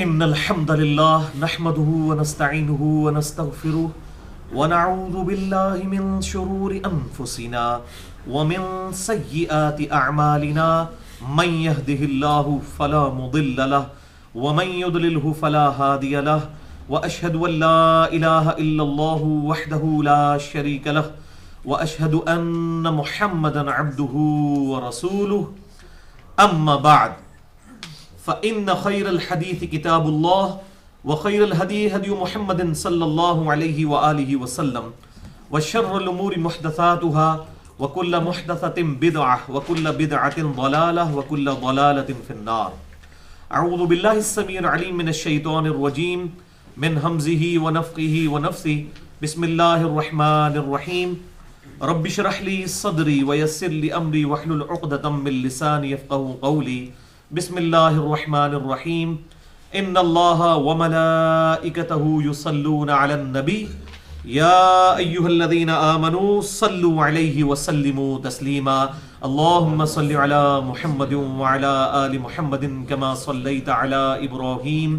ان الحمد للہ نحمده ونستعینه ونستغفره ونعوذ باللہ من شرور انفسنا ومن سیئات اعمالنا من يهده الله فلا مضل له ومن يضلله فلا هادي له واشهد ان لا اله الا الله وحده لا شريك له واشهد ان محمدا عبده ورسوله اما بعد فإن خير الحديث كتاب الله وخير الهدي هدي محمد صلى الله عليه وآله وسلم وشر الأمور محدثاتها وكل محدثة بدعة وكل بدعة ضلالة وكل ضلالة في النار. أعوذ بالله السميع العليم من الشيطان الرجيم من همزه ونفخه ونفثه. بسم الله الرحمن الرحيم. رب اشرح لي صدري ويسر لي أمري واحلل عقدة من لساني يفقهوا قولي. بسم اللہ الرحمن الرحیم. ان اللہ وملائکتہ یصلون علی النبی یا ایہا الذین آمنوا صلوا علیہ وسلموا تسلیما. اللہم صل علی محمد وعلی آل محمد کما صلیت علی ابراہیم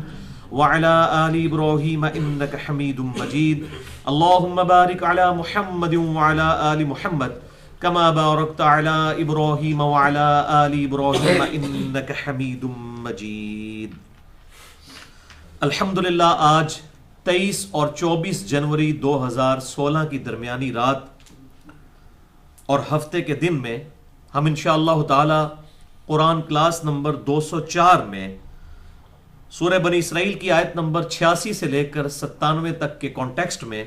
وعلی آل ابراہیم انک حمید مجید. اللہم بارک علی محمد وعلی آل محمد کما بارکت علی ابراہیم وعلی آل ابراہیم انک حمید مجید. الحمدللہ آج 23 اور 24 جنوری 2016 کی درمیانی رات اور ہفتے کے دن میں ہم انشاءاللہ تعالی قرآن کلاس نمبر 204 میں سورہ بنی اسرائیل کی آیت نمبر 86 سے لے کر 97 تک کے کانٹیکسٹ میں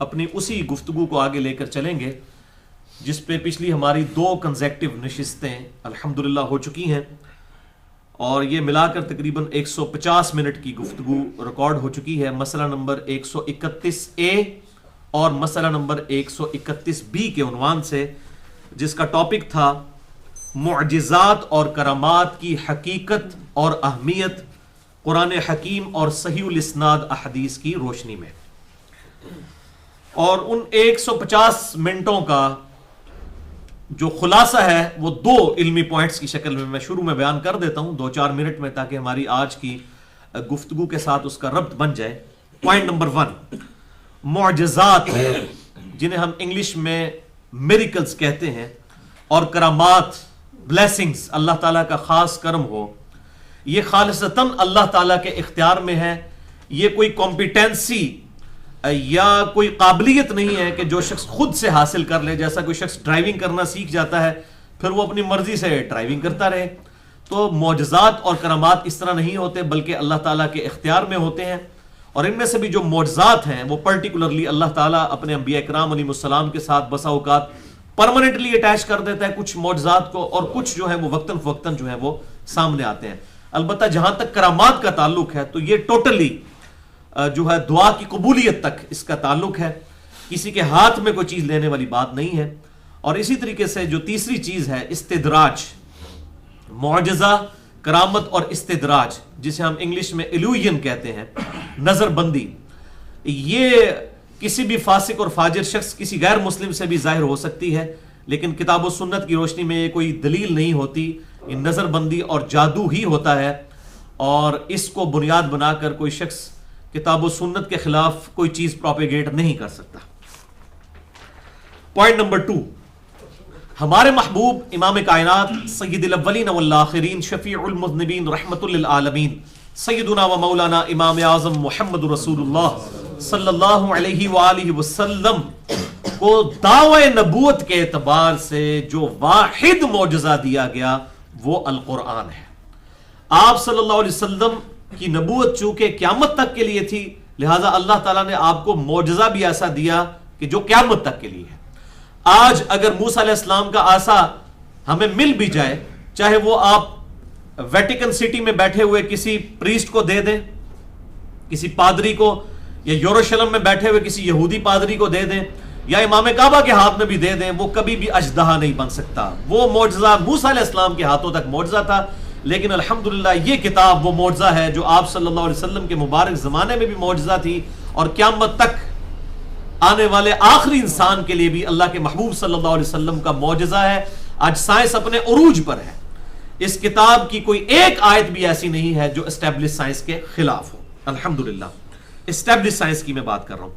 اپنی اسی گفتگو کو آگے لے کر چلیں گے جس پہ پچھلی ہماری 2 کنزیکٹیو نشستیں الحمدللہ ہو چکی ہیں اور یہ ملا کر تقریباً 150 منٹ کی گفتگو ریکارڈ ہو چکی ہے. مسئلہ نمبر 131A اور مسئلہ نمبر 131B کے عنوان سے، جس کا ٹاپک تھا معجزات اور کرامات کی حقیقت اور اہمیت قرآن حکیم اور صحیح الاسناد احادیث کی روشنی میں. اور ان 150 منٹوں کا جو خلاصہ ہے وہ 2 علمی پوائنٹس کی شکل میں میں شروع میں بیان کر دیتا ہوں 2-4 منٹ میں، تاکہ ہماری آج کی گفتگو کے ساتھ اس کا ربط بن جائے. پوائنٹ نمبر 1، معجزات جنہیں ہم انگلش میں میریکلز کہتے ہیں، اور کرامات، بلیسنگز، اللہ تعالیٰ کا خاص کرم ہو، یہ خالصتاً اللہ تعالیٰ کے اختیار میں ہے. یہ کوئی کمپیٹنسی یا کوئی قابلیت نہیں ہے کہ جو شخص خود سے حاصل کر لے. جیسا کوئی شخص ڈرائیونگ کرنا سیکھ جاتا ہے پھر وہ اپنی مرضی سے ڈرائیونگ کرتا رہے. تو معجزات اور کرامات اس طرح نہیں ہوتے، بلکہ اللہ تعالیٰ کے اختیار میں ہوتے ہیں. اور ان میں سے بھی جو معجزات ہیں وہ پرٹیکولرلی اللہ تعالیٰ اپنے انبیاء کرام علیہ السلام کے ساتھ بسا اوقات پرماننٹلی اٹیچ کر دیتا ہے کچھ معجزات کو، اور کچھ جو ہیں وہ وقتاً فوقتاً جو ہیں وہ سامنے آتے ہیں. البتہ جہاں تک کرامات کا تعلق ہے تو یہ ٹوٹلی جو ہے دعا کی قبولیت تک اس کا تعلق ہے، کسی کے ہاتھ میں کوئی چیز لینے والی بات نہیں ہے. اور اسی طریقے سے جو تیسری چیز ہے استدراج، معجزہ، کرامت اور استدراج، جسے ہم انگلش میں ایلوژن کہتے ہیں، نظر بندی. یہ کسی بھی فاسق اور فاجر شخص، کسی غیر مسلم سے بھی ظاہر ہو سکتی ہے، لیکن کتاب و سنت کی روشنی میں یہ کوئی دلیل نہیں ہوتی. یہ نظر بندی اور جادو ہی ہوتا ہے، اور اس کو بنیاد بنا کر کوئی شخص کتاب و سنت کے خلاف کوئی چیز پروپیگیٹ نہیں کر سکتا. پوائنٹ نمبر 2، ہمارے محبوب امام کائنات سید الاولین والآخرین شفیع المذنبین رحمت للعالمین سیدنا و مولانا امام اعظم محمد رسول اللہ صلی اللہ علیہ وآلہ وسلم کو دعوی نبوت کے اعتبار سے جو واحد معجزہ دیا گیا وہ القرآن ہے. آپ صلی اللہ علیہ وسلم کی نبوت چونکہ قیامت تک کے لیے تھی، لہٰذا اللہ تعالیٰ نے آپ کو معجزہ بھی ایسا دیا کہ جو قیامت تک کے لیے ہے. آج اگر موسیٰ علیہ السلام کا عصا ہمیں مل بھی جائے، چاہے وہ آپ ویٹیکن سٹی میں بیٹھے ہوئے کسی پریسٹ کو دے دیں، کسی پادری کو، یا یروشلم میں بیٹھے ہوئے کسی یہودی پادری کو دے دیں، یا امام کعبہ کے ہاتھ میں بھی دے دیں، وہ کبھی بھی اژدہا نہیں بن سکتا. وہ معجزہ موسیٰ علیہ السلام کے ہاتھوں تک معجزہ تھا، لیکن الحمدللہ یہ کتاب وہ معجزہ ہے جو آپ صلی اللہ علیہ وسلم کے مبارک زمانے میں بھی معجزہ تھی، اور قیامت تک آنے والے آخری انسان کے لیے بھی اللہ کے محبوب صلی اللہ علیہ وسلم کا معجزہ ہے. آج سائنس اپنے عروج پر ہے، اس کتاب کی کوئی ایک آیت بھی ایسی نہیں ہے جو اسٹیبلش سائنس کے خلاف ہو. الحمدللہ اسٹیبلش سائنس کی میں بات کر رہا ہوں.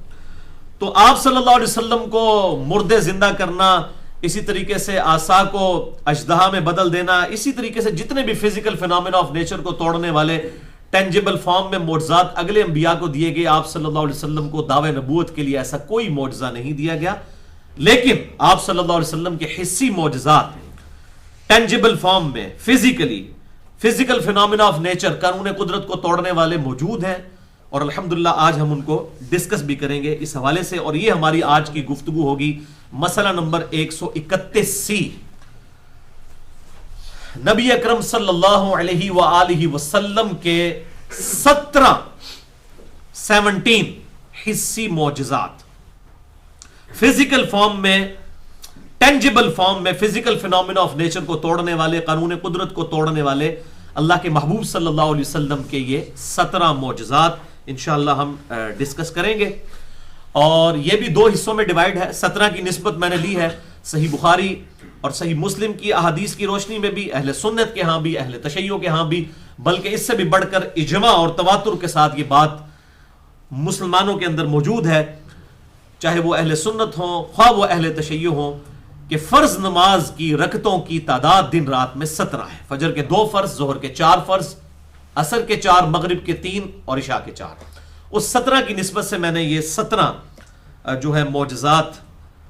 تو آپ صلی اللہ علیہ وسلم کو مردے زندہ کرنا، اسی طریقے سے عصا کو اژدہا میں بدل دینا، اسی طریقے سے جتنے بھی فزیکل فینومینا آف نیچر کو توڑنے والے ٹینجیبل فارم میں معجزات اگلے انبیاء کو دیے گئے، آپ صلی اللہ علیہ وسلم کو دعوے نبوت کے لیے ایسا کوئی معجزہ نہیں دیا گیا. لیکن آپ صلی اللہ علیہ وسلم کے حسی معجزات ٹینجیبل فارم میں فزیکل فینومینا آف نیچر، قانون قدرت کو توڑنے والے موجود ہیں، اور الحمدللہ آج ہم ان کو ڈسکس بھی کریں گے اس حوالے سے. اور یہ ہماری آج کی گفتگو ہوگی مسئلہ نمبر 131C. نبی اکرم صلی اللہ علیہ وآلہ وسلم کے 17 حسی معجزات، فزیکل فارم میں، ٹینجیبل فارم میں، فزیکل فینومینا آف نیچر کو توڑنے والے، قانون قدرت کو توڑنے والے اللہ کے محبوب صلی اللہ علیہ وسلم کے یہ 17 معجزات انشاءاللہ ہم ڈسکس کریں گے. اور یہ بھی 2 حصوں میں ڈیوائیڈ ہے. 17 کی نسبت میں نے لی ہے صحیح بخاری اور صحیح مسلم کی احادیث کی روشنی میں بھی، اہل سنت کے ہاں بھی، اہل تشیع کے ہاں بھی، بلکہ اس سے بھی بڑھ کر اجماع اور تواتر کے ساتھ یہ بات مسلمانوں کے اندر موجود ہے، چاہے وہ اہل سنت ہوں خواہ وہ اہل تشیع ہوں، کہ فرض نماز کی رکعتوں کی تعداد دن رات میں 17 ہے. فجر کے 2 فرض، ظہر کے 4 فرض، عصر کے 4، مغرب کے 3 اور عشاء کے 4. اس 17 کی نسبت سے میں نے یہ 17 جو ہے معجزات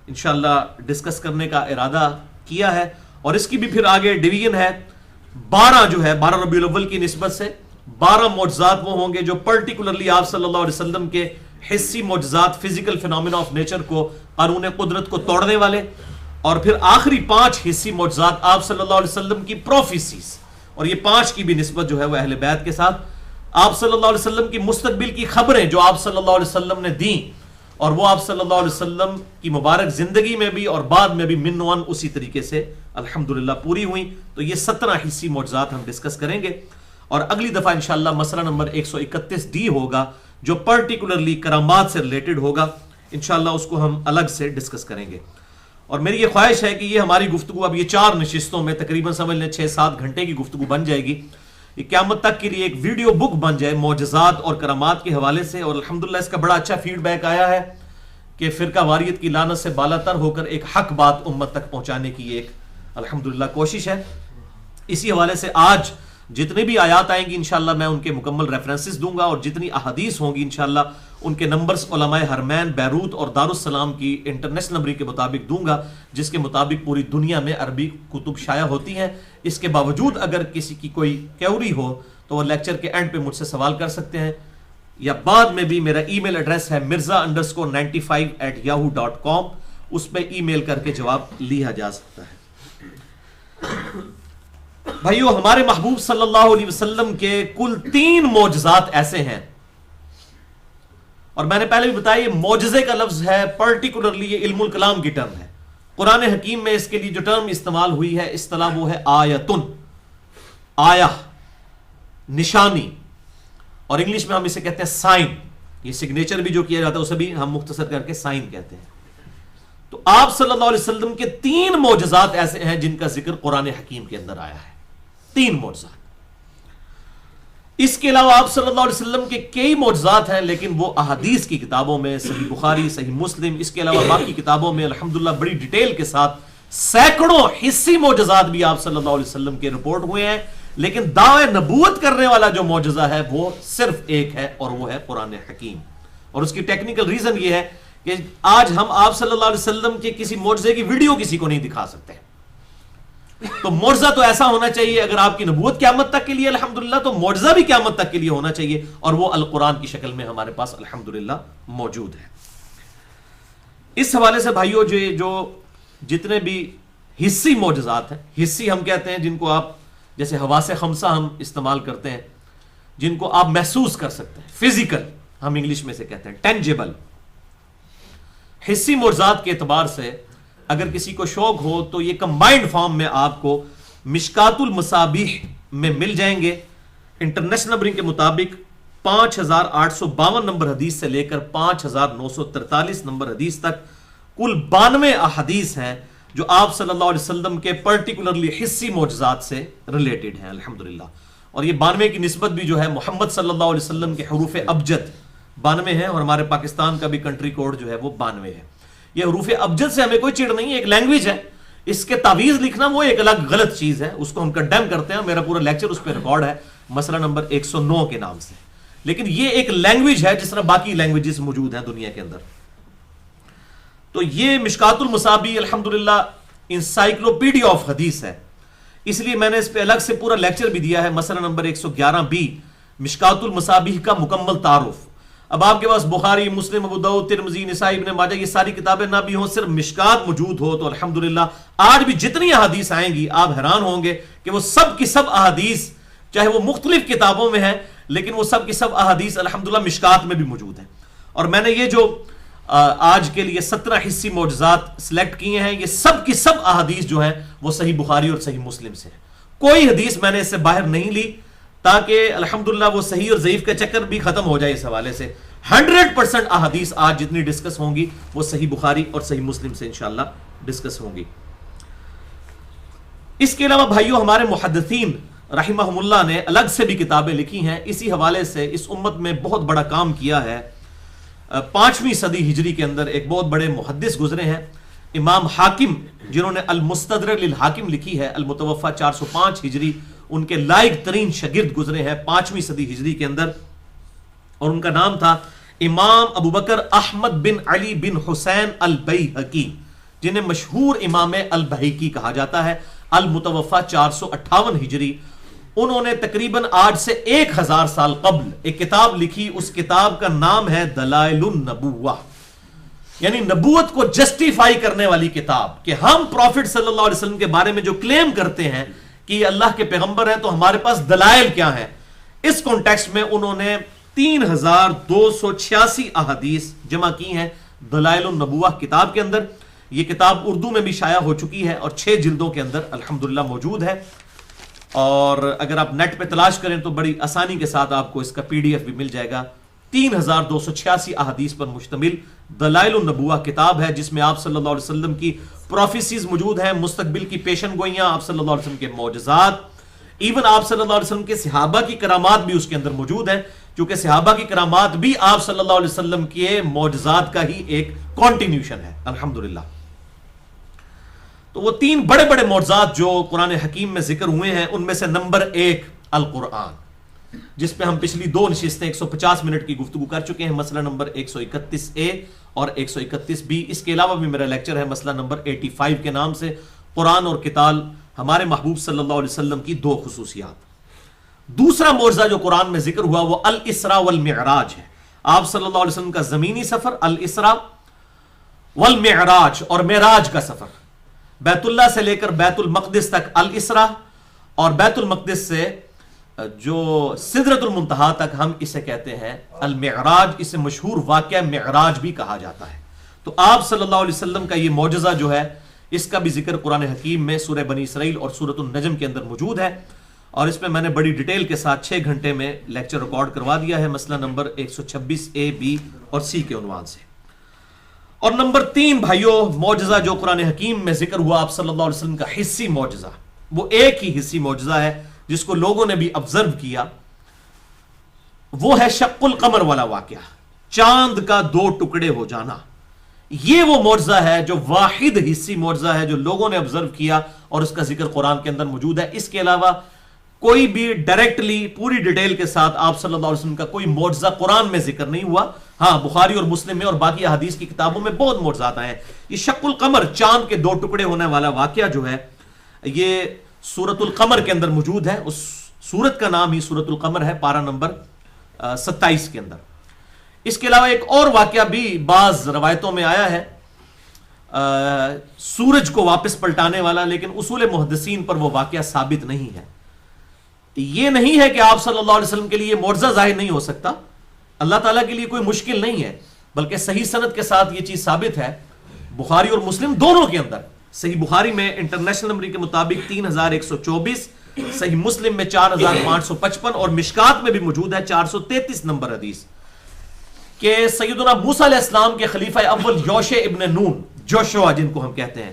انشاءاللہ ڈسکس کرنے کا ارادہ کیا ہے. اور اس کی بھی پھر آگے ڈویژن ہے. 12 جو ہے 12 ربیع الاول کی نسبت سے 12 معجزات وہ ہوں گے جو پرٹیکولرلی آپ صلی اللہ علیہ وسلم کے حسی معجزات، فزیکل فینومینا آف نیچر کو، قانون قدرت کو توڑنے والے. اور پھر آخری 5 حسی معجزات آپ صلی اللہ علیہ وسلم کی پروفیسیز، اور یہ 5 کی بھی نسبت جو ہے وہ اہل بیت کے ساتھ، آپ صلی اللہ علیہ وسلم کی مستقبل کی خبریں جو آپ صلی اللہ علیہ وسلم نے دیں، اور وہ آپ صلی اللہ علیہ وسلم کی مبارک زندگی میں بھی اور بعد میں بھی منوان اسی طریقے سے الحمدللہ پوری ہوئیں. تو یہ 17 حسی معجزات ہم ڈسکس کریں گے. اور اگلی دفعہ انشاءاللہ مسئلہ نمبر 131D ہوگا جو پرٹیکولرلی کرامات سے ریلیٹڈ ہوگا. انشاءاللہ اس کو ہم الگ سے ڈسکس کریں گے. اور میری یہ خواہش ہے کہ یہ ہماری گفتگو اب یہ 4 نشستوں میں تقریباً سمجھ لیں 6-7 گھنٹے کی گفتگو بن جائے گی. یہ قیامت تک کے لیے ایک ویڈیو بک بن جائے معجزات اور کرامات کے حوالے سے. اور الحمدللہ اس کا بڑا اچھا فیڈ بیک آیا ہے کہ فرقہ واریت کی لعنت سے بالا تر ہو کر ایک حق بات امت تک پہنچانے کی ایک الحمدللہ کوشش ہے. اسی حوالے سے آج جتنے بھی آیات آئیں گی انشاءاللہ میں ان کے مکمل ریفرنسز دوں گا، اور جتنی احادیث ہوں گی انشاءاللہ ان کے نمبرز علماء حرمین بیروت اور دارالسلام کی انٹرنیشنل نمبر کے مطابق دوں گا، جس کے مطابق پوری دنیا میں عربی کتب شائع ہوتی ہیں. اس کے باوجود اگر کسی کی کوئی کیوری ہو تو وہ لیکچر کے اینڈ پہ مجھ سے سوال کر سکتے ہیں، یا بعد میں بھی میرا ای میل ایڈریس ہے mirza_95@yahoo.com، اس پہ ای میل کر کے جواب لیا جا سکتا ہے. بھائیو، ہمارے محبوب صلی اللہ علیہ وسلم کے کل 3 معجزات ایسے ہیں، اور میں نے پہلے بھی بتایا یہ معجزے کا لفظ ہے، پرٹیکولرلی یہ علم الکلام کی ٹرم ہے. قرآن حکیم میں اس کے لیے جو ٹرم استعمال ہوئی ہے اصطلاح وہ ہے آیتن، آیہ، نشانی، اور انگلش میں ہم اسے کہتے ہیں سائن. یہ سگنیچر بھی جو کیا جاتا ہے اسے بھی ہم مختصر کر کے سائن کہتے ہیں. تو آپ صلی اللہ علیہ وسلم کے 3 معجزات ایسے ہیں جن کا ذکر قرآن حکیم کے اندر آیا ہے. 3 معجزات. اس کے علاوہ آپ صلی اللہ علیہ وسلم کے کئی معجزات ہیں، لیکن وہ احادیث کی کتابوں میں، صحیح بخاری، صحیح مسلم، اس کے علاوہ باقی کتابوں میں الحمدللہ بڑی ڈیٹیل کے ساتھ سینکڑوں حسی معجزات بھی آپ صلی اللہ علیہ وسلم کے رپورٹ ہوئے ہیں. لیکن دعوے نبوت کرنے والا جو معجزہ ہے وہ صرف ایک ہے، اور وہ ہے قرآن حکیم. اور اس کی ٹیکنیکل ریزن یہ ہے کہ آج ہم آپ صلی اللہ علیہ وسلم کے کسی معجزے کی ویڈیو کسی کو نہیں دکھا سکتے. تو معجزہ تو ایسا ہونا چاہیے، اگر آپ کی نبوت قیامت تک کے لیے الحمدللہ، تو معجزہ بھی قیامت تک کے لیے ہونا چاہیے، اور وہ القرآن کی شکل میں ہمارے پاس الحمدللہ موجود ہے. اس حوالے سے بھائیو جو جتنے بھی حسی معجزات ہیں، حسی ہم کہتے ہیں جن کو آپ جیسے حواس خمسہ ہم استعمال کرتے ہیں، جن کو آپ محسوس کر سکتے ہیں، فزیکل ہم انگلش میں سے کہتے ہیں، ٹینجیبل. حسی معجزات کے اعتبار سے اگر کسی کو شوق ہو تو یہ کمبائنڈ فارم میں آپ کو مشکات المصابیح میں مل جائیں گے. انٹرنیشنل نمبرنگ کے مطابق 5852 نمبر حدیث سے لے کر 5943 نمبر حدیث تک کل 92 احادیث ہیں جو آپ صلی اللہ علیہ وسلم کے پرٹیکولرلی حصی معجزات سے ریلیٹڈ ہیں الحمدللہ. اور یہ 92 کی نسبت بھی جو ہے محمد صلی اللہ علیہ وسلم کے حروف ابجد 92 ہے، اور ہمارے پاکستان کا بھی کنٹری کوڈ جو ہے وہ 92 ہے. یہ حروف ابجد سے ہمیں کوئی چڑ نہیں ہے، ایک لینگویج ہے. اس کے تعویذ لکھنا وہ ایک الگ غلط چیز ہے، اس کو ہم کنڈیم کرتے ہیں. میرا پورا لیکچر اس پہ ریکارڈ ہے مسئلہ نمبر 109 کے نام سے. لیکن یہ ایک لینگویج ہے جس طرح باقی لینگویجز موجود ہیں دنیا کے اندر. تو یہ مشکات المصابیح الحمدللہ انسائکلوپیڈیا آف حدیث ہے، اس لیے میں نے اس پہ الگ سے پورا لیکچر بھی دیا ہے. مسئلہ نمبر 111 مشکات المصابیح کا مکمل تعارف. اب آپ کے پاس بخاری، مسلم، ابو داؤد، ترمذی، نسائی، ابن ماجہ یہ ساری کتابیں نہ بھی ہوں، صرف مشکات موجود ہو تو الحمدللہ آج بھی جتنی احادیث آئیں گی آپ حیران ہوں گے کہ وہ سب کی سب احادیث چاہے وہ مختلف کتابوں میں ہیں لیکن وہ سب کی سب احادیث الحمدللہ مشکات میں بھی موجود ہیں. اور میں نے یہ جو آج کے لیے 17 حصی معجزات سلیکٹ کیے ہیں، یہ سب کی سب احادیث جو ہیں وہ صحیح بخاری اور صحیح مسلم سے ہیں. کوئی حدیث میں نے اس سے باہر نہیں لی تاکہ الحمدللہ وہ صحیح اور ضعیف کا چکر بھی ختم ہو جائے. اس حوالے سے 100% احادیث آج جتنی ڈسکس ہوں گی وہ صحیح بخاری اور صحیح مسلم سے انشاءاللہ ڈسکس ہوں گی. اس کے علاوہ بھائیوں ہمارے محدثین رحمہم اللہ نے الگ سے بھی کتابیں لکھی ہیں اسی حوالے سے. اس امت میں بہت بڑا کام کیا ہے. 5ویں صدی ہجری کے اندر ایک بہت بڑے محدث گزرے ہیں امام حاکم، جنہوں نے المستدرک للحاکم لکھی ہے، المتوفہ 405 ہجری. ان کے لائق ترین شاگرد گزرے ہیں 5ویں صدی ہجری کے اندر، اور ان کا نام تھا امام ابو بکر احمد بن علی بن حسین البیہقی، جنہیں مشہور امام البیہقی کہا جاتا ہے. المتوفہ 458 ہجری. انہوں نے تقریباً آج سے 1000 سال قبل ایک کتاب لکھی. اس کتاب کا نام ہے دلائل النبوہ، یعنی نبوت کو جسٹیفائی کرنے والی کتاب، کہ ہم پروفٹ صلی اللہ علیہ وسلم کے بارے میں جو کلیم کرتے ہیں کہ یہ اللہ کے پیغمبر ہیں تو ہمارے پاس دلائل کیا ہیں. اس کانٹیکسٹ میں انہوں نے 3286 احادیث جمع کی ہیں دلائل النبوہ کتاب کے اندر. یہ کتاب اردو میں بھی شائع ہو چکی ہے اور 6 جلدوں کے اندر الحمدللہ موجود ہے. اور اگر آپ نیٹ پہ تلاش کریں تو بڑی آسانی کے ساتھ آپ کو اس کا PDF بھی مل جائے گا. 3286 احادیث پر مشتمل دلائل النبوہ کتاب ہے، جس میں آپ صلی اللہ علیہ وسلم کی پروفیسیز موجود ہیں، مستقبل کی پیشن گوئیاں، آپ صلی اللہ علیہ وسلم کے معجزات، ایون آپ صلی اللہ علیہ وسلم کے صحابہ کی کرامات بھی اس کے اندر موجود ہیں، چونکہ صحابہ کی کرامات بھی آپ صلی اللہ علیہ وسلم کے معجزات کا ہی ایک کنٹینیوشن ہے الحمدللہ. تو وہ 3 بڑے بڑے معجزات جو قرآن حکیم میں ذکر ہوئے ہیں ان میں سے نمبر 1 القرآن، جس پہ ہم پچھلی 2 نشستیں 150 منٹ کی گفتگو کر چکے ہیں. مسئلہ نمبر 131A اور 131B. اس کے علاوہ بھی میرا لیکچر ہے مسئلہ نمبر 85 کے نام سے، قرآن اور قتال، ہمارے محبوب صلی اللہ علیہ وسلم کی 2 خصوصیات. دوسرا معجزہ جو قرآن میں ذکر ہوا وہ الاسراء والمعراج ہے. آپ صلی اللہ علیہ وسلم کا زمینی سفر الاسراء والمعراج، اور معراج کا سفر بیت اللہ سے لے کر بیت المقدس تک الاسراء، اور بیت المقدس سے جو سدرۃ المنتہا تک ہم اسے کہتے ہیں المعراج. اسے مشہور واقعہ معراج بھی کہا جاتا ہے. تو آپ صلی اللہ علیہ وسلم کا یہ معجزہ جو ہے اس کا بھی ذکر قرآن حکیم میں سورہ بنی اسرائیل اور سورۃ النجم کے اندر موجود ہے، اور اس میں میں نے بڑی ڈیٹیل کے ساتھ 6 گھنٹے میں لیکچر ریکارڈ کروا دیا ہے مسئلہ نمبر 126A B اور C کے عنوان سے. اور نمبر 3 بھائیوں معجزہ جو قرآن حکیم میں ذکر ہوا آپ صلی اللہ علیہ وسلم کا حصی معجزہ، وہ ایک ہی حصی معجزہ ہے جس کو لوگوں نے بھی آبزرو کیا، وہ ہے شق القمر والا واقعہ، چاند کا 2 ٹکڑے ہو جانا. یہ وہ معجزہ ہے جو واحد حصی معجزہ ہے جو لوگوں نے آبزرو کیا اور اس کا ذکر قرآن کے اندر موجود ہے. اس کے علاوہ کوئی بھی ڈائریکٹلی پوری ڈیٹیل کے ساتھ آپ صلی اللہ علیہ وسلم کا کوئی معجزہ قرآن میں ذکر نہیں ہوا. ہاں بخاری اور مسلم میں اور باقی احادیث کی کتابوں میں بہت معجزات آئے ہیں. یہ شق القمر، چاند کے 2 ٹکڑے ہونے والا واقعہ جو ہے یہ سورۃ القمر کے اندر موجود ہے. اس سورت کا نام ہی سورۃ القمر ہے، پارہ نمبر 27 کے اندر. اس کے علاوہ ایک اور واقعہ بھی بعض روایتوں میں آیا ہے سورج کو واپس پلٹانے والا، لیکن اصول محدثین پر وہ واقعہ ثابت نہیں ہے. یہ نہیں ہے کہ آپ صلی اللہ علیہ وسلم کے لیے معجزہ ظاہر نہیں ہو سکتا، اللہ تعالیٰ کے لیے کوئی مشکل نہیں ہے، بلکہ صحیح سند کے ساتھ یہ چیز ثابت ہے بخاری اور مسلم دونوں کے اندر. صحیح بخاری میں انٹرنیشنل نمبر کے مطابق 3124، صحیح مسلم میں 4555 اور مشکات میں بھی موجود ہے 433 نمبر حدیث کہ سیدنا موسیٰ علیہ السلام کے خلیفہ اول یوشع ابن نون، جوشوا جن کو ہم کہتے ہیں،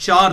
4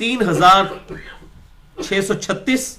3636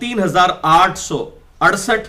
3868,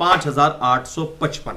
5855।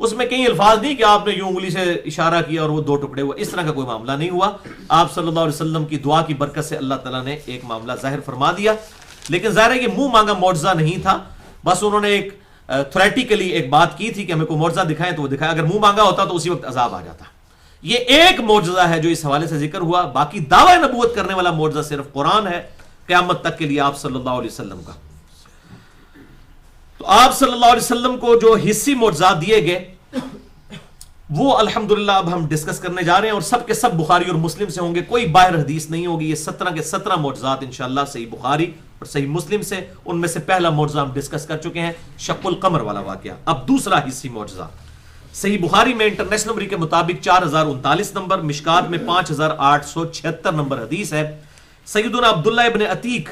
اس میں کئی الفاظ نہیں کہ آپ نے یوں انگلی سے اشارہ کیا اور وہ دو ٹکڑے ہوئے، اس طرح کا کوئی معاملہ نہیں ہوا. آپ صلی اللہ علیہ وسلم کی دعا کی برکت سے اللہ تعالیٰ نے ایک معاملہ ظاہر فرما دیا. لیکن ظاہر ہے کہ منہ مانگا معجزہ نہیں تھا، بس انہوں نے ایک تھریٹیکلی ایک بات کی تھی کہ ہمیں کوئی معجزہ دکھائیں تو وہ دکھایا. اگر منہ مانگا ہوتا تو اسی وقت عذاب آ جاتا. یہ ایک معجزہ ہے جو اس حوالے سے ذکر ہوا. باقی دعوی نبوت کرنے والا معجزہ صرف قرآن ہے قیامت تک کے لیے آپ صلی اللہ علیہ وسلم کا. تو آپ صلی اللہ علیہ وسلم کو جو حصی معجزات دیے گئے وہ الحمدللہ اب ہم ڈسکس کرنے جا رہے ہیں، اور سب کے سب بخاری اور مسلم سے ہوں گے، کوئی باہر حدیث نہیں ہوگی. یہ 17 کے 17 معجزات انشاءاللہ صحیح بخاری اور صحیح مسلم سے. ان میں سے پہلا معجزہ ہم ڈسکس کر چکے ہیں، شق القمر والا واقعہ. اب دوسرا حصی معجزہ صحیح بخاری میں انٹرنیشنل نمبر کے مطابق 4039 نمبر، مشکات میں 5876 نمبر حدیث ہے. سیدنا عبداللہ ابن عتیق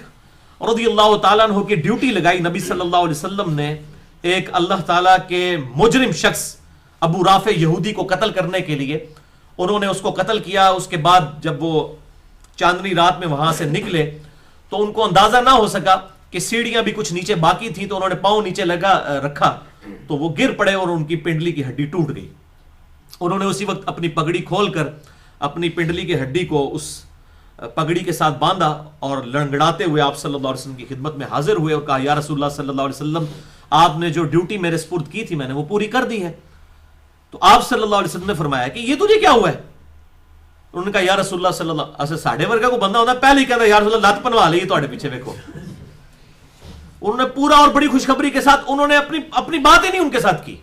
رضی اللہ تعالیٰ عنہ کی ڈیوٹی لگائی نبی صلی اللہ علیہ وسلم نے ایک اللہ تعالیٰ کے مجرم شخص ابو رافع یہودی کو قتل کرنے کے لیے. انہوں نے اس کو قتل کیا. اس کے بعد جب وہ چاندنی رات میں وہاں سے نکلے تو ان کو اندازہ نہ ہو سکا کہ سیڑھیاں بھی کچھ نیچے باقی تھیں، تو انہوں نے پاؤں نیچے رکھا تو وہ گر پڑے اور ان کی پنڈلی کی ہڈی ٹوٹ گئی. انہوں نے اسی وقت اپنی پگڑی کھول کر اپنی پنڈلی کی ہڈی کو اس پگڑی کے ساتھ باندھا اور لڑگڑاتے ہوئے آپ صلی اللہ علیہ وسلم کی خدمت میں حاضر ہوئے اور کہا یا رسول اللہ صلی اللہ علیہ وسلم، آپ نے جو ڈیوٹی میرے سپرد کی تھی میں نے وہ پوری کر دی ہے. تو آپ صلی اللہ علیہ وسلم نے فرمایا کہ یہ تجھے کیا ہوا ہے؟ انہوں نے کہا یا رسول اللہ صلی اللہ علیہ وسلم، ساڑھے ورگا کو بندہ ہوتا ہے پہلے ہی کہتا ہے یا رسول اللہ لات پنوا لئی تواڈے پیچھے دیکھو. انہوں نے پورا اور بڑی خوشخبری کے ساتھ انہوں نے اپنی بات ہی نہیں ان کے ساتھ کی.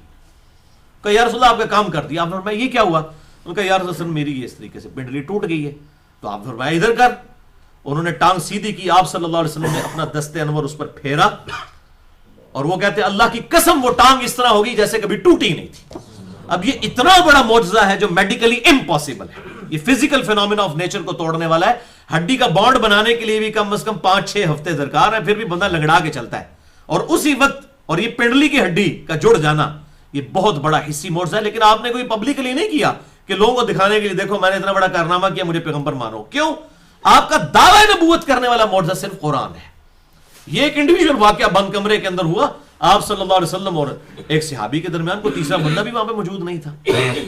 کہا یا رسول اللہ آپ کا کام کر دیا. آپ نے فرمایا یہ کیا ہوا؟ انہوں نے کہا یا رسول اللہ میری اس طریقے سے پنڈلی ٹوٹ گئی ہے. تو آپ نے فرمایا ادھر کر. انہوں نے ٹانگ سیدھی کی. آپ صلی اللہ علیہ وسلم نے اپنا دست انور اس پر پھیرا اور وہ کہتے ہیں اللہ کی قسم وہ ٹانگ اس طرح ہوگی جیسے کبھی ٹوٹی نہیں تھی. اب یہ اتنا بڑا معجزہ ہے جو میڈیکلی امپاسبل ہے. یہ فزیکل فینومینا آف نیچر کو توڑنے والا ہے. ہڈی کا بانڈ بنانے کے لیے بھی کم از کم 5-6 ہفتے درکار ہے، پھر بھی بندہ لنگڑا کے چلتا ہے. اور اسی وقت اور یہ پنڈلی کی ہڈی کا جڑ جانا یہ بہت بڑا حصی معجزہ ہے. لیکن آپ نے کوئی پبلکلی نہیں کیا کہ لوگوں کو دکھانے کے لیے دیکھو میں نے اتنا بڑا کارنامہ کیا مجھے پیغمبر مانو. کیوں؟ آپ کا دعوی نبوت کرنے والا معجزہ صرف قرآن ہے. یہ ایک انڈیویجول واقعہ بند کمرے کے اندر ہوا. آپ صلی اللہ علیہ وسلم اور ایک صحابی کے درمیان کوئی تیسرا بندہ بھی وہاں پہ موجود نہیں تھا.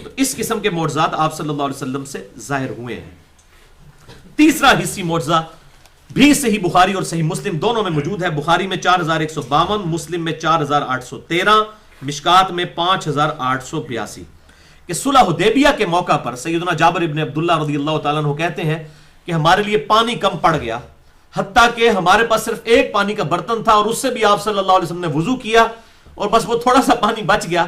تو اس قسم کے معجزات آپ صلی اللہ علیہ وسلم سے ظاہر ہوئے ہیں. تیسرا حصی معجزہ بھی صحیح بخاری اور صحیح مسلم دونوں میں موجود ہے. بخاری میں 4152، مسلم میں 4813، مشکات میں 5882 کہ صلح حدیبیہ کے موقع پر سیدنا جابر ابن عبداللہ رضی اللہ تعالیٰ عنہ کہتے ہیں کہ ہمارے لیے پانی کم پڑ گیا، حتیٰ کہ ہمارے پاس صرف ایک پانی کا برتن تھا اور اس سے بھی آپ صلی اللہ علیہ وسلم نے وضو کیا اور بس وہ تھوڑا سا پانی بچ گیا.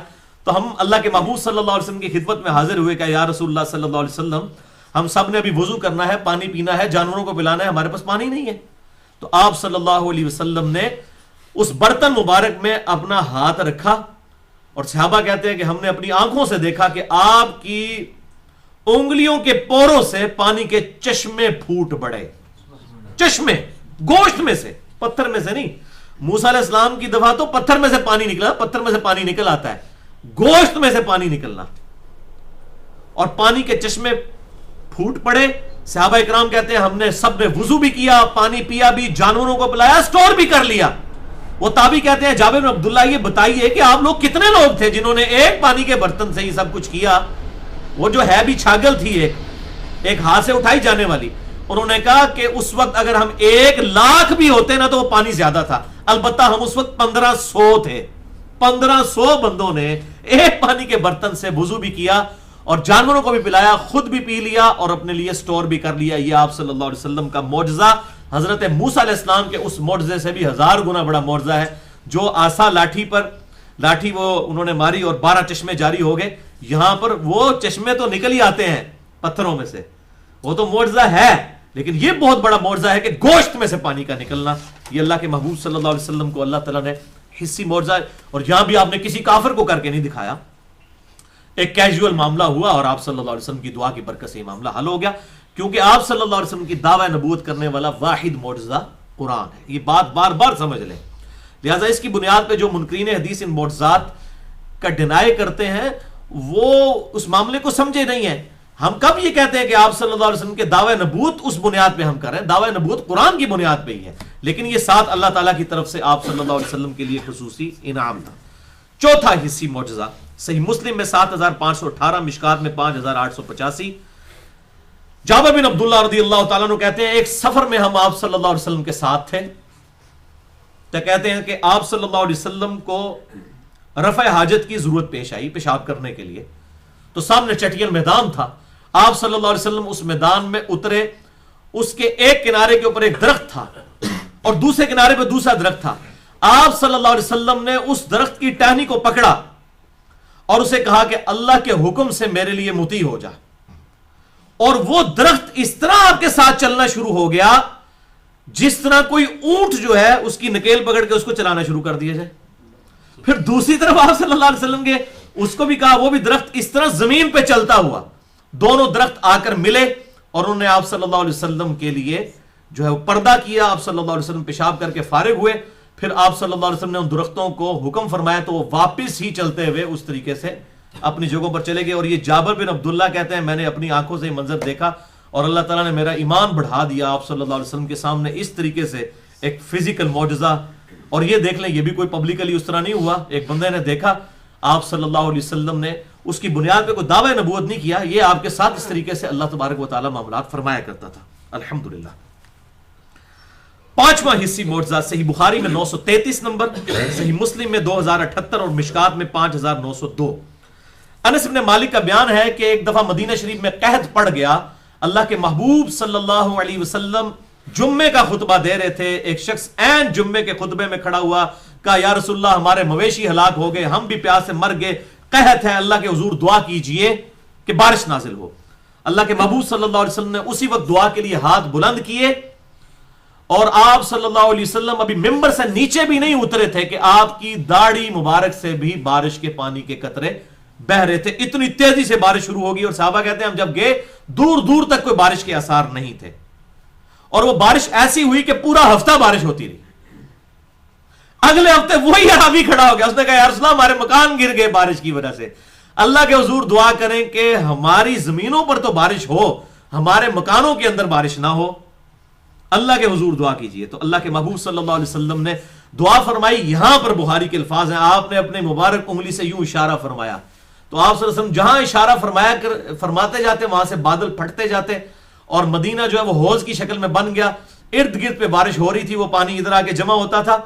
تو ہم اللہ کے محبوب صلی اللہ علیہ وسلم کی خدمت میں حاضر ہوئے کہ یا رسول اللہ صلی اللہ علیہ وسلم ہم سب نے ابھی وضو کرنا ہے، پانی پینا ہے، جانوروں کو پلانا ہے، ہمارے پاس پانی نہیں ہے. تو آپ صلی اللہ علیہ وسلم نے اس برتن مبارک میں اپنا ہاتھ رکھا اور صحابہ کہتے ہیں کہ ہم نے اپنی آنکھوں سے دیکھا کہ آپ کی انگلیوں کے پوروں سے پانی کے چشمے پھوٹ پڑے. چشمے گوشت میں سے، پتھر میں سے نہیں. موسیٰ علیہ السلام کی دفعہ تو پتھر میں سے پانی نکلا، پتھر میں سے پانی نکل آتا ہے، گوشت میں سے پانی نکلنا اور پانی کے چشمے پھوٹ پڑے. صحابہ اکرام کہتے ہیں ہم نے سب نے وضو بھی کیا، پانی پیا بھی، جانوروں کو پلایا، سٹور بھی کر لیا. وہ تابعی کہتے ہیں جابر بن عبداللہ یہ بتائیے کہ آپ لوگ کتنے لوگ تھے جنہوں نے ایک پانی کے برتن سے ہی سب کچھ کیا؟ وہ جو ہے بھی چھاگل تھی ایک ہاتھ سے اٹھائی جانے والی. انہوں نے کہا کہ اس وقت اگر ہم 1,00,000 بھی ہوتے نا تو وہ پانی زیادہ تھا. البتہ ہم اس وقت 1500 تھے. 1500 بندوں نے ایک پانی کے برتن سے وضو بھی کیا اور جانوروں کو بھی پلایا، خود بھی پی لیا اور اپنے لیے سٹور بھی کر لیا. یہ آپ صلی اللہ علیہ وسلم کا معجزہ حضرت موسیٰ علیہ السلام کے اس معجزے سے بھی 1000 گنا بڑا معجزہ ہے. جو آسا لاٹھی وہ انہوں نے ماری اور 12 چشمے جاری ہو گئے. یہاں پر وہ چشمے تو نکل ہی آتے ہیں پتھروں میں سے، وہ تو معجزہ ہے، لیکن یہ بہت بڑا معجزہ ہے کہ گوشت میں سے پانی کا نکلنا. یہ اللہ کے محبوب صلی اللہ علیہ وسلم کو اللہ تعالیٰ نے حصی معجزہ، اور یہاں بھی آپ نے کسی کافر کو کر کے نہیں دکھایا. ایک کیجول معاملہ ہوا اور آپ صلی اللہ علیہ وسلم کی دعا کی برکت سے یہ معاملہ حل ہو گیا، کیونکہ آپ صلی اللہ علیہ وسلم کی دعوی نبوت کرنے والا واحد معجزہ قرآن ہے. یہ بات بار بار سمجھ لیں. لہٰذا اس کی بنیاد پہ جو منکرین حدیث ان معجزات کا ڈینائی کرتے ہیں وہ اس معاملے کو سمجھے نہیں ہیں. ہم کب یہ کہتے ہیں کہ آپ صلی اللہ علیہ وسلم کے دعوی نبوت اس بنیاد پہ ہم کر رہے ہیں؟ دعوی نبوت قرآن کی بنیاد پہ ہی ہے، لیکن یہ ساتھ اللہ تعالیٰ کی طرف سے آپ صلی اللہ علیہ وسلم کے لیے خصوصی انعام تھا. چوتھا حصی معجزہ صحیح مسلم میں 7518، مشکات میں 5885۔ جابر بن عبداللہ رضی اللہ تعالیٰ عنہ کہتے ہیں ایک سفر میں ہم آپ صلی اللہ علیہ وسلم کے ساتھ تھے، تو کہتے ہیں کہ آپ صلی اللہ علیہ وسلم کو رفع حاجت کی ضرورت پیش آئی پیشاب کرنے کے لیے، تو سامنے چٹیل میدان تھا، آپ صلی اللہ علیہ وسلم اس میدان میں اترے، اس کے ایک کنارے کے اوپر ایک درخت تھا اور دوسرے کنارے پہ دوسرا درخت تھا، آپ صلی اللہ علیہ وسلم نے اس درخت کی ٹہنی کو پکڑا اور اسے کہا کہ اللہ کے حکم سے میرے لیے مطیع ہو جا، اور وہ درخت اس طرح آپ کے ساتھ چلنا شروع ہو گیا جس طرح کوئی اونٹ جو ہے اس کی نکیل پکڑ کے اس کو چلانا شروع کر دیا جائے۔ پھر دوسری طرف آپ صلی اللہ علیہ وسلم کے اس کو بھی کہا، وہ بھی درخت اس طرح زمین پہ چلتا ہوا، دونوں درخت آ کر ملے اور انہوں نے آپ صلی اللہ علیہ وسلم کے لیے جو ہے وہ پردہ کیا، آپ صلی اللہ علیہ وسلم پیشاب کر کے فارغ ہوئے، پھر آپ صلی اللہ علیہ وسلم نے ان درختوں کو حکم فرمایا تو وہ واپس ہی چلتے ہوئے اس طریقے سے اپنی جگہوں پر چلے گئے۔ اور یہ جابر بن عبداللہ کہتے ہیں میں نے اپنی آنکھوں سے یہ منظر دیکھا اور اللہ تعالیٰ نے میرا ایمان بڑھا دیا آپ صلی اللہ علیہ وسلم کے سامنے اس طریقے سے ایک فزیکل معجزہ۔ اور یہ دیکھ لیں یہ بھی کوئی پبلکلی اس طرح نہیں ہوا، ایک بندے نے دیکھا آپ صلی اللہ علیہ وسلم نے اس کی بنیاد پہ کوئی دعوی نبوت نہیں کیا، یہ آپ کے ساتھ اس طریقے سے اللہ تبارک و تعالیٰ معاملات فرمایا کرتا تھا۔ الحمدللہ۔ پانچواں حصی معجزہ صحیح بخاری میں 933 نمبر، صحیح مسلم میں 2078 اور مشکات میں 5902۔ انس بن مالک کا بیان ہے کہ ایک دفعہ مدینہ شریف میں قحط پڑ گیا، اللہ کے محبوب صلی اللہ علیہ وسلم جمعے کا خطبہ دے رہے تھے، ایک شخص عین جمعے کے خطبے میں کھڑا ہوا، کہا یا رسول اللہ ہمارے مویشی ہلاک ہو گئے، ہم بھی پیاس سے مر گئے، قحط ہے، اللہ کے حضور دعا کیجئے کہ بارش نازل ہو۔ اللہ کے محبوب صلی اللہ علیہ وسلم نے اسی وقت دعا کے لیے ہاتھ بلند کیے، اور آپ صلی اللہ علیہ وسلم ابھی ممبر سے نیچے بھی نہیں اترے تھے کہ آپ کی داڑھی مبارک سے بھی بارش کے پانی کے قطرے بہ رہے تھے، اتنی تیزی سے بارش شروع ہوگی۔ اور صحابہ کہتے ہیں ہم جب گئے دور دور تک کوئی بارش کے آثار نہیں تھے، اور وہ بارش ایسی ہوئی کہ پورا ہفتہ بارش ہوتی رہی۔ اگلے ہفتے وہی عربی کھڑا ہو گیا، اس نے کہا یا رسول اللہ ہمارے مکان گر گئے بارش کی وجہ سے، اللہ کے حضور دعا کریں کہ ہماری زمینوں پر تو بارش ہو، ہمارے مکانوں کے اندر بارش نہ ہو، اللہ کے حضور دعا کیجئے۔ تو اللہ کے محبوب صلی اللہ علیہ وسلم نے دعا فرمائی، یہاں پر بخاری کے الفاظ ہیں، آپ نے اپنے مبارک انگلی سے یوں اشارہ فرمایا، تو آپ صلی اللہ علیہ وسلم جہاں اشارہ فرماتے جاتے وہاں سے بادل پھٹتے جاتے، اور مدینہ جو ہے وہ حوض کی شکل میں بن گیا، ارد گرد پہ بارش ہو رہی تھی، وہ پانی ادھر آ کے جمع ہوتا تھا،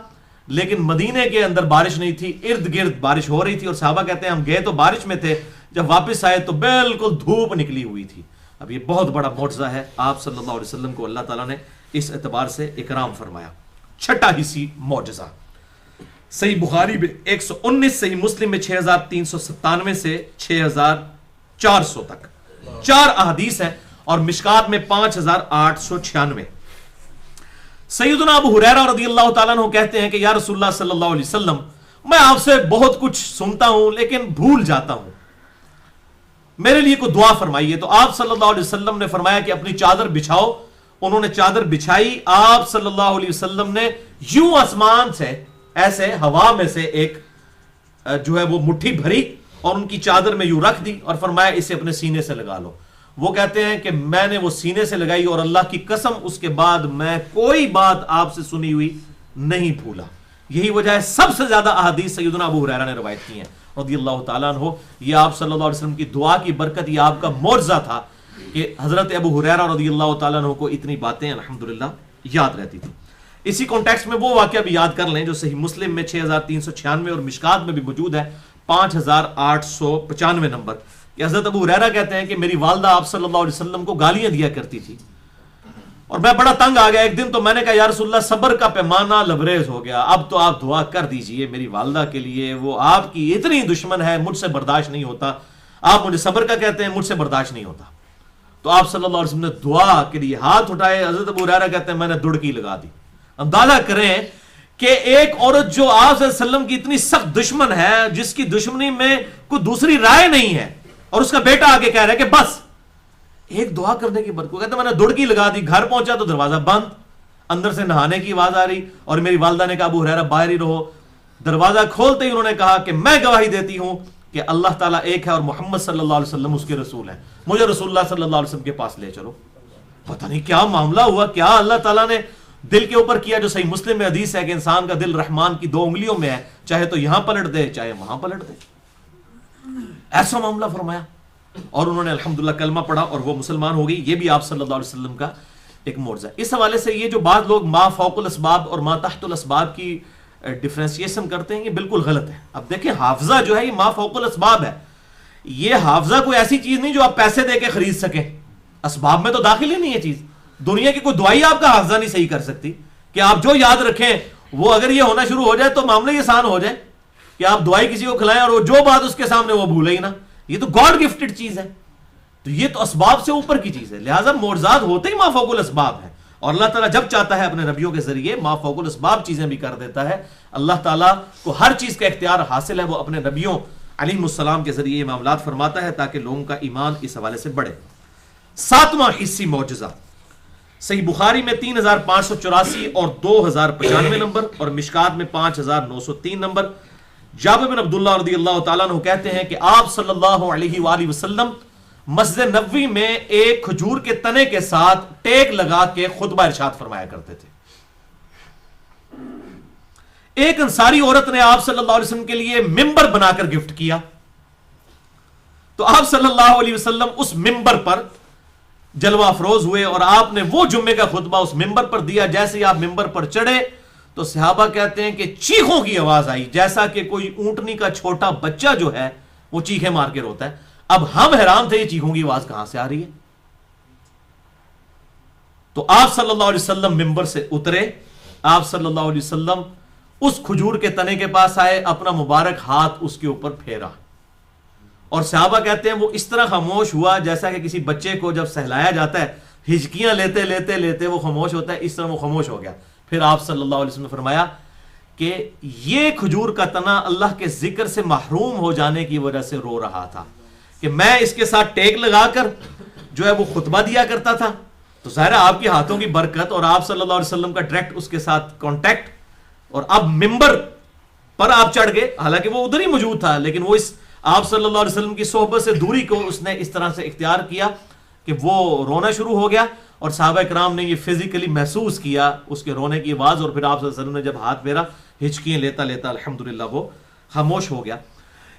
لیکن مدینے کے اندر بارش نہیں تھی، ارد گرد بارش ہو رہی تھی۔ اور صحابہ کہتے ہیں ہم گئے تو بارش میں تھے، جب واپس آئے تو بالکل دھوپ نکلی ہوئی تھی۔ اب یہ بہت بڑا معجزہ ہے، آپ صلی اللہ علیہ وسلم کو اللہ تعالیٰ نے اس اعتبار سے اکرام فرمایا۔ چھٹا حصی معجزہ صحیح بخاری میں 119، صحیح مسلم میں 6397 سے 6400 تک 4 احادیث ہیں، اور مشکات میں 5896۔ سیدنا ابو ہریرہ رضی اللہ تعالیٰ عنہ کہتے ہیں کہ یا رسول اللہ صلی اللہ علیہ وسلم میں آپ سے بہت کچھ سنتا ہوں لیکن بھول جاتا ہوں، میرے لیے کوئی دعا فرمائیے۔ تو آپ صلی اللہ علیہ وسلم نے فرمایا کہ اپنی چادر بچھاؤ، انہوں نے چادر بچھائی، آپ صلی اللہ علیہ وسلم نے یوں آسمان سے ایسے ہوا میں سے ایک جو ہے وہ مٹھی بھری اور ان کی چادر میں یوں رکھ دی اور فرمایا اسے اپنے سینے سے لگا لو۔ وہ کہتے ہیں کہ میں نے وہ سینے سے لگائی اور اللہ کی قسم اس کے بعد میں کوئی بات آپ سے سنی ہوئی نہیں بھولا۔ یہی وجہ ہے سب سے زیادہ احادیث سیدنا ابو ہریرہ نے روایت کی ہیں رضی اللہ تعالیٰ عنہ۔ یہ آپ صلی اللہ علیہ وسلم کی دعا کی برکت، یہ آپ کا معجزہ تھا کہ حضرت ابو ہریرہ رضی اللہ تعالیٰ عنہ کو اتنی باتیں الحمدللہ یاد رہتی تھی۔ اسی کانٹیکسٹ میں وہ واقعہ بھی یاد کر لیں جو صحیح مسلم میں 6396 اور مشکات میں بھی موجود ہے 5895 نمبر، کہ حضرت ابو ہریرہ کہتے ہیں کہ میری والدہ آپ صلی اللہ علیہ وسلم کو گالیاں دیا کرتی تھی اور میں بڑا تنگ آ گیا۔ ایک دن تو میں نے کہا یا رسول اللہ صبر کا پیمانہ لبریز ہو گیا، اب تو آپ دعا کر دیجئے میری والدہ کے لیے، وہ آپ کی اتنی دشمن ہے، مجھ سے برداشت نہیں ہوتا، آپ مجھے صبر کا کہتے ہیں، مجھ سے برداشت نہیں ہوتا۔ تو آپ صلی اللہ علیہ وسلم نے دعا کے لیے ہاتھ اٹھائے، حضرت ابو ہریرہ کہتے ہیں میں نے دڑکی لگا دی۔ اندازہ کریں کہ ایک عورت جو آپ صلی اللہ علیہ وسلم کی اتنی سخت دشمن ہے، جس کی دشمنی میں کوئی دوسری رائے نہیں ہے، اور اس کا بیٹا آگے کہہ رہا ہے کہ بس ایک دعا کرنے کی برکت، کہتے ہیں میں نے دڑکی لگا دی، گھر پہنچا تو دروازہ بند، اندر سے نہانے کی آواز آ رہی، اور میری والدہ نے کہا ابو ہریرہ باہر ہی رہو۔ دروازہ کھولتے ہی انہوں نے کہا کہ میں گواہی دیتی ہوں کہ اللہ تعالیٰ ایک ہے اور محمد صلی اللہ علیہ وسلم اس کے رسول ہیں، مجھے رسول اللہ صلی اللہ علیہ وسلم کے پاس لے چلو۔ پتہ نہیں کیا معاملہ ہوا، کیا اللہ تعالیٰ نے دل کے اوپر کیا، جو صحیح مسلم میں حدیث ہے کہ انسان کا دل رحمان کی 2 انگلیوں میں ہے، چاہے تو یہاں پلٹ دے چاہے وہاں پلٹ دے۔ ایسا معاملہ فرمایا، اور انہوں نے الحمدللہ کلمہ پڑھا اور وہ مسلمان ہو گئی. یہ بھی آپ صلی اللہ علیہ وسلم کا ایک معجزہ. اس حوالے سے یہ جو بعض لوگ ما فوق الاسباب اور ما تحت الاسباب کی ڈفرینسیشن کرتے ہیں، یہ بالکل غلط ہے. اب دیکھیں حافظہ جو ہے یہ ما فوق الاسباب ہے. یہ حافظہ کوئی ایسی چیز نہیں جو آپ پیسے دے کے خرید سکیں، اسباب میں تو داخل ہی نہیں ہے چیز. دنیا کی کوئی دعائی آپ کا حافظہ نہیں صحیح کر سکتی کہ آپ جو یاد رکھیں وہ اگر یہ ہونا شروع ہو جائے تو معاملہ یہ آسان ہو جائے کہ آپ دعائی کسی کو کھلائیں اور وہ جو بات اس کے سامنے وہ بھولے ہی نہ. یہ تو گاڈ گفٹڈ چیز ہے، تو یہ تو اسباب سے اوپر کی چیز ہے. لہٰذا معجزات ہوتے ہی ما فوق الاسباب ہے، اور اللہ تعالیٰ جب چاہتا ہے اپنے نبیوں کے ذریعے ما فوق الاسباب چیزیں بھی کر دیتا ہے. اللہ تعالیٰ کو ہر چیز کا اختیار حاصل ہے، وہ اپنے نبیوں علیہ السلام کے ذریعے یہ معاملات فرماتا ہے تاکہ لوگوں کا ایمان اس حوالے سے بڑھے. ساتواں حصی معجزہ صحیح بخاری میں 3584 اور 2095 نمبر، اور مشکات میں 5903 نمبر. جابر بن عبداللہ رضی اللہ تعالیٰ عنہ کہتے ہیں کہ آپ صلی اللہ علیہ وآلہ وسلم مسجد نبوی میں ایک کھجور کے تنے کے ساتھ ٹیک لگا کے خطبہ ارشاد فرمایا کرتے تھے. ایک انصاری عورت نے آپ صلی اللہ علیہ وسلم کے لیے ممبر بنا کر گفٹ کیا، تو آپ صلی اللہ علیہ وسلم اس ممبر پر جلوہ افروز ہوئے اور آپ نے وہ جمعے کا خطبہ اس ممبر پر دیا. جیسے ہی آپ ممبر پر چڑھے تو صحابہ کہتے ہیں کہ چیخوں کی آواز آئی، جیسا کہ کوئی اونٹنی کا چھوٹا بچہ جو ہے وہ چیخیں مار کے روتا ہے. اب ہم حیران تھے یہ چیخوں کی آواز کہاں سے آ رہی ہے. تو آپ صلی اللہ علیہ وسلم ممبر سے اترے، آپ صلی اللہ علیہ وسلم اس کھجور کے تنے کے پاس آئے، اپنا مبارک ہاتھ اس کے اوپر پھیرا، اور صحابہ کہتے ہیں وہ اس طرح خاموش ہوا جیسا کہ کسی بچے کو جب سہلایا جاتا ہے ہچکیاں لیتے لیتے لیتے وہ خاموش ہوتا ہے، اس طرح وہ خاموش ہو گیا. پھر آپ صلی اللہ علیہ وسلم نے فرمایا کہ یہ کھجور کا تنا اللہ کے ذکر سے محروم ہو جانے کی وجہ سے رو رہا تھا کہ میں اس کے ساتھ ٹیک لگا کر جو ہے وہ خطبہ دیا کرتا تھا. تو ظاہر ہے آپ کی ہاتھوں کی برکت اور آپ صلی اللہ علیہ وسلم کا ڈائریکٹ اس کے ساتھ کانٹیکٹ، اور اب ممبر پر آپ چڑھ گئے، حالانکہ وہ ادھر ہی موجود تھا لیکن وہ اس آپ صلی اللہ علیہ وسلم کی صحبت سے دوری کو اس نے اس طرح سے اختیار کیا کہ وہ رونا شروع ہو گیا، اور صحابہ کرام نے یہ فزیکلی محسوس کیا اس کے رونے کی آواز. اور پھر آپ صلی اللہ علیہ وسلم نے جب ہاتھ پھیرا ہچکیاں لیتا لیتا الحمدللہ وہ خاموش ہو گیا.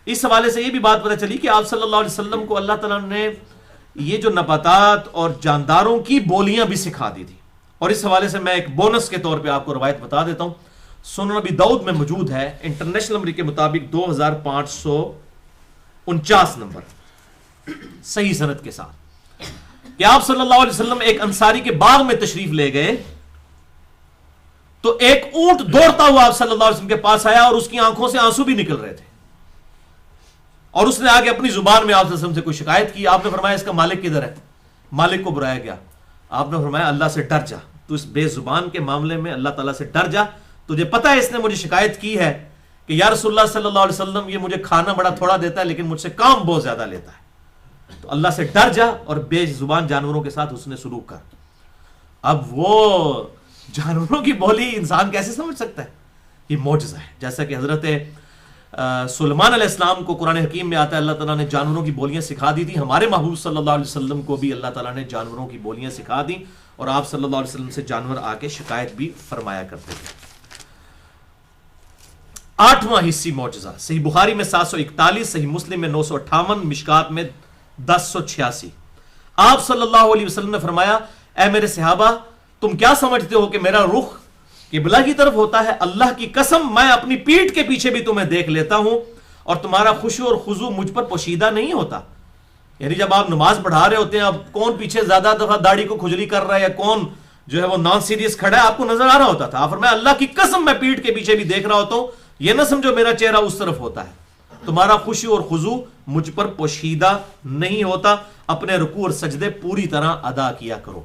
اس حوالے سے یہ بھی بات پتہ چلی کہ آپ صلی اللہ علیہ وسلم کو اللہ تعالیٰ نے یہ جو نباتات اور جانداروں کی بولیاں بھی سکھا دی تھی. اور اس حوالے سے میں ایک بونس کے طور پہ آپ کو روایت بتا دیتا ہوں. سنن نبی داؤد میں موجود ہے انٹرنیشنل نمبر کے مطابق 2549 نمبر صحیح سند کے ساتھ کہ آپ صلی اللہ علیہ وسلم ایک انصاری کے باغ میں تشریف لے گئے تو ایک اونٹ دوڑتا ہوا آپ صلی اللہ علیہ وسلم کے پاس آیا اور اس کی آنکھوں سے آنسو بھی نکل رہے تھے، اور اس نے آگے اپنی زبان میں آپ صلی اللہ علیہ وسلم سے کوئی شکایت کی. آپ نے فرمایا اس کا مالک کدھر ہے؟ مالک کو بلایا گیا. آپ نے فرمایا اللہ سے ڈر جا، تو اس بے زبان کے معاملے میں اللہ تعالیٰ سے ڈر جا. تجھے پتا ہے اس نے مجھے شکایت کی ہے کہ یا رسول اللہ صلی اللہ علیہ وسلم یہ مجھے کھانا بڑا تھوڑا دیتا ہے لیکن مجھ سے کام بہت زیادہ لیتا ہے. تو اللہ سے ڈر جا اور بے زبان جانوروں کے ساتھ حسن سلوک کر. اب وہ جانوروں کی بولی انسان کیسے سمجھ سکتا ہے؟ یہ معجزہ ہے. جیسا کہ حضرت سلیمان علیہ السلام کو قرآن حکیم میں آتا ہے اللہ تعالیٰ نے جانوروں کی بولیاں سکھا دی تھی. ہمارے محبوب صلی اللہ علیہ وسلم کو بھی اللہ تعالیٰ نے جانوروں کی بولیاں سکھا دی، اور آپ صلی اللہ علیہ وسلم سے جانور آ کے شکایت بھی فرمایا کرتے تھے. آٹھواں حصی معجزہ صحیح بخاری میں 741، صحیح مسلم میں 958، مشکات میں 1086. آپ صلی اللہ علیہ وسلم نے فرمایا اے میرے صحابہ تم کیا سمجھتے ہو کہ میرا رخ قبلہ کی طرف ہوتا ہے؟ اللہ کی قسم میں اپنی پیٹھ کے پیچھے بھی تمہیں دیکھ لیتا ہوں اور تمہارا خشوع اور خضوع مجھ پر پوشیدہ نہیں ہوتا. یعنی جب آپ نماز پڑھا رہے ہوتے ہیں اب کون پیچھے زیادہ دفعہ داڑھی کو کھجلی کر رہا ہے یا کون جو ہے وہ نان سیریس کھڑا ہے آپ کو نظر آ رہا ہوتا تھا. آپ فرمایا اللہ کی قسم میں پیٹھ کے پیچھے بھی دیکھ رہا ہوتا ہوں، یہ نہ سمجھو میرا چہرہ اس طرف ہوتا ہے. تمہارا خشوع اور خضوع مجھ پر پوشیدہ نہیں ہوتا. اپنے رکوع اور سجدے پوری طرح ادا کیا کرو.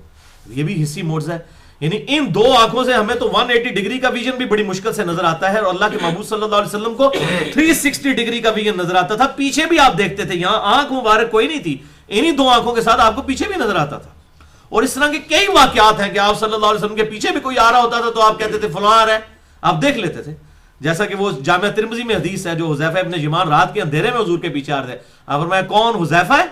یہ بھی حصی معجزہ ہے. یعنی ان دو آنکھوں سے ہمیں تو 180 ڈگری کا ویژن بھی بڑی مشکل سے نظر آتا ہے، اور اللہ کے محبوب صلی اللہ علیہ وسلم کو 360 ڈگری کا ویژن نظر آتا تھا. پیچھے بھی آپ دیکھتے تھے، یہاں آنکھ مبارک کوئی نہیں تھی، انہی دو آنکھوں کے ساتھ آپ کو پیچھے بھی نظر آتا تھا. اور اس طرح کے کئی واقعات ہیں کہ آپ صلی اللہ علیہ وسلم کے پیچھے بھی کوئی آ رہا ہوتا تھا تو آپ کہتے تھے فلاں آ رہا ہے، آپ دیکھ لیتے تھے. جیسا کہ وہ جامعہ ترمذی میں حدیث ہے جو حذیفہ ابن یمان رات کے اندھیرے میں حضور کے پیچھے آ رہے تھے. آپ فرمایا کون؟ حذیفہ ہے؟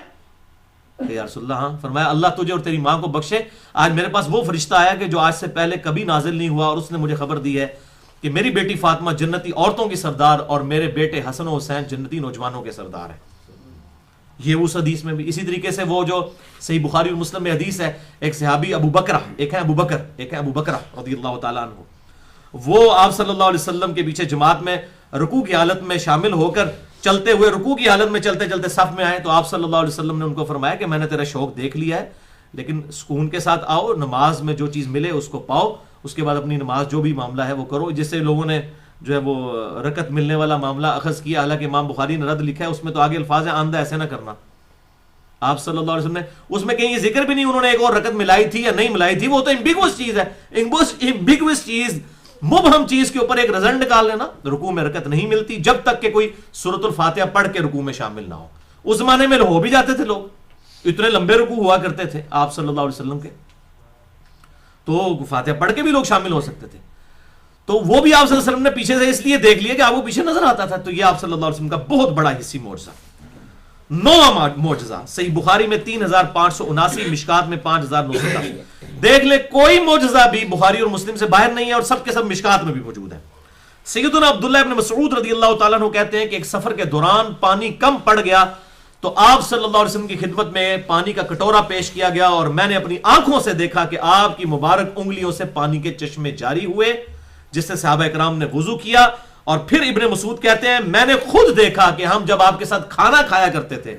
یا رسول اللہ ہاں. فرمایا اللہ تجھے اور تیری ماں کو بخشے، آج میرے پاس وہ فرشتہ آیا کہ جو آج سے پہلے کبھی نازل نہیں ہوا، اور اس نے مجھے خبر دی ہے کہ میری بیٹی فاطمہ جنتی عورتوں کی سردار اور میرے بیٹے حسن و حسین جنتی نوجوانوں کے سردار ہیں. یہ اس حدیث میں بھی اسی طریقے سے وہ جو صحیح بخاری اور مسلم میں حدیث ہے، ایک صحابی ابو بکر، ایک ہے ابو بکر رضی اللہ تعالیٰ عنہ، وہ آپ صلی اللہ علیہ وسلم کے پیچھے جماعت میں رکوع کی حالت میں شامل ہو کر چلتے ہوئے رکوع کی حالت میں چلتے چلتے صف میں آئے، تو آپ صلی اللہ علیہ وسلم نے ان کو فرمایا کہ میں نے تیرا شوق دیکھ لیا ہے، لیکن سکون کے ساتھ آؤ، نماز میں جو چیز ملے اس کو پاؤ، اس کے بعد اپنی نماز جو بھی معاملہ ہے وہ کرو. جس سے لوگوں نے جو ہے وہ رکعت ملنے والا معاملہ اخذ کیا، حالانکہ امام بخاری نے رد لکھا ہے، اس میں تو آگے الفاظ ہیں آندہ ایسے نہ کرنا. آپ صلی اللہ علیہ وسلم نے اس میں کہیں یہ ذکر بھی نہیں انہوں نے ایک اور رکعت ملائی تھی یا نہیں ملائی تھی، وہ تو امبیگوس چیز ہے، امبیگوس چیز، مبہم چیز کے اوپر ایک رزلٹ نکال لینا. رکوع میں رکعت نہیں ملتی جب تک کہ کوئی سورۃ الفاتحہ پڑھ کے رکوع میں شامل نہ ہو. اس زمانے میں ہو بھی جاتے تھے لوگ، اتنے لمبے رکوع ہوا کرتے تھے آپ صلی اللہ علیہ وسلم کے، تو فاتحہ پڑھ کے بھی لوگ شامل ہو سکتے تھے. تو وہ بھی آپ صلی اللہ علیہ وسلم نے پیچھے سے اس لیے دیکھ لیا کہ آپ کو پیچھے نظر آتا تھا. تو یہ آپ صلی اللہ علیہ وسلم کا بہت بڑا حصی معجزہ. 9واں معجزہ صحیح بخاری میں 3579، مشکات میں 5910. دیکھ لے کوئی معجزہ بھی بخاری اور مسلم سے باہر نہیں ہے اور سب کے سب مشکات میں بھی موجود ہے. سیدنا عبداللہ ابن مسعود رضی اللہ تعالیٰ عنہ کہتے ہیں کہ ایک سفر کے دوران پانی کم پڑ گیا تو آپ صلی اللہ علیہ وسلم کی خدمت میں پانی کا کٹورا پیش کیا گیا اور میں نے اپنی آنکھوں سے دیکھا کہ آپ کی مبارک انگلیوں سے پانی کے چشمے جاری ہوئے، جس سے صحابہ اکرام نے وضو کیا. اور پھر ابن مسعود کہتے ہیں میں نے خود دیکھا کہ ہم جب آپ کے ساتھ کھانا کھایا کرتے تھے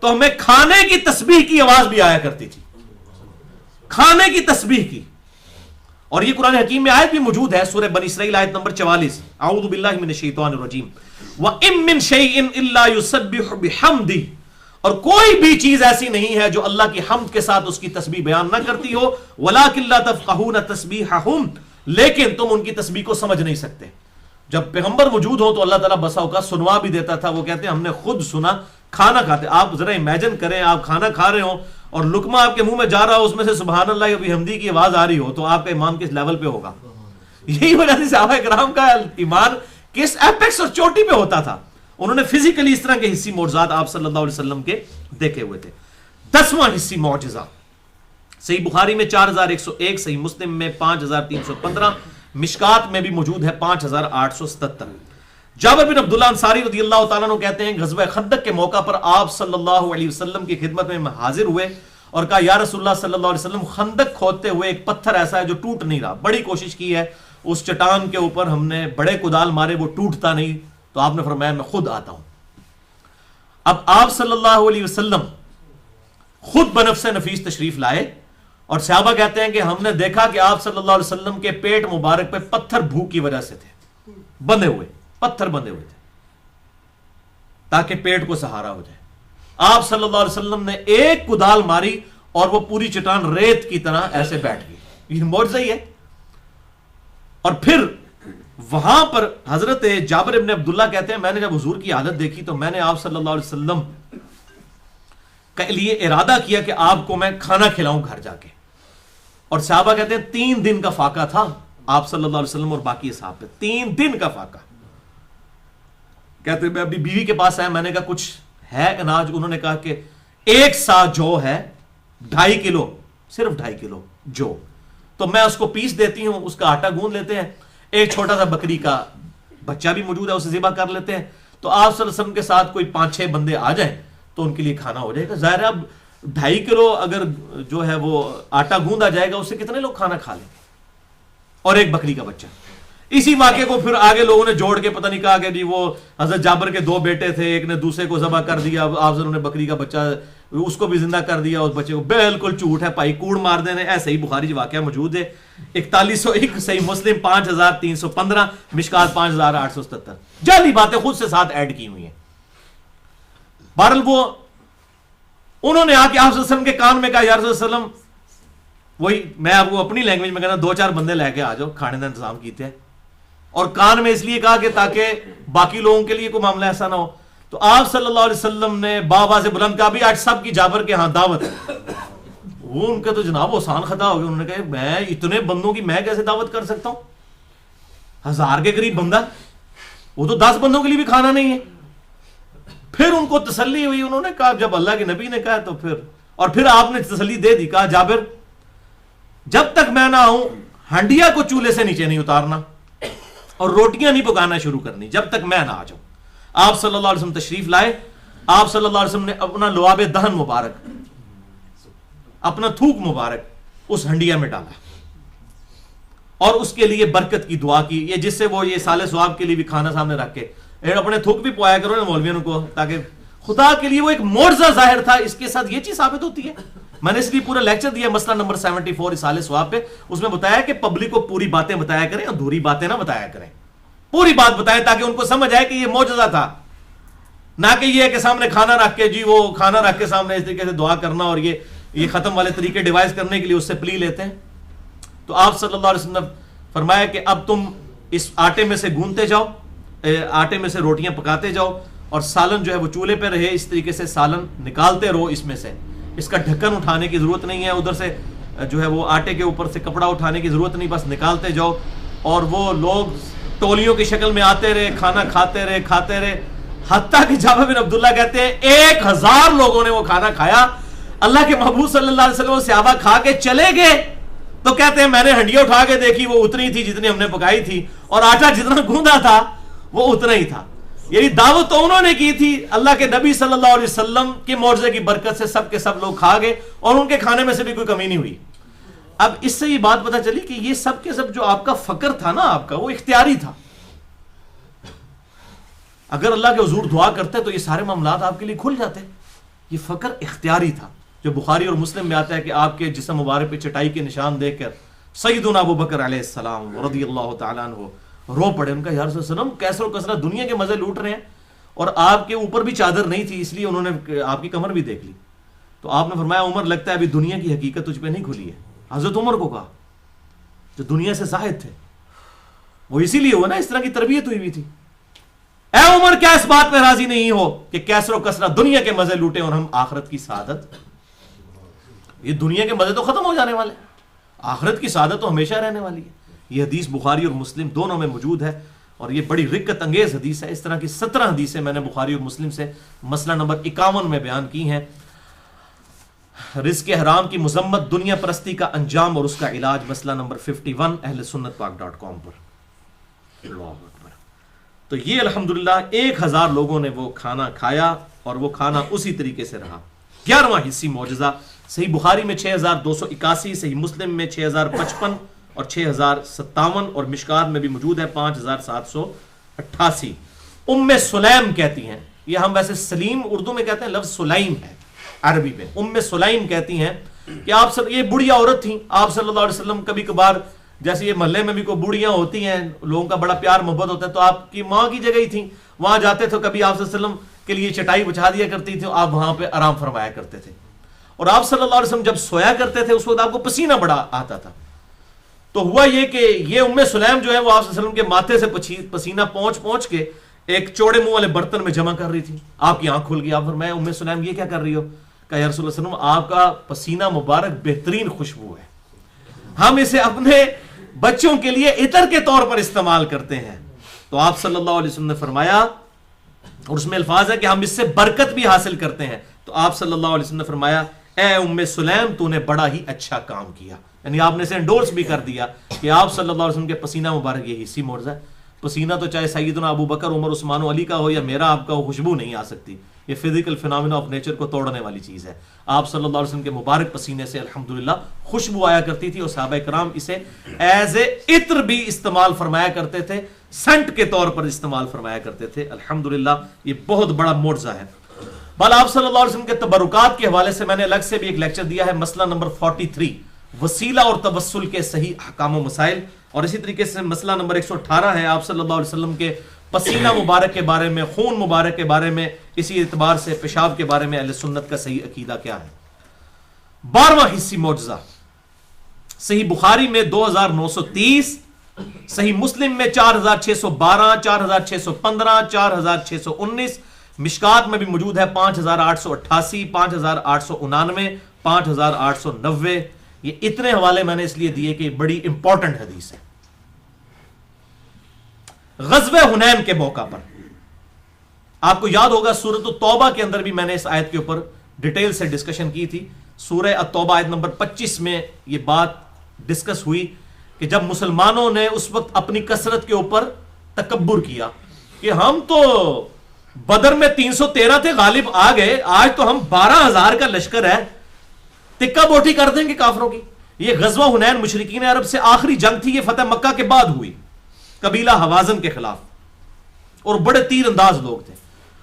تو ہمیں کھانے کی تسبیح کی آواز بھی آیا کرتی تھی، کھانے کی تسبیح کی. اور یہ قرآن حکیم میں آیت بھی موجود ہے، سورہ بنی اسرائیل آیت نمبر 44، اعوذ باللہ من الشیطان الرجیم، وَإِن مِّن شَيْءٍ إِلَّا يُسَبِّحُ بِحَمْدِهِ، اور کوئی بھی چیز ایسی نہیں ہے جو اللہ کی حمد کے ساتھ اس کی تسبیح بیان نہ کرتی ہو، وَلَٰكِن لَّا تَفْقَهُونَ تَسْبِيحَهُمْ، لیکن تم ان کی تسبیح کو سمجھ نہیں سکتے. جب پیغمبر موجود ہو تو اللہ تعالیٰ بسا اوقات سنوا بھی دیتا تھا. وہ کہتے ہیں ہم نے خود سنا کھانا کھاتے. آپ ذرا امیجن کریں، آپ کھانا کھا رہے ہو اور لقمہ آپ کے منہ میں جا رہا ہو، اس میں سے سبحان اللہ و بحمدی کی آواز آ رہی ہو، تو آپ کا ایمان کس لیول پہ ہوگا؟ یہی وجہ سے صحابہ کرام کا ایمان کس ایپیکس اور چوٹی پہ ہوتا تھا. انہوں نے فزیکلی اس طرح کے حصی معجزات آپ صلی اللہ علیہ وسلم کے دیکھے ہوئے تھے. 10واں حصی معجزہ صحیح بخاری میں 4101، صحیح مسلم میں 5315، مشکات میں بھی موجود ہے 5877. جابر بن عبداللہ انصاری رضی اللہ تعالیٰ عنہ کہتے ہیں غزوہ خندق کے موقع پر آپ صلی اللہ علیہ وسلم کی خدمت میں حاضر ہوئے اور کہا یا رسول اللہ صلی اللہ علیہ وسلم، خندق کھودتے ہوئے ایک پتھر ایسا ہے جو ٹوٹ نہیں رہا، بڑی کوشش کی ہے اس چٹان کے اوپر، ہم نے بڑے کدال مارے وہ ٹوٹتا نہیں. تو آپ نے فرمایا میں خود آتا ہوں. اب آپ صلی اللہ علیہ وسلم خود بنفس نفیس تشریف لائے اور صحابہ کہتے ہیں کہ ہم نے دیکھا کہ آپ صلی اللہ علیہ وسلم کے پیٹ مبارک پہ پتھر بھوک کی وجہ سے تھے بندھے ہوئے، پتھر بندھے ہوئے تھے تاکہ پیٹ کو سہارا ہو جائے. آپ صلی اللہ علیہ وسلم نے ایک کدال ماری اور وہ پوری چٹان ریت کی طرح ایسے بیٹھ گئی. یہ معجزہ ہی ہے. اور پھر وہاں پر حضرت جابر ابن عبداللہ کہتے ہیں میں نے جب حضور کی حالت دیکھی تو میں نے آپ صلی اللہ علیہ وسلم کے لیے ارادہ کیا کہ آپ کو میں کھانا کھلاؤں گھر جا کے. اور صحابہ کہتے ہیں 3 دن کا فاقہ تھا آپ صلی اللہ علیہ وسلم اور باقی اصحاب پہ، 3 دن کا فاقہ. کہتے ہیں میں اپنی بیوی کے پاس آیا، میں نے کہا کچھ ہے اناج؟ انہوں نے کہا کہ 1 سا جو ہے 2.5 کلو، صرف 2.5 کلو جو، تو میں اس کو پیس دیتی ہوں، اس کا آٹا گوندھ لیتے ہیں، ایک چھوٹا سا بکری کا بچہ بھی موجود ہے اسے ذبح کر لیتے ہیں، تو آپ صلی اللہ علیہ وسلم کے ساتھ کوئی 5-6 بندے آ جائیں تو ان کے لیے کھانا ہو جائے گا. ظاہر ہے اب 2.5 کلو اگر جو ہے وہ آٹا گوندا جائے گا اس سے کتنے لوگ کھانا کھا لیں، اور ایک بکری کا بچہ. اسی واقعے کو پھر آگے لوگوں نے جوڑ کے پتہ نہیں کہا کہ جی وہ حضرت جابر کے 2 بیٹے تھے، ایک نے دوسرے کو ذبح کر دیا، آپ نے بکری کا بچہ اس کو بھی زندہ کر دیا اس بچے کو. بالکل جھوٹ ہے بھائی، کوڑ مار دینے. ایسے ہی بخاری واقعہ موجود ہے 4101، صحیح مسلم 5315، مشکات 5877. جعلی باتیں خود سے ساتھ ایڈ کی ہوئی ہیں. بہرحال وہ انہوں نے آ کے آپ صلی اللہ علیہ وسلم کے کان میں کہا یا رسول اللہ صلی اللہ علیہ وسلم، وہی میں آپ کو اپنی لینگویج میں کہنا 2-4 بندے لے کے آ جاؤ، کھانے کا انتظام کیتے ہیں. اور کان میں اس لیے کہا کہ تاکہ باقی لوگوں کے لیے کوئی معاملہ ایسا نہ ہو. تو آپ صلی اللہ علیہ وسلم نے بابا سے بلند کہا بھی آج سب کی جابر کے ہاں دعوت ہے. وہ ان کا تو جناب آسان خطا ہو گیا. انہوں نے کہا میں اتنے بندوں کی میں کیسے دعوت کر سکتا ہوں؟ 1000 کے قریب بندہ، وہ تو 10 بندوں کے لیے بھی کھانا نہیں ہے. پھر ان کو تسلی ہوئی، انہوں نے کہا جب اللہ کے نبی نے کہا تو پھر آپ نے تسلی دے دی. کہا جابر جب تک میں نہ آؤں ہنڈیا کو چولہے سے نیچے نہیں اتارنا اور روٹیاں نہیں پکانا شروع کرنی جب تک میں نہ آ جاؤں. آپ صلی اللہ علیہ وسلم تشریف لائے آپ صلی اللہ علیہ وسلم نے اپنا لعاب دہن مبارک، اپنا تھوک مبارک اس ہنڈیا میں ڈالا اور اس کے لیے برکت کی دعا کی، یہ جس سے وہ یہ سال ثواب کے لیے بھی کھانا سامنے رکھ کے اپنے تھوک بھی پوایا کرو نا مولویوں کو، تاکہ خدا کے لیے وہ ایک معجزہ ظاہر تھا. اس کے ساتھ یہ چیز ثابت ہوتی ہے. میں نے اس لیے پورا لیکچر دیا مسئلہ نمبر 74 اسال ثواب پہ، اس میں بتایا کہ پبلک کو پوری باتیں بتایا کریں، ادھوری باتیں نہ بتایا کریں، پوری بات بتائیں تاکہ ان کو سمجھ آئے کہ یہ معجزہ تھا، نہ کہ یہ کہ سامنے کھانا رکھ کے جی وہ کھانا رکھ کے سامنے اس طریقے سے دعا کرنا اور یہ ختم والے طریقے ڈیوائز کرنے کے لیے اس سے پلی لیتے ہیں. تو آپ صلی اللہ علیہ وسلم نے فرمایا کہ اب تم اس آٹے میں سے گونتے جاؤ، آٹے میں سے روٹیاں پکاتے جاؤ اور سالن جو ہے وہ چولہے پہ رہے، اس طریقے سے سالن نکالتے رہو اس میں سے، اس کا ڈھکن اٹھانے کی ضرورت نہیں ہے، ادھر سے جو ہے وہ آٹے کے اوپر سے کپڑا اٹھانے کی ضرورت نہیں، بس نکالتے جاؤ. اور وہ لوگ ٹولیوں کی شکل میں آتے رہے، کھانا کھاتے رہے، حتیٰ کہ جابر بن عبداللہ کہتے ہیں 1000 لوگوں نے وہ کھانا کھایا. اللہ کے محبوب صلی اللہ علیہ وسلم صحابہ کھا کے چلے گئے تو کہتے ہیں میں نے ہنڈیا اٹھا کے دیکھی، وہ اتنی تھی جتنی ہم نے پکائی تھی، اور آٹا جتنا گوندا تھا وہ اتنا ہی تھا. یعنی دعوت تو انہوں نے کی تھی، اللہ کے نبی صلی اللہ علیہ وسلم کے معجزے کی برکت سے سب کے سب لوگ کھا گئے اور ان کے کھانے میں سے بھی کوئی کمی نہیں ہوئی. اب اس سے یہ بات پتہ چلی کہ یہ سب کے سب جو آپ کا فقر تھا نا، آپ کا وہ اختیاری تھا. اگر اللہ کے حضور دعا کرتے تو یہ سارے معاملات آپ کے لیے کھل جاتے. یہ فقر اختیاری تھا، جو بخاری اور مسلم میں آتا ہے کہ آپ کے جسم مبارک پہ چٹائی کے نشان دیکھ کر سیدنا ابو بکر علیہ السلام رضی اللہ تعالیٰ عنہ رو پڑے. ان کا یا رسول اللہ علیہ وسلم کیسر و کثرت دنیا کے مزے لوٹ رہے ہیں اور آپ کے اوپر بھی چادر نہیں تھی، اس لیے انہوں نے آپ کی کمر بھی دیکھ لی. تو آپ نے فرمایا عمر لگتا ہے ابھی دنیا کی حقیقت تجھ پہ نہیں کھلی ہے. حضرت عمر کو کہا جو دنیا سے زاہد تھے، وہ اسی لیے ہوا نا، اس طرح کی تربیت ہوئی تھی. اے عمر کیا اس بات پہ راضی نہیں ہو کہ کیسر و کثرت دنیا کے مزے لوٹے اور ہم آخرت کی سعادت؟ یہ دنیا کے مزے تو ختم ہو جانے والے، آخرت کی سعادت تو ہمیشہ رہنے والی ہے. یہ حدیث بخاری اور مسلم دونوں میں موجود ہے اور یہ بڑی رکت انگیز حدیث ہے. اس طرح کی 17 حدیثیں میں نے بخاری اور مسلم سے مسئلہ نمبر 51 میں بیان کی ہیں. رزق حرام کی مذمت، دنیا پرستی کا انجام اور اس کا علاج، مسئلہ نمبر 51 اہل سنت پاک.com پر. اللہ اکبر. تو یہ الحمدللہ 1000 لوگوں نے وہ کھانا کھایا اور وہ کھانا اسی طریقے سے رہا. 11واں حصی معجزہ صحیح بخاری میں 6281، صحیح مسلم میں 6055 اور 6057 اور مشکات میں بھی موجود ہے 5788. ام سلیم کہتی ہیں، یہ ہم ویسے سلیم اردو میں کہتے ہیں، لفظ سلیم ہے عربی میں. ام سلیم کہتی ہیں کہ آپ یہ بڑھیا عورت تھیں، آپ صلی اللہ علیہ وسلم کبھی کبھار جیسے یہ محلے میں بھی کوئی بوڑھیاں ہوتی ہیں، لوگوں کا بڑا پیار محبت ہوتا ہے، تو آپ کی ماں کی جگہ ہی تھیں، وہاں جاتے تھے کبھی آپ صلی اللہ علیہ وسلم کے لیے چٹائی بچھا دیا کرتی تھی، آپ وہاں پہ آرام فرمایا کرتے تھے. اور آپ صلی اللہ علیہ وسلم جب سویا کرتے تھے اس وقت آپ کو پسینہ بڑا آتا تھا. تو ہوا یہ کہ یہ ام سلیم جو ہے وہ آپ صلی اللہ علیہ وسلم کے ماتھے سے پسینہ پہنچ کے ایک چوڑے منہ والے برتن میں جمع کر رہی تھی. آپ کی آنکھ کھل گئی، آپ فرمایا ام سلیم یہ کیا کر رہی ہو؟ کہا یا رسول اللہ صلی اللہ علیہ وسلم آپ کا پسینہ مبارک بہترین خوشبو ہے، ہم اسے اپنے بچوں کے لیے عطر کے طور پر استعمال کرتے ہیں. تو آپ صلی اللہ علیہ وسلم نے فرمایا، اور اس میں الفاظ ہے کہ ہم اس سے برکت بھی حاصل کرتے ہیں. تو آپ صلی اللہ علیہ وسلم نے فرمایا اے ام سلیم تو نے بڑا ہی اچھا کام کیا. یعنی آپ نے اسے انڈورس بھی کر دیا کہ آپ صلی اللہ علیہ وسلم کے پسینہ مبارک یہ حصی معجزہ ہے. پسینہ تو چاہے سیدنا ابو بکر، عمر، عثمان و علی کا ہو یا میرا آپ کا ہو، خوشبو نہیں آ سکتی. یہ فزیکل فینومینا آف نیچر کو توڑنے والی چیز ہے. آپ صلی اللہ علیہ وسلم کے مبارک پسینے سے الحمدللہ خوشبو آیا کرتی تھی اور صحابہ کرام اسے ایز اے عطر بھی استعمال فرمایا کرتے تھے، سینٹ کے طور پر استعمال فرمایا کرتے تھے. الحمدللہ یہ بہت بڑا معجزہ ہے. بل آپ صلی اللہ علیہ وسلم کے تبرکات کے حوالے سے میں نے الگ سے بھی ایک لیکچر دیا ہے، مسئلہ نمبر 43 وسیلہ اور توسل کے صحیح احکام و مسائل. اور اسی طریقے سے مسئلہ نمبر 118 ہے آپ صلی اللہ علیہ وسلم کے پسینہ مبارک کے بارے میں، خون مبارک کے بارے میں، اسی اعتبار سے پیشاب کے بارے میں اہل سنت کا صحیح عقیدہ کیا ہے. 12واں حصی معجزہ صحیح بخاری میں 2930، صحیح مسلم میں 4612، 4615، 4619، مشکات میں بھی موجود ہے 5888، 5899، 5890. یہ اتنے حوالے میں نے اس لیے دیے کہ بڑی امپورٹنٹ حدیث ہے. غزوہ حنین کے موقع پر آپ کو یاد ہوگا سورۃ التوبہ کے اندر بھی میں نے اس آیت کے اوپر ڈیٹیل سے ڈسکشن کی تھی. سورہ التوبہ آیت نمبر 25 میں یہ بات ڈسکس ہوئی کہ جب مسلمانوں نے اس وقت اپنی کثرت کے اوپر تکبر کیا کہ ہم تو بدر میں 313 تھے، غالب آ گئے، آج تو ہم 12,000 کا لشکر ہے، تکہ بوٹی کر دیں گے کافروں کی. یہ غزوہ حنین مشرکین عرب سے آخری جنگ تھی، یہ فتح مکہ کے بعد ہوئی قبیلہ حوازن کے خلاف، اور بڑے تیر انداز لوگ تھے،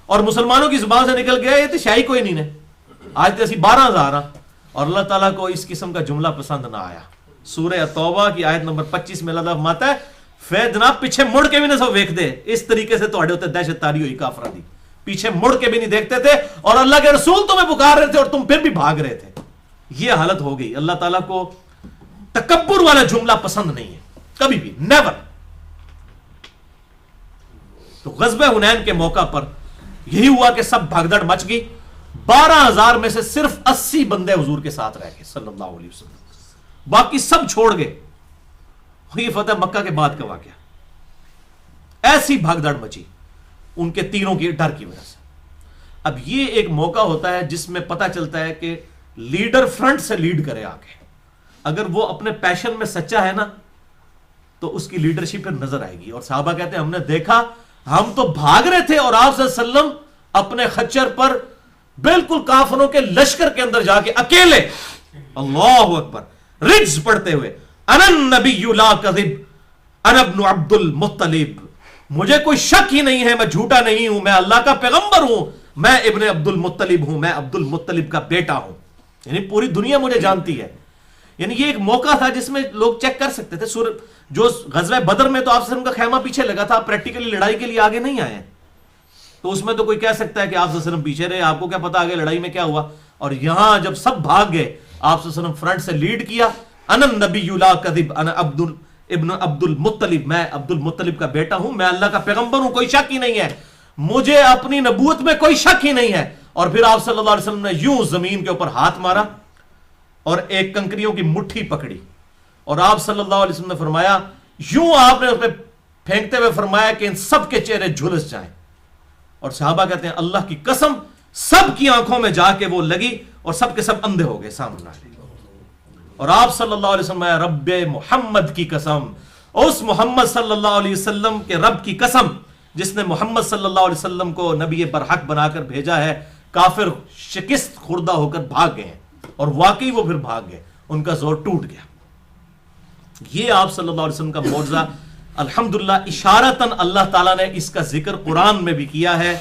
اور مسلمانوں کی زبان سے نکل گیا یہ تو شاہی کوئی نہیں نے، آج تو اسی 12,000 ہاں. اور اللہ تعالیٰ کو اس قسم کا جملہ پسند نہ آیا. سورہ توبہ کی آیت نمبر 25 میں اللہ فرماتا ہے فے جناب پیچھے مڑ کے بھی نہ سو ویکھ دے، اس طریقے سے تواڈے اوتے دہشت تاری ہوئی کافراں دی، پیچھے مڑ کے بھی نہیں دیکھتے تھے، اور اللہ کے رسول تمہیں پکار رہے تھے اور تم پھر بھی بھاگ رہے تھے. یہ حالت ہو گئی. اللہ تعالیٰ کو تکبر والا جملہ پسند نہیں ہے کبھی بھی، نیور. تو غزوہ حنین کے موقع پر یہی ہوا کہ سب بھگدڑ مچ گئی. 12,000 میں سے صرف 80 بندے حضور کے ساتھ رہ گئے صلی اللہ علیہ وسلم، باقی سب چھوڑ گئے. یہ فتح مکہ کے بعد کا واقعہ. ایسی بھگدڑ مچی ان کے تیروں کی ڈر کی وجہ سے. اب یہ ایک موقع ہوتا ہے جس میں پتہ چلتا ہے کہ لیڈر فرنٹ سے لیڈ کرے آگے. اگر وہ اپنے پیشن میں سچا ہے نا تو اس کی لیڈرشپ پھر نظر آئے گی. اور صحابہ کہتے ہیں ہم نے دیکھا، ہم تو بھاگ رہے تھے اور آپ صلی اللہ علیہ وسلم اپنے خچر پر بالکل کافروں کے لشکر کے اندر جا کے اکیلے اللہ اکبر رجز پڑھتے ہوئے انا النبی لا کذب انا ابن عبد المطلب، مجھے کوئی شک ہی نہیں ہے، میں جھوٹا نہیں ہوں، میں اللہ کا پیغمبر ہوں، میں ابن عبد المطلب ہوں، میں عبد المطلب کا بیٹا ہوں. یعنی پوری دنیا مجھے جانتی ہے. یعنی یہ ایک موقع تھا جس میں لوگ چیک کر سکتے تھے. جو غزوہ بدر میں تو آپ وسلم کا خیمہ پیچھے لگا تھا، پریکٹیکلی لڑائی کے لیے آگے نہیں آئے ہیں، تو اس میں تو کوئی کہہ سکتا ہے کہ آپ وسلم پیچھے رہے، آپ کو کیا پتا آگے لڑائی میں کیا ہوا. اور یہاں جب سب بھاگ گئے آپ وسلم فرنٹ سے لیڈ کیا. انا النبی لا کذب انا ابن عبد المطلب، میں عبد المطلب کا بیٹا ہوں، میں اللہ کا پیغمبر ہوں، کوئی شک ہی نہیں ہے، مجھے اپنی نبوت میں کوئی شک ہی نہیں ہے. اور پھر آپ صلی اللہ علیہ وسلم نے یوں زمین کے اوپر ہاتھ مارا اور ایک کنکریوں کی مٹھی پکڑی، اور آپ صلی اللہ علیہ وسلم نے فرمایا، یوں آپ نے اس پہ پھینکتے ہوئے فرمایا کہ ان سب کے چہرے جھلس جائیں. اور صحابہ کہتے ہیں اللہ کی قسم سب کی آنکھوں میں جا کے وہ لگی اور سب کے سب اندھے ہو گئے سامنے. اور آپ صلی اللہ علیہ وسلم رب محمد کی قسم، اس محمد صلی اللہ علیہ وسلم کے رب کی قسم جس نے محمد صلی اللہ علیہ وسلم کو نبی برحق بنا کر بھیجا ہے، کافر شکست خوردہ ہو کر بھاگ گئے ہیں. اور واقعی وہ پھر بھاگ گئے، ان کا زور ٹوٹ گیا. یہ آپ صلی اللہ علیہ وسلم کا معجزہ الحمدللہ اشارتاً اللہ تعالیٰ نے اس کا ذکر قرآن میں بھی کیا ہے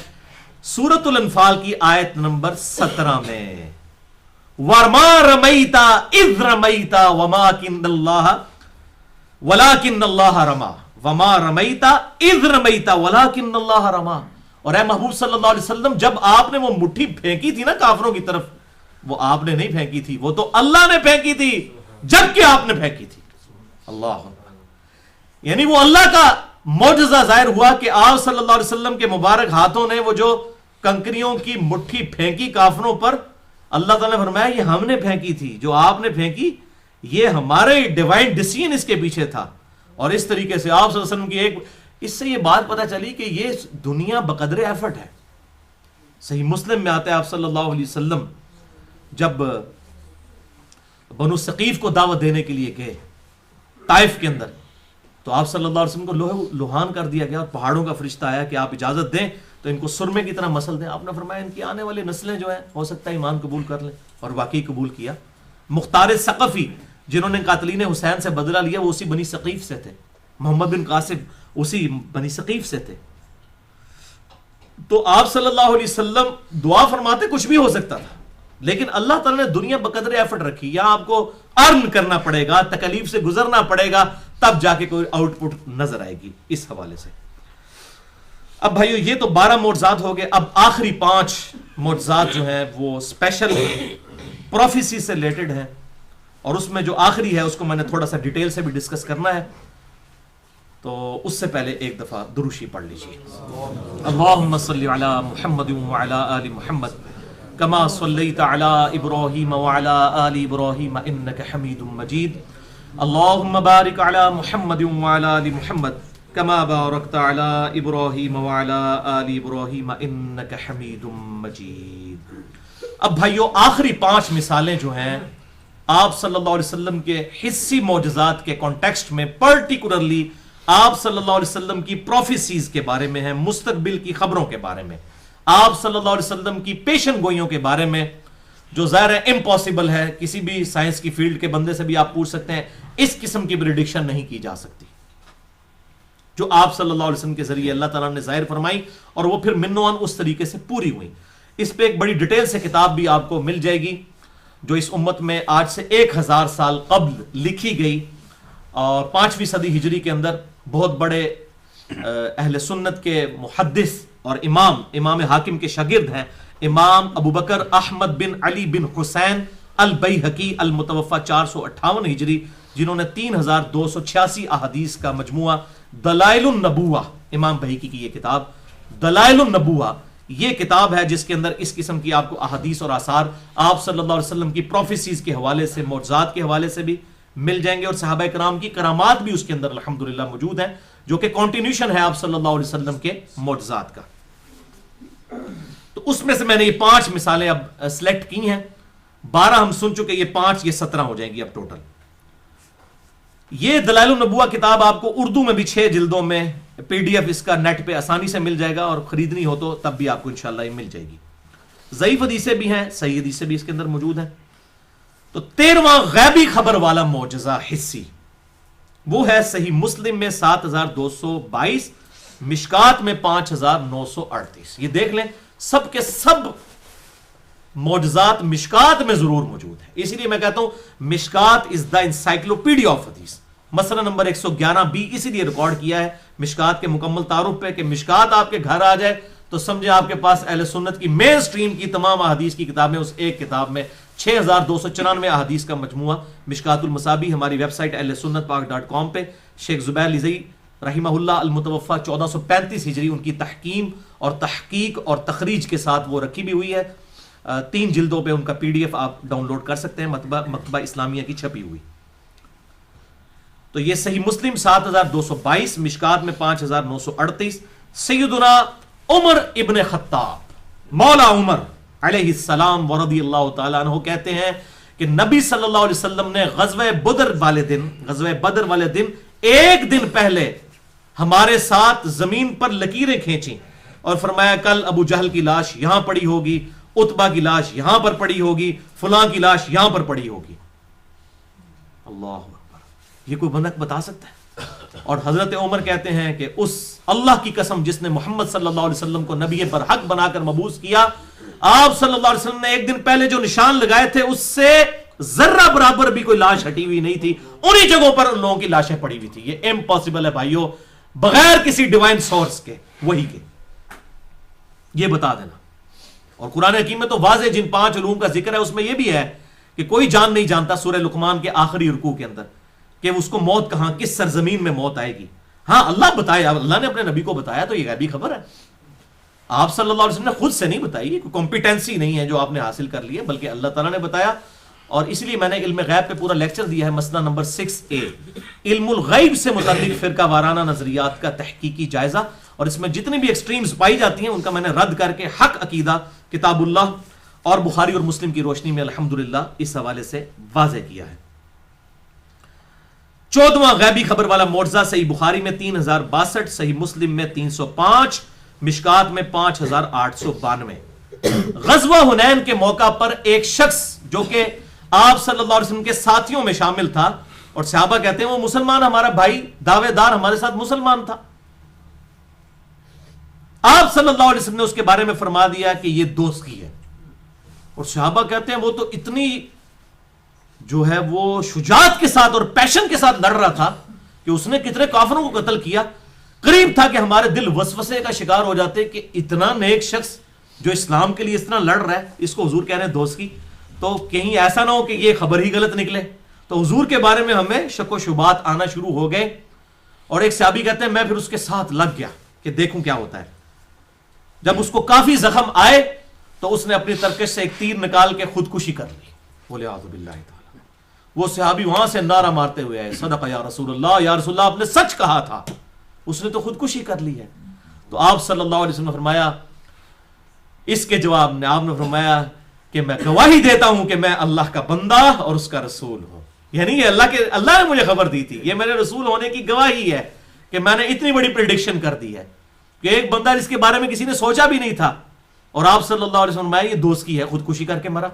سورۃ الانفال کی آیت نمبر 17 میں. وَمَا رَمَيْتَ إِذْ رَمَيْتَ وَلَٰكِنَّ اللَّهَ رَمَىٰ وَمَا رَمَيْتَ إِذْ رَمَيْتَ وَلَٰكِنَّ اللَّهَ رَمَىٰ. اور اے محبوب صلی اللہ علیہ وسلم جب آپ نے وہ مٹھی پھینکی تھی نا کافروں کی طرف، وہ آپ نے نہیں پھینکی تھی، وہ تو اللہ نے پھینکی تھی جبکہ آپ نے پھینکی تھی. اللہ یعنی وہ اللہ کا معجزہ ظاہر ہوا کہ آپ صلی اللہ علیہ وسلم کے مبارک ہاتھوں نے وہ جو کنکریوں کی مٹھی پھینکی کافروں پر، اللہ تعالیٰ نے فرمایا یہ ہم نے پھینکی تھی، جو آپ نے پھینکی یہ ہمارے ڈیوائن ڈیسیژن اس کے پیچھے تھا. اور اس طریقے سے آپ صلی اللہ علیہ وسلم کی ایک اس سے یہ بات پتہ چلی کہ یہ دنیا بقدر ایفرٹ ہے. صحیح مسلم میں آتا ہے آپ صلی اللہ علیہ وسلم جب بنو ثقیف کو دعوت دینے کے لیے گئے طائف کے اندر، تو آپ صلی اللہ علیہ وسلم کو لوہان کر دیا گیا اور پہاڑوں کا فرشتہ آیا کہ آپ اجازت دیں تو ان کو سرمے کی طرح مسل دیں. آپ نے فرمایا ان کی آنے والی نسلیں جو ہیں ہو سکتا ہے ایمان قبول کر لیں، اور واقعی قبول کیا. مختار ثقفی جنہوں نے قاتلین حسین سے بدلہ لیا وہ اسی بنی ثقیف سے تھے، محمد بن قاسم اسی بنی ثقیف سے تھے. تو آپ صلی اللہ علیہ وسلم دعا فرماتے کچھ بھی ہو سکتا تھا، لیکن اللہ تعالیٰ نے دنیا بقدر ایفرٹ رکھی. یا آپ کو ارن کرنا پڑے گا، تکلیف سے گزرنا پڑے گا، تب جا کے کوئی آؤٹ پٹ نظر آئے گی. اس حوالے سے اب بھائیو یہ تو 12 معجزات ہو گئے. اب آخری 5 معجزات جو ہیں وہ اسپیشل پروفیسی سے ریلیٹڈ ہیں، اور اس میں جو آخری ہے اس کو میں نے تھوڑا سا ڈیٹیل سے بھی ڈسکس کرنا ہے. تو اس سے پہلے ایک دفعہ دروشی پڑھ لیجیے. اللہم صلی علی محمد وعلی آل محمد کما صلیت علی ابراہیم وعلی آل ابراہیم انک حمید مجید. اللہم بارک علی محمد وعلی آل محمد کما بارکت علی ابراہیم وعلی آل ابراہیم انک حمید مجید. اب بھائیو آخری 5 مثالیں جو ہیں آپ صلی اللہ علیہ وسلم کے حصی معجزات کے کانٹیکسٹ میں، پرٹیکولرلی آپ صلی اللہ علیہ وسلم کی پروفیسیز کے بارے میں ہیں، مستقبل کی خبروں کے بارے میں. آپ صلی اللہ علیہ وسلم کی پیشن گوئیوں کے بارے میں، جو ظاہر ہے امپاسبل ہے، کسی بھی سائنس کی فیلڈ کے بندے سے بھی آپ پوچھ سکتے ہیں، اس قسم کی پریڈکشن نہیں کی جا سکتی جو آپ صلی اللہ علیہ وسلم کے ذریعے اللہ تعالیٰ نے ظاہر فرمائی، اور وہ پھر منوان اس طریقے سے پوری ہوئی. اس پہ ایک بڑی ڈیٹیل سے کتاب بھی آپ کو مل جائے گی جو اس امت میں آج سے 1000 سال قبل لکھی گئی، اور 5ویں صدی ہجری کے اندر بہت بڑے اہل سنت کے محدث اور امام حاکم کے شاگرد ہیں، امام ابو بکر احمد بن علی بن حسین البیہقی المتوفى 458 ہجری، جنہوں نے 3286 احادیث کا مجموعہ دلائل النبوہ، امام بہیقی کی یہ کتاب دلائل النبوہ، یہ کتاب ہے جس کے اندر اس قسم کی آپ کو احادیث اور آثار آپ صلی اللہ علیہ وسلم کی پروفیسیز کے حوالے سے، معجزات کے حوالے سے بھی مل جائیں گے، اور صحابہ کرام کی کرامات بھی اس کے اندر الحمدللہ موجود ہیں، جو کہ کنٹینیوشن ہے آپ صلی اللہ علیہ وسلم کے معجزات کا. تو اس میں سے میں نے یہ 5 مثالیں اب سلیکٹ کی ہیں، 12 ہم سن چکے، یہ 5 یہ 17 ہو جائیں گی اب ٹوٹل. یہ دلائل النبوہ کتاب آپ کو اردو میں بھی 6 جلدوں میں PDF اس کا نیٹ پہ آسانی سے مل جائے گا، اور خریدنی ہو تو تب بھی آپ کو انشاءاللہ یہ مل جائے گی. ضعیف حدیثیں بھی ہیں، صحیح حدیثیں بھی اس کے اندر موجود ہیں. تو 13واں غیبی خبر والا معجزہ حسی، وہ ہے صحیح مسلم میں 7222، مشکات میں 5938. یہ دیکھ لیں سب کے سب معجزات مشکات میں ضرور موجود ہے، اسی لیے میں کہتا ہوں مشکات از دا انسائکلوپیڈیا آف حدیث. مسئلہ نمبر 111B اسی لیے ریکارڈ کیا ہے مشکات کے مکمل تعارف پہ، کہ مشکات آپ کے گھر آ جائے تو سمجھے آپ کے پاس اہل سنت کی مین سٹریم کی تمام احادیث کی کتابیں اس ایک کتاب میں 6294 احادیث کا مجموعہ مشکات المصابیح. ہماری ویب سائٹ ahlsunnatpak.com پہ شیخ زبیر لزئی رحمہ اللہ المتوفى 1435 ہجری، ان کی تحکیم اور تحقیق اور تخریج کے ساتھ وہ رکھی بھی ہوئی ہے. 3 جلدوں پہ ان کا PDF آپ ڈاؤن لوڈ کر سکتے ہیں، مکتبہ اسلامیہ کی چھپی ہوئی. تو یہ صحیح مسلم 7222، مشکات میں 5938. سیدنا عمر ابن خطاب مولا عمر علیہ السلام ورضی اللہ تعالیٰ عنہ کہتے ہیں کہ نبی صلی اللہ علیہ وسلم نے غزوہ بدر والے دن ایک دن پہلے ہمارے ساتھ زمین پر لکیریں کھینچیں اور فرمایا کل ابو جہل کی لاش یہاں پڑی ہوگی، عتبہ کی لاش یہاں پر پڑی ہوگی، فلاں کی لاش یہاں پر پڑی ہوگی. اللہ اکبر، یہ کوئی بندہ بتا سکتا ہے؟ اور حضرت عمر کہتے ہیں کہ اس اللہ کی قسم جس نے محمد صلی اللہ علیہ وسلم کو نبی برحق بنا کر مبعوث کیا، آپ صلی اللہ علیہ وسلم نے ایک دن پہلے جو نشان لگائے تھے اس سے ذرہ برابر بھی کوئی لاش ہٹی ہوئی نہیں تھی، انہی جگہوں پر ان لوگوں کی لاشیں پڑی ہوئی تھی. یہ امپاسبل ہے بھائیو، بغیر کسی ڈیوائن سورس کے، وہی کے. یہ بتا دینا. اور قرآن حکیم میں تو واضح جن 5 علوم کا ذکر ہے اس میں یہ بھی ہے کہ کوئی جان نہیں جانتا سورہ لقمان کے آخری رکوع کے اندر کہ اس کو موت کہاں، کس سرزمین میں موت آئے گی. ہاں اللہ بتائے، اللہ نے اپنے نبی کو بتایا تو یہ غیبی خبر ہے. آپ صلی اللہ علیہ وسلم نے خود سے نہیں بتائی، کوئی کمپیٹنسی نہیں ہے جو آپ نے حاصل کر لی ہے، بلکہ اللہ تعالیٰ نے بتایا. اور اس لیے میں نے علم غیب پہ پورا لیکچر دیا ہے، مسئلہ نمبر 6A، علم الغیب سے متعلق فرقہ وارانہ نظریات کا تحقیقی جائزہ. اور اس میں جتنی بھی ایکسٹریمز پائی جاتی ہیں ان کا میں نے رد کر کے حق عقیدہ کتاب اللہ اور بخاری اور مسلم کی روشنی میں الحمدللہ اس حوالے سے واضح کیا ہے. 14واں غیبی خبر والا معجزہ صحیح بخاری میں 3062، صحیح مسلم میں 305، مشکات میں 5892. غزوہ حنین کے موقع پر ایک شخص جو کہ آپ صلی اللہ علیہ وسلم کے ساتھیوں میں شامل تھا، اور صحابہ کہتے ہیں وہ مسلمان، ہمارا بھائی دعوے دار ہمارے ساتھ مسلمان تھا، آپ صلی اللہ علیہ وسلم نے اس کے بارے میں فرما دیا کہ یہ دوست کی ہے. اور صحابہ کہتے ہیں وہ تو اتنی جو ہے وہ شجاعت کے ساتھ اور پیشن کے ساتھ لڑ رہا تھا کہ اس نے کتنے کافروں کو قتل کیا. قریب تھا کہ ہمارے دل وسوسے کا شکار ہو جاتے کہ اتنا نیک شخص جو اسلام کے لیے اس طرح لڑ رہا ہے، اس کو حضور کہہ رہے ہیں دوست کی، تو کہیں ایسا نہ ہو کہ یہ خبر ہی غلط نکلے. تو حضور کے بارے میں ہمیں شک و شبہات آنا شروع ہو گئے. اور ایک صحابی کہتے ہیں میں پھر اس کے ساتھ لگ گیا کہ دیکھوں کیا ہوتا ہے. جب اس کو کافی زخم آئے تو اس نے اپنی ترکش سے ایک تیر نکال کے خودکشی کر لی. بولے اعوذ باللہ تعالی. وہ صحابی وہاں سے نعرہ مارتے ہوئے آئے صدق یا رسول اللہ، یا رسول اللہ آپ نے سچ کہا تھا، اس نے تو خودکشی کر لی ہے. تو آپ صلی اللہ علیہ وسلم نے فرمایا اس کے جواب میں، آپ نے فرمایا کہ میں گواہی دیتا ہوں کہ میں اللہ کا بندہ اور اس کا رسول ہوں. یعنی یہ اللہ نے مجھے خبر دی تھی، یہ میرے رسول ہونے کی گواہی ہے کہ میں نے اتنی بڑی پریڈکشن کر دی ہے کہ ایک بندہ جس کے بارے میں کسی نے سوچا بھی نہیں تھا اور آپ صلی اللہ علیہ وسلم یہ دوست کی ہے, خودکشی کر کے مرا.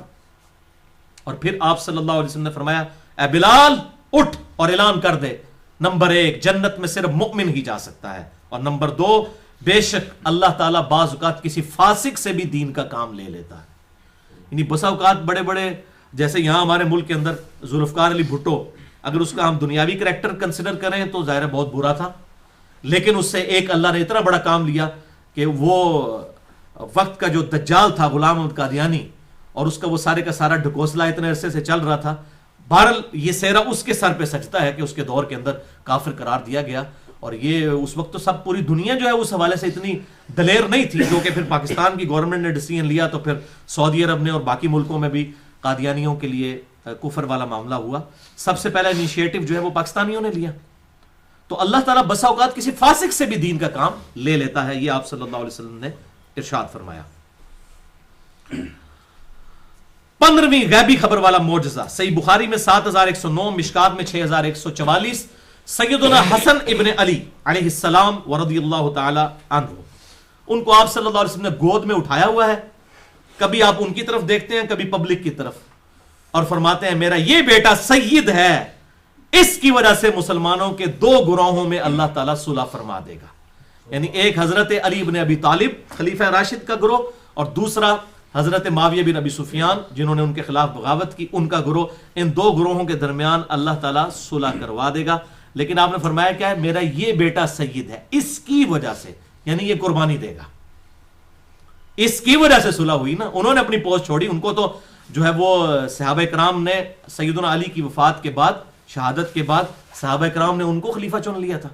اور پھر آپ صلی اللہ علیہ وسلم نے فرمایا اے بلال اٹھ اور اعلان کر دے, نمبر 1 جنت میں صرف مؤمن ہی جا سکتا ہے, اور نمبر 2 بے شک اللہ تعالیٰ بعض اوقات کسی فاسق سے بھی دین کا کام لے لیتا ہے. یعنی بسا اوقات بڑے بڑے, جیسے یہاں ہمارے ملک کے اندر ذوالفقار علی بھٹو, اگر اس کا ہم دنیاوی کریکٹر کنسیڈر کریں تو ظاہر بہت برا تھا, لیکن اس سے ایک اللہ نے اتنا بڑا کام لیا کہ وہ وقت کا جو دجال تھا غلام احمد قادیانی, اور اس کا وہ سارے کا سارا ڈھکوسلا اتنے عرصے سے چل رہا تھا, بہرحال یہ سہرا اس کے سر پہ سجتا ہے کہ اس کے دور کے اندر کافر قرار دیا گیا. اور یہ اس وقت تو سب پوری دنیا جو ہے اس حوالے سے اتنی دلیر نہیں تھی, جو کہ پھر پاکستان کی گورنمنٹ نے ڈیسیژن لیا تو پھر سعودی عرب نے اور باقی ملکوں میں بھی قادیانیوں کے لیے کفر والا معاملہ ہوا. سب سے پہلا انیشیٹو جو ہے وہ پاکستانیوں نے لیا. تو اللہ تعالیٰ بسا اوقات کسی فاسق سے بھی دین کا کام لے لیتا ہے, یہ آپ صلی اللہ علیہ وسلم نے ارشاد فرمایا. 15ویں غیبی خبر والا معجزہ, صحیح بخاری میں 7109, مشکات میں 6144, سیدنا حسن ابن علی علیہ السلام ورضی اللہ تعالی عنہ, ان کو آپ صلی اللہ علیہ وسلم نے گود میں اٹھایا ہوا ہے. کبھی آپ ان کی طرف دیکھتے ہیں, کبھی پبلک کی طرف, اور فرماتے ہیں میرا یہ بیٹا سید ہے, اس کی وجہ سے مسلمانوں کے 2 گروہوں میں اللہ تعالیٰ صلح فرما دے گا. یعنی ایک حضرت علی بن ابی طالب خلیفہ راشد کا گروہ, اور دوسرا حضرت معاویہ بن ابی سفیان جنہوں نے ان کے خلاف بغاوت کی, ان کا گروہ. ان 2 گروہوں کے درمیان اللہ تعالیٰ صلح کروا دے گا. لیکن آپ نے فرمایا کیا ہے, میرا یہ بیٹا سید ہے, اس کی وجہ سے, یعنی یہ قربانی دے گا, اس کی وجہ سے صلح ہوئی نا. انہوں نے اپنی پوسٹ چھوڑی, ان کو تو جو ہے وہ صحابہ کرام نے سیدنا علی کی وفات کے بعد, شہادت کے بعد صحابہ کرام نے ان کو خلیفہ چن لیا تھا.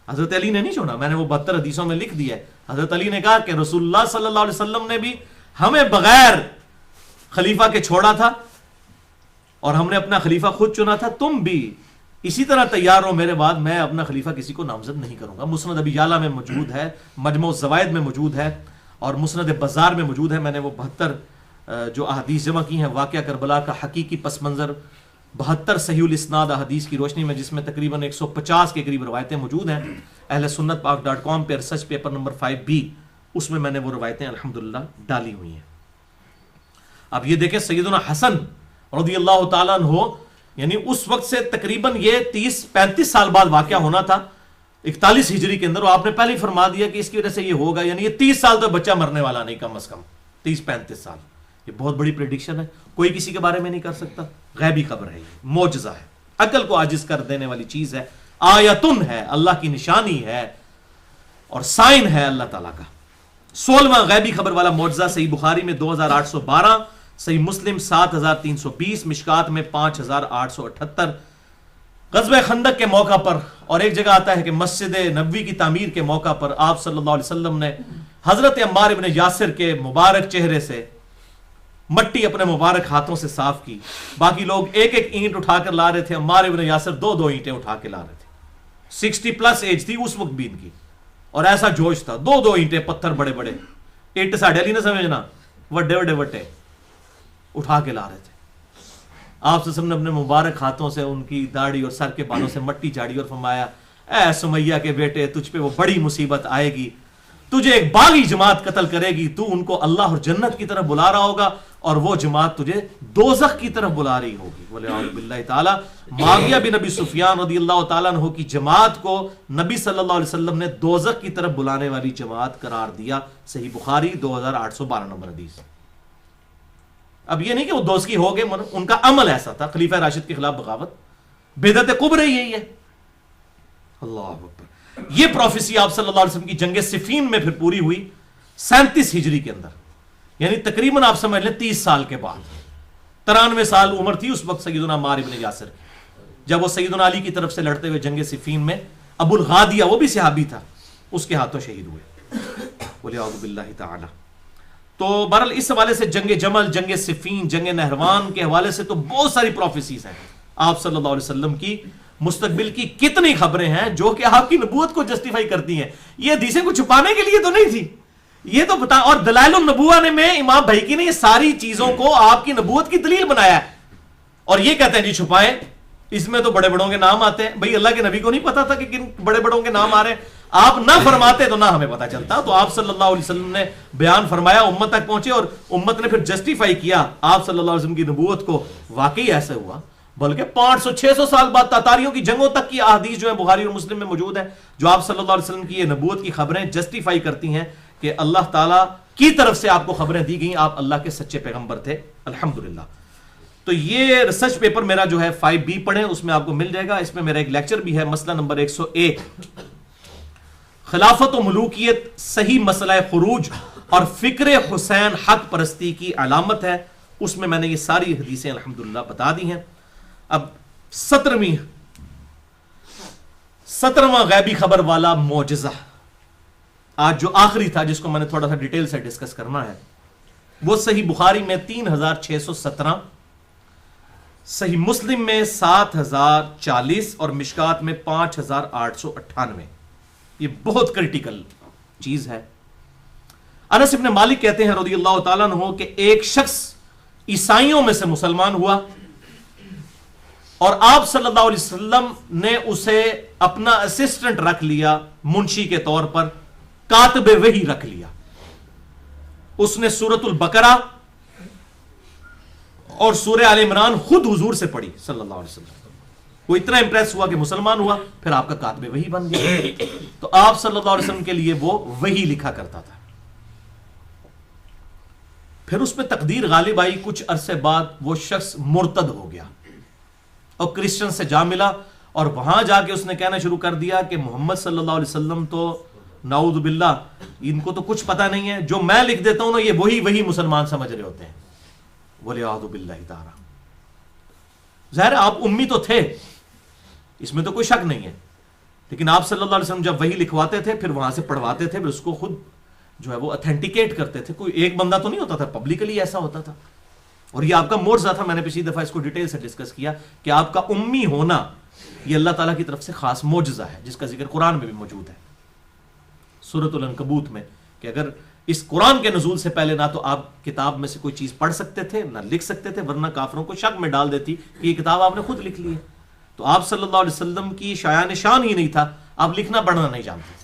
حضرت علی نے نہیں چنا, میں نے وہ 72 حدیثوں میں لکھ دیا ہے. حضرت علی نے کہا کہ رسول اللہ صلی اللہ علیہ وسلم نے بھی ہمیں بغیر خلیفہ کے چھوڑا تھا, اور ہم نے اپنا خلیفہ خود چنا تھا, تم بھی اسی طرح تیار ہو میرے بعد, میں اپنا خلیفہ کسی کو نامزد نہیں کروں گا. مسند ابی یعلا میں موجود ہے, مجموع الزوائد میں موجود ہے, اور مسند بزار میں موجود ہے. میں نے وہ 72 جو احادیث جمع کی ہیں, واقعہ کربلا کا حقیقی پس منظر, 72 صحیح الاسناد احادیث کی روشنی میں, جس میں تقریباً 150 کے قریب روایتیں موجود ہیں. اہل سنت پاک.com پہ ریسرچ پیپر نمبر 5B, اس میں میں نے وہ روایتیں الحمدللہ ڈالی ہوئی ہیں. اب یہ دیکھیں سیدنا حسن رضی اللہ تعالیٰ عنہ, یعنی اس وقت سے تقریباً یہ 30-35 سال بعد واقعہ ہونا تھا, 41 ہجری کے اندر, اور آپ نے پہلے ہی فرما دیا کہ اس کی وجہ سے یہ ہوگا. یعنی یہ 30 سال تو بچہ مرنے والا نہیں, کم از کم 30-35 سال. یہ بہت بڑی پریڈکشن ہے, کوئی کسی کے بارے میں نہیں کر سکتا. غیبی خبر ہے, یہ معجزہ ہے, عقل کو عاجز کر دینے والی چیز ہے, آیتن ہے, اللہ کی نشانی ہے, اور سائن ہے اللہ تعالیٰ کا. 16واں غیبی خبر والا معجزہ, صحیح بخاری میں 2812, صحیح مسلم 7320, مشکات میں 5878. غزوہ خندق کے موقع پر, اور ایک جگہ آتا ہے کہ مسجد نبوی کی تعمیر کے موقع پر آپ صلی اللہ علیہ وسلم نے حضرت عمار ابن یاسر کے مبارک چہرے سے مٹی اپنے مبارک ہاتھوں سے صاف کی. باقی لوگ ایک ایک اینٹ اٹھا کر لا رہے تھے, عمار ابن یاسر 2 اینٹیں اٹھا کے لا رہے تھے. 60+ ایج تھی اس وقت بھی ان کی, اور ایسا جوش تھا, 2 اینٹیں, پتھر بڑے بڑے, اینٹ ساڑھے علی نہ سمجھنا, وڈے وڈے وٹے اٹھا کے لا رہے تھے. آپ سے نے اپنے مبارک ہاتھوں سے ان کی داڑھی اور سر کے بالوں سے مٹی چاڑی اور فرمایا اے سمیہ کے بیٹے, تجھ پہ وہ بڑی مصیبت آئے گی, تجھے ایک باغی جماعت قتل کرے گی, تو ان کو اللہ اور جنت کی طرف بلا رہا ہوگا, اور وہ جماعت تجھے دوزخ کی طرف بلا رہی ہوگی. والعیاذ باللہ تعالی. معاویہ بن ابی سفیان رضی اللہ تعالیٰ عنہ کی جماعت کو نبی صلی اللہ علیہ وسلم نے دوزخ کی طرف بلانے والی جماعت قرار دیا. صحیح بخاری 2812 نمبر حدیث. اب یہ نہیں کہ وہ دوزخی ہو گئے, ان کا عمل ایسا تھا, خلیفہ راشد کے خلاف بغاوت, بدعت کبری یہی ہے. اللہ اکبر. یہ پروفیسی آپ صلی اللہ علیہ وسلم کی جنگ صفین میں پھر پوری ہوئی 37 ہجری کے اندر, یعنی تقریباً آپ سمجھ لیں 30 سال کے بعد. 93 سال عمر تھی اس وقت سیدنا عمار ابن یاسر, جب وہ سیدنا علی کی طرف سے لڑتے ہوئے جنگ صفین میں ابو الغادیہ, وہ بھی صحابی تھا, اس کے ہاتھوں شہید ہوئے. والعیاذ باللہ تعالی. تو بہرحال اس حوالے سے جنگ جمل, جنگ صفین, جنگ نہروان کے حوالے سے تو بہت ساری پروفیسیز ہیں. آپ صلی اللہ علیہ وسلم کی مستقبل کی کتنی خبریں ہیں جو کہ آپ کی نبوت کو جسٹیفائی کرتی ہیں. یہ حدیثیں کو چھپانے کے لیے تو نہیں تھی, یہ تو بتا. اور دلائل النبوہ نے میں امام بھائیکی نے یہ ساری چیزوں کو آپ کی نبوت کی دلیل بنایا ہے, اور یہ کہتے ہیں جی چھپائیں, اس میں تو بڑے بڑوں کے نام آتے ہیں. بھئی اللہ کے نبی کو نہیں پتا تھا کہ کن بڑے بڑوں کے نام آ رہے ہیں. آپ نہ فرماتے تو نہ ہمیں پتا چلتا. تو آپ صلی اللہ علیہ وسلم نے بیان فرمایا, امت تک پہنچے, اور امت نے پھر جسٹیفائی کیا آپ صلی اللہ علیہ وسلم کی نبوت کو. واقعی ایسا ہوا, بلکہ 500-600 سال بعد تاتاریوں کی جنگوں تک کی احادیث جو ہے بخاری اور مسلم میں موجود ہے, جو آپ صلی اللہ علیہ وسلم کی یہ نبوت کی خبریں جسٹیفائی کرتی ہیں کہ اللہ تعالیٰ کی طرف سے آپ کو خبریں دی گئیں, آپ اللہ کے سچے پیغمبر تھے الحمدللہ. تو یہ ریسرچ پیپر میرا جو ہے 5B پڑھیں, اس میں آپ کو مل جائے گا. اس میں میرا ایک لیکچر بھی ہے, مسئلہ نمبر 101, خلافت و ملوکیت صحیح مسئلہ خروج اور فکر حسین حق پرستی کی علامت ہے. اس میں نے یہ ساری حدیثیں الحمدللہ بتا دی ہیں. اب 17واں غیبی خبر والا معجزہ, آج جو آخری تھا جس کو میں نے تھوڑا سا ڈیٹیل سے ڈسکس کرنا ہے, وہ صحیح بخاری میں 3617, صحیح مسلم میں 7040 اور مشکات میں 5898. یہ بہت کریٹیکل چیز ہے. انس ابن مالک کہتے ہیں رضی اللہ تعالیٰ عنہ کہ ایک شخص عیسائیوں میں سے مسلمان ہوا اور آپ صلی اللہ علیہ وسلم نے اسے اپنا اسسٹنٹ رکھ لیا, منشی کے طور پر, کاتب وحی رکھ لیا. اس نے سورۃ البقرہ اور سورہ آل عمران خود حضور سے پڑھی صلی اللہ علیہ وسلم. وہ اتنا امپریس ہوا کہ مسلمان ہوا, پھر آپ کا کاتب وحی بن گیا. تو آپ صلی اللہ علیہ وسلم کے لیے وہ وحی لکھا کرتا تھا. پھر اس پہ تقدیر غالب آئی, کچھ عرصے بعد وہ شخص مرتد ہو گیا اور کرسچن سے جا ملا, اور وہاں جا کے اس نے کہنا شروع کر دیا کہ محمد صلی اللہ علیہ وسلم تو نعوذ باللہ ان کو تو کچھ پتہ نہیں ہے, جو میں لکھ دیتا ہوں نا یہ وہی مسلمان سمجھ رہے ہوتے ہیں. وَلِعَاذُ بِاللَّهِ تَعَالَى. ظاہر آپ امی تو تھے, اس میں تو کوئی شک نہیں ہے, لیکن آپ صلی اللہ علیہ وسلم جب وہی لکھواتے تھے پھر وہاں سے پڑھواتے تھے, پھر اس کو خود جو ہے وہ اتھینٹیکیٹ کرتے تھے. کوئی ایک بندہ تو نہیں ہوتا تھا, پبلکلی ایسا ہوتا تھا. اور یہ آپ کا معجزہ تھا. میں نے پچھلی دفعہ اس کو ڈیٹیل سے ڈسکس کیا کہ آپ کا امی ہونا یہ اللہ تعالیٰ کی طرف سے خاص معجزہ ہے, جس کا ذکر قرآن میں بھی موجود ہے سورۃ العنکبوت میں, کہ اگر اس قرآن کے نزول سے پہلے نہ تو آپ کتاب میں سے کوئی چیز پڑھ سکتے تھے نہ لکھ سکتے تھے, ورنہ کافروں کو شک میں ڈال دیتی کہ یہ کتاب آپ نے خود لکھ لی ہے. تو آپ صلی اللہ علیہ وسلم کی شایان شان ہی نہیں تھا, آپ لکھنا پڑھنا نہیں جانتے تھے.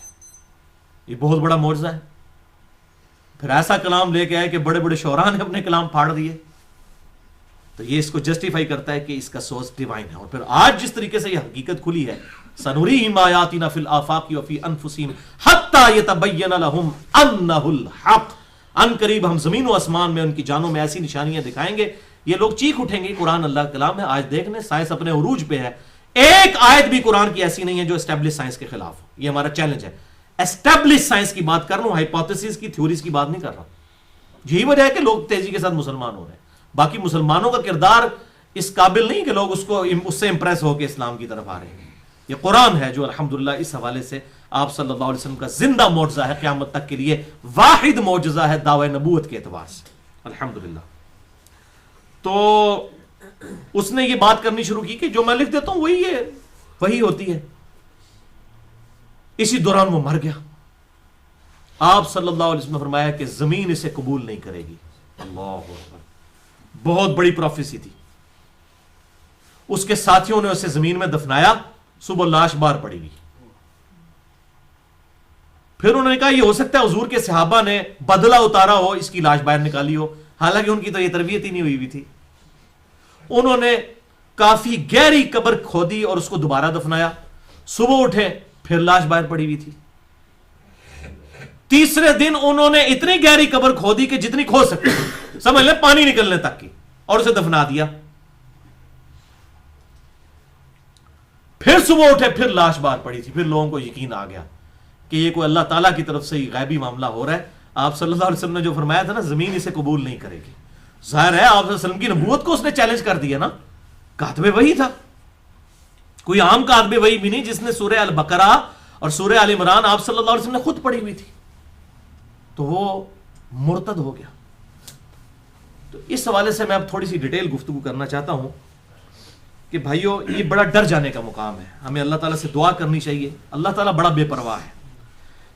یہ بہت بڑا معجزہ ہے. پھر ایسا کلام لے کے آئے کہ بڑے بڑے شعراء نے اپنے کلام پھاڑ دیے. تو یہ اس کو جسٹیفائی کرتا ہے کہ اس کا سورس ڈیوائن ہے. اور پھر آج جس طریقے سے یہ حقیقت کھلی ہے, سنریہم آیاتنا فی الآفاق وفی انفسہم حتی یتبین لہم انہ الحق. ان قریب ہم زمین و آسمان میں ان کی جانوں میں ایسی نشانیاں دکھائیں گے, یہ لوگ چیخ اٹھیں گے قرآن اللہ کا کلام ہے. آج دیکھ لیں سائنس اپنے عروج پہ ہے, ایک آیت بھی قرآن کی ایسی نہیں ہے جو اسٹیبلش سائنس کے خلاف ہو. یہ ہمارا چیلنج ہے. اسٹیبلش سائنس کی بات کر رہا ہوں, ہائپوتھیسس کی, تھیوریز کی بات نہیں کر رہا. یہی وجہ ہے کہ لوگ تیزی کے ساتھ مسلمان ہو رہے ہیں. باقی مسلمانوں کا کردار اس قابل نہیں کہ لوگ اس سے امپریس ہو کے اسلام کی طرف آ رہے ہیں. یہ قرآن ہے جو الحمدللہ اس حوالے سے آپ صلی اللہ علیہ وسلم کا زندہ معجزہ ہے, قیامت تک کے لیے واحد معجزہ ہے دعوی نبوت کے اعتبار سے الحمدللہ. تو اس نے یہ بات کرنی شروع کی کہ جو میں لکھ دیتا ہوں وہی ہوتی ہے. اسی دوران وہ مر گیا. آپ صلی اللہ علیہ وسلم نے فرمایا کہ زمین اسے قبول نہیں کرے گی. اللہ اکبر, بہت بڑی پروفیسی تھی. اس کے ساتھیوں نے اسے زمین میں دفنایا, صبح لاش باہر پڑی گئی. پھر انہوں نے کہا یہ ہو سکتا ہے حضور کے صحابہ نے بدلہ اتارا ہو, اس کی لاش باہر نکالی ہو, حالانکہ ان کی تو یہ تربیت ہی نہیں ہوئی تھی. انہوں نے کافی گہری قبر کھودی اور اس کو دوبارہ دفنایا. صبح اٹھے پھر لاش باہر پڑی ہوئی تھی. تیسرے دن انہوں نے اتنی گہری قبر کھودی کہ جتنی کھود سکتے سمجھ لیں پانی نکلنے تک کی, اور اسے دفنا دیا. پھر صبح اٹھے پھر لاش باہر پڑی تھی. پھر لوگوں کو یقین آ گیا کہ یہ کوئی اللہ تعالیٰ کی طرف سے غیبی معاملہ ہو رہا ہے. آپ صلی اللہ علیہ وسلم نے جو فرمایا تھا نا زمین اسے قبول نہیں کرے گی, ظاہر ہے آپ صلی اللہ علیہ وسلم کی نبوت کو اس نے چیلنج کر دیا نا. کاتب وحی تھا, کوئی عام کاتب وحی بھی نہیں جس نے سورہ البقرہ اور سورہ آل عمران آپ صلی اللہ علیہ وسلم نے خود پڑھی ہوئی تھی. تو وہ مرتد ہو گیا. تو اس حوالے سے میں اب تھوڑی سی ڈیٹیل گفتگو کرنا چاہتا ہوں کہ بھائیو یہ بڑا ڈر جانے کا مقام ہے. ہمیں اللہ تعالیٰ سے دعا کرنی چاہیے. اللہ تعالیٰ بڑا بے پرواہ ہے.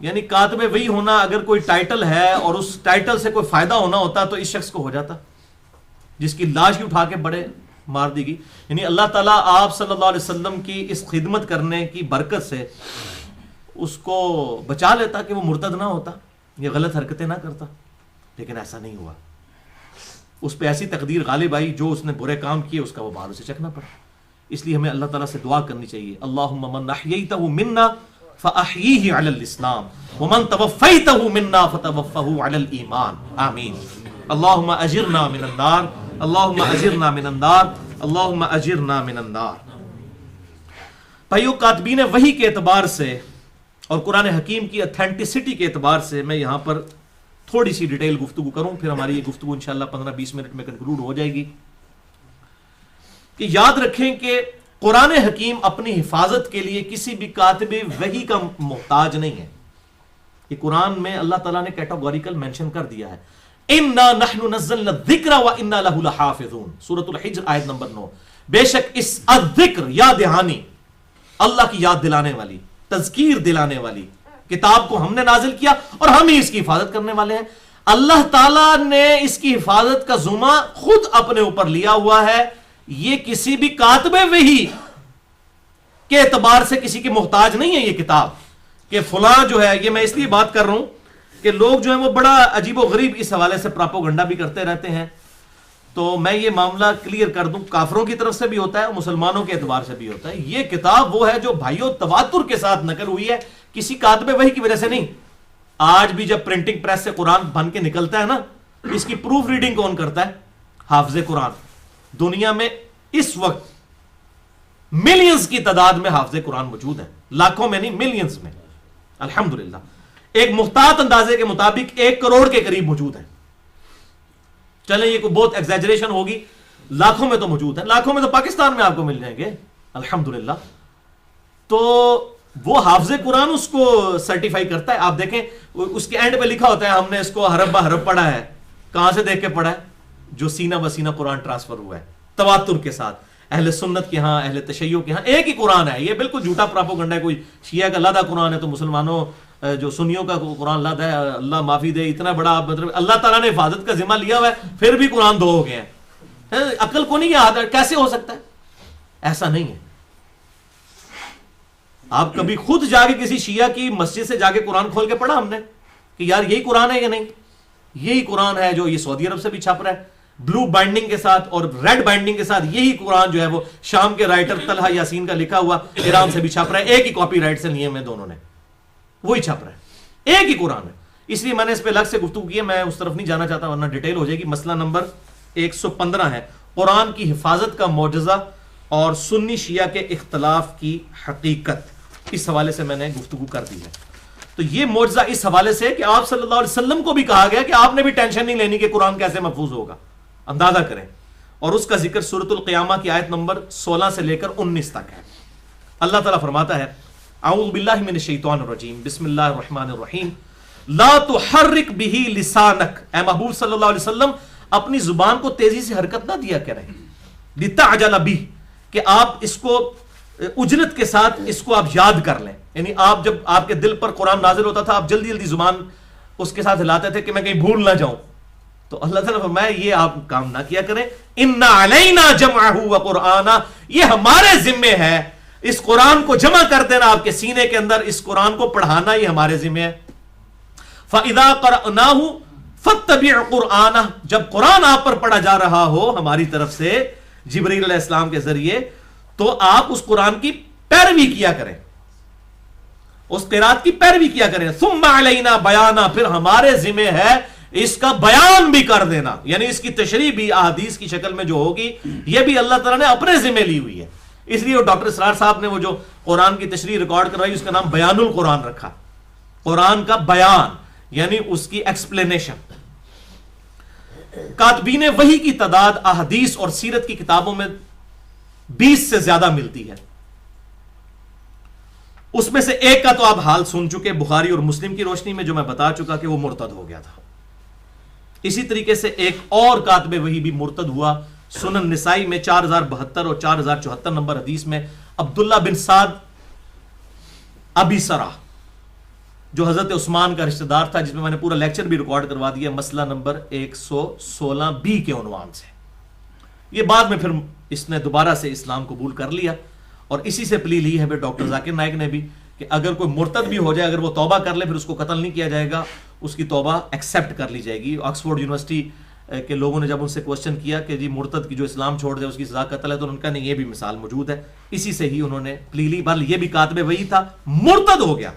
یعنی کاتب وحی ہونا اگر کوئی ٹائٹل ہے اور اس ٹائٹل سے کوئی فائدہ ہونا ہوتا تو اس شخص کو ہو جاتا جس کی لاش ہی اٹھا کے بڑے مار دی گئی. یعنی اللہ تعالیٰ آپ صلی اللہ علیہ وسلم کی اس خدمت کرنے کی برکت سے اس کو بچا لیتا کہ وہ مرتد نہ ہوتا، یہ غلط حرکتیں نہ کرتا، لیکن ایسا نہیں ہوا. اس پہ ایسی تقدیر غالب آئی، جو اس نے برے کام کیے اس کا وہ بال سے چکنا پڑا. اس لیے ہمیں اللہ تعالیٰ سے دعا کرنی چاہیے، اللہم من احییتہ منا فاحییہ علی الاسلام ومن توفیتہ منا فتوفہ علی الایمان، آمین. اللہم اجرنا من النار، اللہم اجرنا من النار، اللہم اجرنا من النار. بھائیو، کاتبین وحی کے اعتبار سے اور قرآن حکیم کی اتھینٹسٹی کے اعتبار سے میں یہاں پر تھوڑی سی ڈیٹیل گفتگو کروں، پھر ہماری یہ گفتگو انشاءاللہ 15-20 منٹ میں کنکلوڈ ہو جائے گی. کہ یاد رکھیں کہ قرآن حکیم اپنی حفاظت کے لیے کسی بھی کاتب وحی کا محتاج نہیں ہے. کہ قرآن میں اللہ تعالیٰ نے کیٹاگوریکل مینشن کر دیا ہے، اِنَّا نَحْنُ نَزَّلْنَا الذِّكْرَ وَإِنَّا لَهُ لَحَافِظُونَ، سورۃ الحجر آیت نمبر 9. بے شک اس الذکر، یاد دہانی، اللہ کی یاد دلانے والی، تذکیر دلانے والی کتاب کو ہم نے نازل کیا اور ہم ہی اس کی حفاظت کرنے والے ہیں. اللہ تعالیٰ نے اس کی حفاظت کا ذمہ خود اپنے اوپر لیا ہوا ہے. یہ کسی بھی کاتب وحی کے اعتبار سے کسی کے محتاج نہیں ہے یہ کتاب، کہ فلاں جو ہے، یہ میں اس لیے بات کر رہا ہوں کہ لوگ جو ہیں وہ بڑا عجیب و غریب اس حوالے سے پراپوگنڈا بھی کرتے رہتے ہیں. تو میں یہ معاملہ کلیئر کر دوں، کافروں کی طرف سے بھی ہوتا ہے اور مسلمانوں کے اعتبار سے بھی ہوتا ہے. یہ کتاب وہ ہے جو بھائیوں تواتر کے ساتھ نقل ہوئی ہے، کسی کاتب وحی کی وجہ سے نہیں. آج بھی جب پرنٹنگ پریس سے قرآن بن کے نکلتا ہے نا، اس کی پروف ریڈنگ کون کرتا ہے؟ حافظ قرآن. دنیا میں اس وقت ملینز کی تعداد میں حافظ قرآن موجود ہیں، لاکھوں میں نہیں، ملینز میں الحمدللہ. ایک محتاط اندازے کے مطابق 1 کروڑ کے قریب موجود ہیں. چلیں یہ کوئی بہت ایگزیجریشن ہوگی، لاکھوں میں تو موجود ہیں، لاکھوں میں تو پاکستان میں آپ کو مل جائیں گے الحمدللہ. تو وہ حافظ قرآن اس کو سرٹیفائی کرتا ہے. آپ دیکھیں اس کے اینڈ پہ لکھا ہوتا ہے ہم نے اس کو حرف بہ حرف پڑھا ہے. کہاں سے دیکھ کے پڑھا ہے؟ جو سینہ بسینہ قرآن ٹرانسفر ہوا ہے تواتر کے ساتھ. اہل سنت کے ہاں، اہل تشیع کے ہاں ایک ہی قرآن ہے. یہ بالکل جھوٹا پراپوگنڈا ہے. کوئی شیعہ کا لادہ قرآن ہے تو مسلمانوں جو سنیوں کا قرآن لادہ ہے، اللہ معافی دے. اتنا بڑا مطلب اللہ تعالیٰ نے حفاظت کا ذمہ لیا ہوا ہے، پھر بھی قرآن 2 ہو گئے ہیں. عقل کو نہیں یاد، کیسے ہو سکتا ہے؟ ایسا نہیں ہے. آپ کبھی خود جا کے کسی شیعہ کی مسجد سے جا کے قرآن کھول کے پڑھا ہم نے کہ یار یہی قرآن ہے یا نہیں؟ یہی قرآن ہے جو یہ سعودی عرب سے بھی چھپ رہا ہے بلو بائنڈنگ کے ساتھ اور ریڈ بائنڈنگ کے ساتھ. یہی قرآن جو ہے وہ شام کے رائٹر طلحہ یاسین کا لکھا ہوا ایران سے بھی چھپ رہا ہے. ایک ہی کاپی رائٹ سے لیے میں دونوں نے، وہی چھپ رہا ہے، ایک ہی قرآن ہے. اس لیے میں نے اس پہ الگ سے گفتگو کی ہے، میں اس طرف نہیں جانا چاہتا ورنہ ڈیٹیل ہو جائے گی. مسئلہ نمبر 115 ہے قرآن کی حفاظت کا معجزہ اور سنی شیعہ کے اختلاف کی حقیقت. اس حوالے سے میں نے گفتگو کر دی ہے. تو یہ معجزہ اس حوالے سے کہ آپ صلی اللہ علیہ وسلم کو بھی کہا گیا کہ آپ نے بھی ٹینشن نہیں لینی کہ قرآن کیسے محفوظ ہوگا. اندازہ کریں. اور اس کا ذکر سورۃ القیامہ کی آیت نمبر 16 سے لے کر 19 تک ہے. اللہ تعالیٰ فرماتا ہے اعوذ باللہ من الشیطان الرجیم بسم اللہ الرحمن الرحیم لا تحرک به لسانک. اے محبوب صلی اللہ علیہ وسلم اپنی زبان کو تیزی سے حرکت نہ دیا کریں. لتعجل به، کہ آپ اس کو اجلت کے ساتھ اس کو آپ یاد کر لیں. یعنی آپ جب آپ کے دل پر قرآن نازل ہوتا تھا آپ جلدی جلدی زبان اس کے ساتھ ہلاتے تھے کہ میں کہیں بھول نہ جاؤں. تو اللہ تعالیٰ فرمایا یہ آپ کام نہ کیا کریں. اِنَّ عَلَيْنَا جَمْعَهُ وَقُرْآنَهُ، یہ ہمارے ذمے ہے اس قرآن کو جمع کر دینا آپ کے سینے کے اندر، اس قرآن کو پڑھانا یہ ہمارے ذمے ہے. فَإِذَا قَرَأْنَاهُ فَاتَّبِعْ قُرْآنَهُ، جب قرآن آپ پر پڑھا جا رہا ہو ہماری طرف سے جبریل علیہ السلام کے ذریعے، تو آپ اس قرآن کی پیروی کیا کریں، اس قرات کی پیروی کیا کریں. ثُمَّ عَلَيْنَا بَيَانًا، پھر ہمارے ذمے ہے اس کا بیان بھی کر دینا، یعنی اس کی تشریح بھی احادیث کی شکل میں جو ہوگی یہ بھی اللہ تعالیٰ نے اپنے ذمہ لی ہوئی ہے. اس لیے ڈاکٹر اسرار صاحب نے وہ جو قرآن کی تشریح ریکارڈ کروائی اس کا نام بیان القرآن رکھا. قرآن کا بیان یعنی اس کی ایکسپلینیشن. کاتبین وحی کی تعداد احادیث اور سیرت کی کتابوں میں 20 سے زیادہ ملتی ہے. اس میں سے ایک کا تو آپ حال سن چکے، بخاری اور مسلم کی روشنی میں جو میں بتا چکا کہ وہ مرتد ہو گیا تھا. اسی طریقے سے ایک اور کاتب وحی بھی مرتد ہوا. سنن نسائی میں 4072 اور 4074 نمبر حدیث میں عبداللہ بن سعد ابی سرا جو حضرت عثمان کا رشتہ دار تھا، جس میں میں نے پورا لیکچر بھی ریکارڈ کروا دیا مسئلہ نمبر 116 بی کے عنوان سے. یہ بعد میں پھر اس نے دوبارہ سے اسلام قبول کر لیا اور اسی سے پلی لی ہے ڈاکٹر ذاکر نائک نے بھی کہ اگر کوئی مرتد بھی ہو جائے، اگر وہ توبہ کر لے، پھر اس کو قتل نہیں کیا جائے گا، اس کی توبہ ایکسیپٹ کر لی جائے گی. آکسفورڈ یونیورسٹی کے لوگوں نے جب ان سے کوشچن کیا کہ جی مرتد کی جو اسلام چھوڑ دے اس کی سزا قتل ہے، تو ان کا نہیں، یہ بھی مثال موجود ہے. اسی سے ہی انہوں نے پلی لی. بل یہ بھی کاتب وحی تھا، مرتد ہو گیا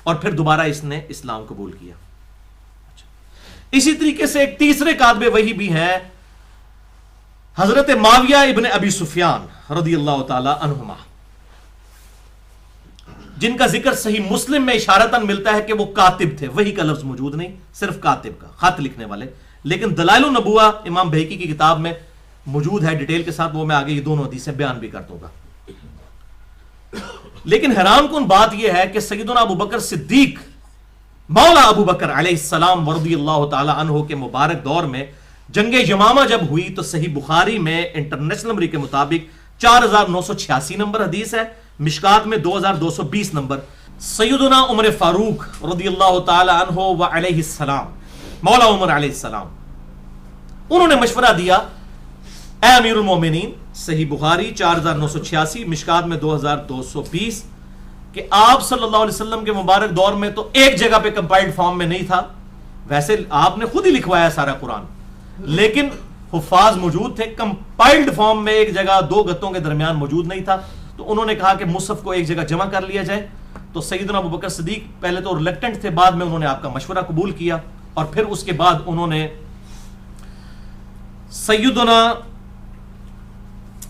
اور پھر دوبارہ اس نے اسلام قبول کیا. اسی طریقے سے ایک تیسرے کاتب وحی بھی ہیں، حضرت معاویہ ابن ابی سفیان رضی اللہ تعالی عنہما، جن کا ذکر صحیح مسلم میں اشارتاً ملتا ہے کہ وہ کاتب تھے. وحی کا لفظ موجود نہیں، صرف کاتب کا، خط لکھنے والے. لیکن دلائل النبوہ امام بہقی کی کتاب میں موجود ہے ڈیٹیل کے ساتھ، وہ میں آگے یہ دونوں حدیثیں بیان بھی کر دوں گا. لیکن حیران کن بات یہ ہے کہ سیدنا ابو بکر صدیق مولا ابو بکر علیہ السلام رضی اللہ تعالی عنہ کے مبارک دور میں جنگ یمامہ جب ہوئی تو صحیح بخاری میں انٹرنیشنل نمبر کے مطابق 4986 نمبر حدیث ہے، مشکات میں 2220 نمبر. سیدنا عمر فاروق رضی اللہ تعالی عنہ و علیہ السلام، مولا عمر علیہ السلام، انہوں نے مشورہ دیا، اے امیر المومنین، صحیح بخاری 4986 مشکات میں 2220، کہ آپ صلی اللہ علیہ وسلم کے مبارک دور میں تو ایک جگہ پہ کمپائلڈ فارم میں نہیں تھا، ویسے آپ نے خود ہی لکھوایا سارا قرآن، لیکن حفاظ موجود تھے. کمپائلڈ فارم میں ایک جگہ دو گتوں کے درمیان موجود نہیں تھا، تو انہوں نے کہا کہ مصحف کو ایک جگہ جمع کر لیا جائے. تو سیدنا ابو بکر صدیق پہلے تو ریلیکٹنٹ تھے، بعد میں انہوں نے آپ کا مشورہ قبول کیا، اور پھر اس کے بعد انہوں نے سیدنا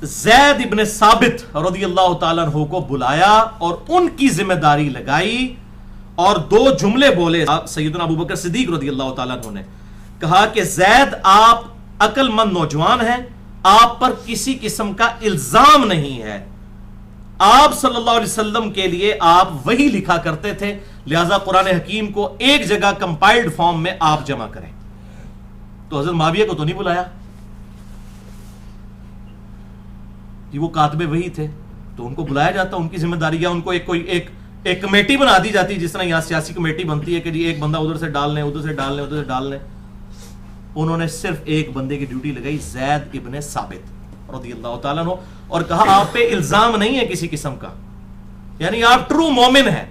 زید ابن ثابت رضی اللہ تعالیٰ عنہ کو بلایا اور ان کی ذمہ داری لگائی، اور دو جملے بولے سیدنا ابو بکر صدیق رضی اللہ تعالیٰ عنہ نے. کہا کہ زید آپ عقل مند نوجوان ہیں، آپ پر کسی قسم کا الزام نہیں ہے، آپ صلی اللہ علیہ وسلم کے لیے آپ وہی لکھا کرتے تھے، لہذا قرآن حکیم کو ایک جگہ کمپائلڈ فارم میں آپ جمع کریں. تو حضرت معاویہ کو تو نہیں بلایا، جی وہ کاتب وہی تھے، تو ان کو بلایا جاتا، ان کی ذمہ داری، یا ان کو ایک کمیٹی بنا دی جاتی، جس طرح یہاں سیاسی کمیٹی بنتی ہے کہ جی ایک بندہ ادھر سے ڈال لیں، ادھر سے ڈال لیں، ادھر سے ڈال لیں. انہوں نے صرف ایک بندے کی ڈیوٹی لگائی، زید ابن ثابت رضی اللہ تعالیٰ عنہ، اور کہا آپ پہ الزام نہیں ہے کسی قسم کا، یعنی آپ ٹرو مومن ہیں،